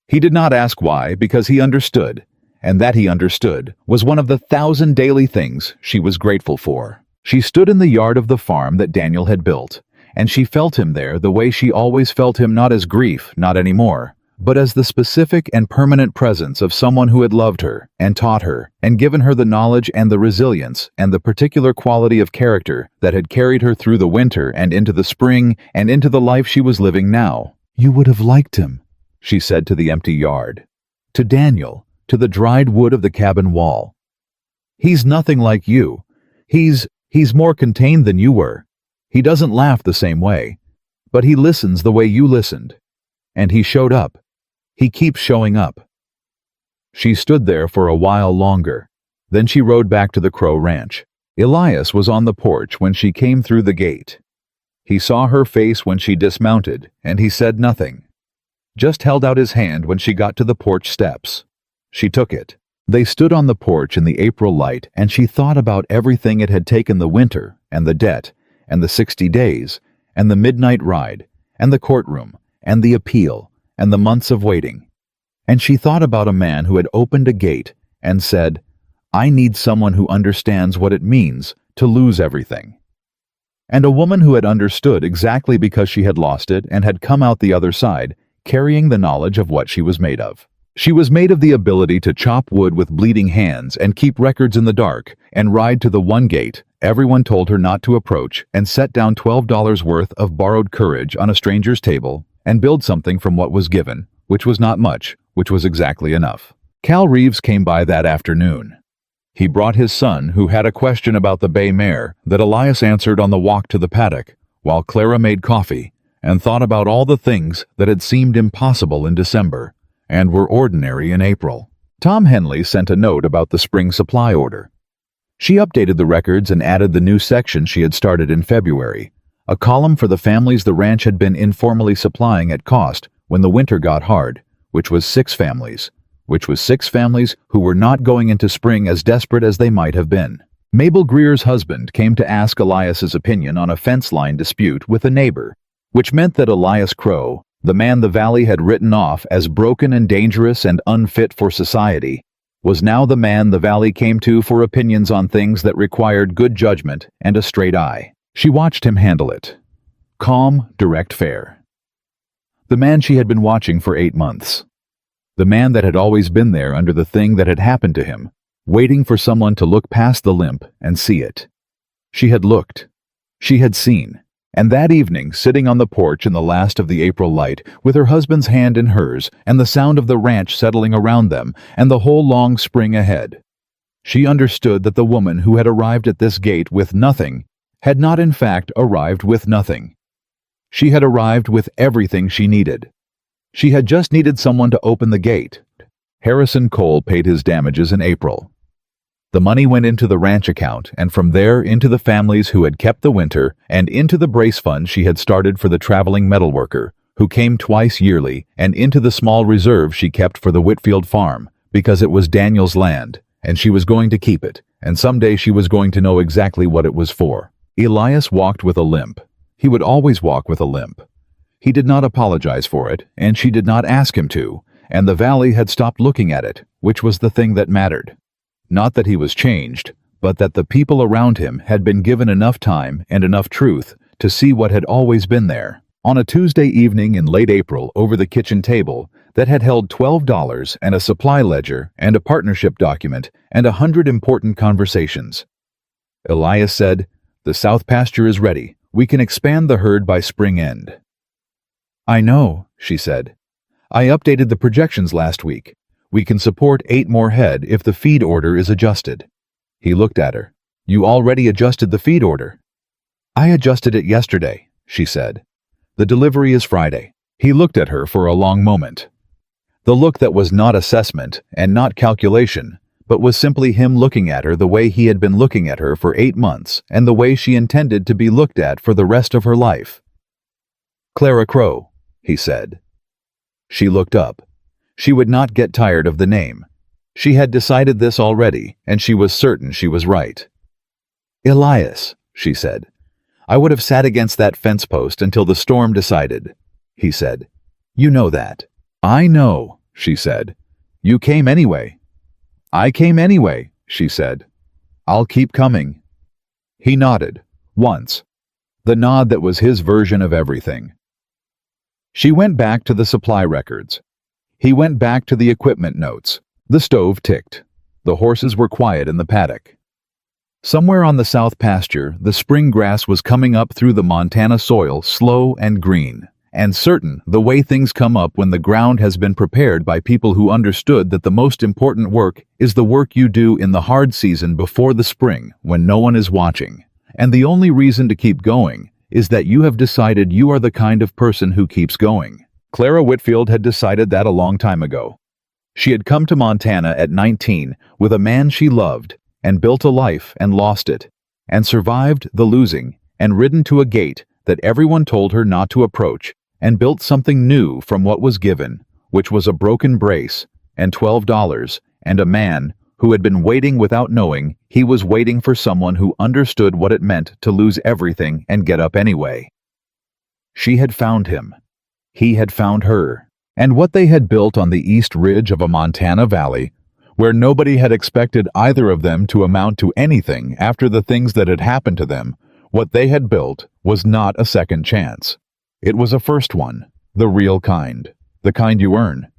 He did not ask why, because he understood, and that he understood was one of the 1,000 daily things she was grateful for. She stood in the yard of the farm that Daniel had built, and she felt him there the way she always felt him, not as grief, not anymore, but as the specific and permanent presence of someone who had loved her and taught her and given her the knowledge and the resilience and the particular quality of character that had carried her through the winter and into the spring and into the life she was living now. "You would have liked him," she said to the empty yard, to Daniel, to the dried wood of the cabin wall. "He's nothing like you. He's more contained than you were. He doesn't laugh the same way, but he listens the way you listened. And he showed up. He keeps showing up." She stood there for a while longer. Then she rode back to the Crow Ranch. Elias was on the porch when she came through the gate. He saw her face when she dismounted, and he said nothing. Just held out his hand when she got to the porch steps. She took it. They stood on the porch in the April light, and she thought about everything it had taken: the winter, and the debt, and the 60 days, and the midnight ride, and the courtroom, and the appeal, and the months of waiting. And she thought about a man who had opened a gate and said, "I need someone who understands what it means to lose everything." And a woman who had understood exactly because she had lost it and had come out the other side, carrying the knowledge of what she was made of. She was made of the ability to chop wood with bleeding hands and keep records in the dark and ride to the one gate everyone told her not to approach and set down $12 worth of borrowed courage on a stranger's table and build something from what was given, which was not much, which was exactly enough. Cal Reeves came by that afternoon. He brought his son, who had a question about the bay mare that Elias answered on the walk to the paddock, while Clara made coffee and thought about all the things that had seemed impossible in December and were ordinary in April. Tom Henley sent a note about the spring supply order. She updated the records and added the new section she had started in February, a column for the families the ranch had been informally supplying at cost when the winter got hard, which was 6 families who were not going into spring as desperate as they might have been. Mabel Greer's husband came to ask Elias's opinion on a fence line dispute with a neighbor, which meant that Elias Crow, the man the valley had written off as broken and dangerous and unfit for society, was now the man the valley came to for opinions on things that required good judgment and a straight eye. She watched him handle it. Calm, direct fare. The man she had been watching for 8 months. The man that had always been there under the thing that had happened to him, waiting for someone to look past the limp and see it. She had looked. She had seen. And that evening, sitting on the porch in the last of the April light, with her husband's hand in hers, and the sound of the ranch settling around them, and the whole long spring ahead, she understood that the woman who had arrived at this gate with nothing had not in fact arrived with nothing. She had arrived with everything she needed. She had just needed someone to open the gate. Harrison Cole paid his damages in April. The money went into the ranch account, and from there into the families who had kept the winter, and into the brace fund she had started for the traveling metalworker, who came twice yearly, and into the small reserve she kept for the Whitfield farm, because it was Daniel's land, and she was going to keep it, and someday she was going to know exactly what it was for. Elias walked with a limp. He would always walk with a limp. He did not apologize for it, and she did not ask him to, and the valley had stopped looking at it, which was the thing that mattered. Not that he was changed, but that the people around him had been given enough time and enough truth to see what had always been there. On a Tuesday evening in late April, over the kitchen table that had held $12 and a supply ledger and a partnership document and 100 important conversations, Elias said, "The south pasture is ready. We can expand the herd by spring end." "I know," she said. "I updated the projections last week. We can support 8 more head if the feed order is adjusted." He looked at her. "You already adjusted the feed order." "I adjusted it yesterday," she said. "The delivery is Friday." He looked at her for a long moment. The look that was not assessment and not calculation, but was simply him looking at her the way he had been looking at her for 8 months and the way she intended to be looked at for the rest of her life. "Clara Crow," he said. She looked up. She would not get tired of the name. She had decided this already, and she was certain she was right. "Elias," she said, "I would have sat against that fence post until the storm decided," he said. "You know that." "I know," she said. "You came anyway." "I came anyway," she said. "I'll keep coming." He nodded, once, the nod that was his version of everything. She went back to the supply records. He went back to the equipment notes. The stove ticked. The horses were quiet in the paddock. Somewhere on the south pasture, the spring grass was coming up through the Montana soil, slow and green, and certain, the way things come up when the ground has been prepared by people who understood that the most important work is the work you do in the hard season before the spring, when no one is watching. And the only reason to keep going is that you have decided you are the kind of person who keeps going. Clara Whitfield had decided that a long time ago. She had come to Montana at 19 with a man she loved, and built a life and lost it, and survived the losing, and ridden to a gate that everyone told her not to approach, and built something new from what was given, which was a broken brace, and $12, and a man who had been waiting without knowing he was waiting for someone who understood what it meant to lose everything and get up anyway. She had found him. He had found her. And what they had built on the east ridge of a Montana valley, where nobody had expected either of them to amount to anything after the things that had happened to them, what they had built was not a second chance. It was a first one, the real kind, the kind you earn.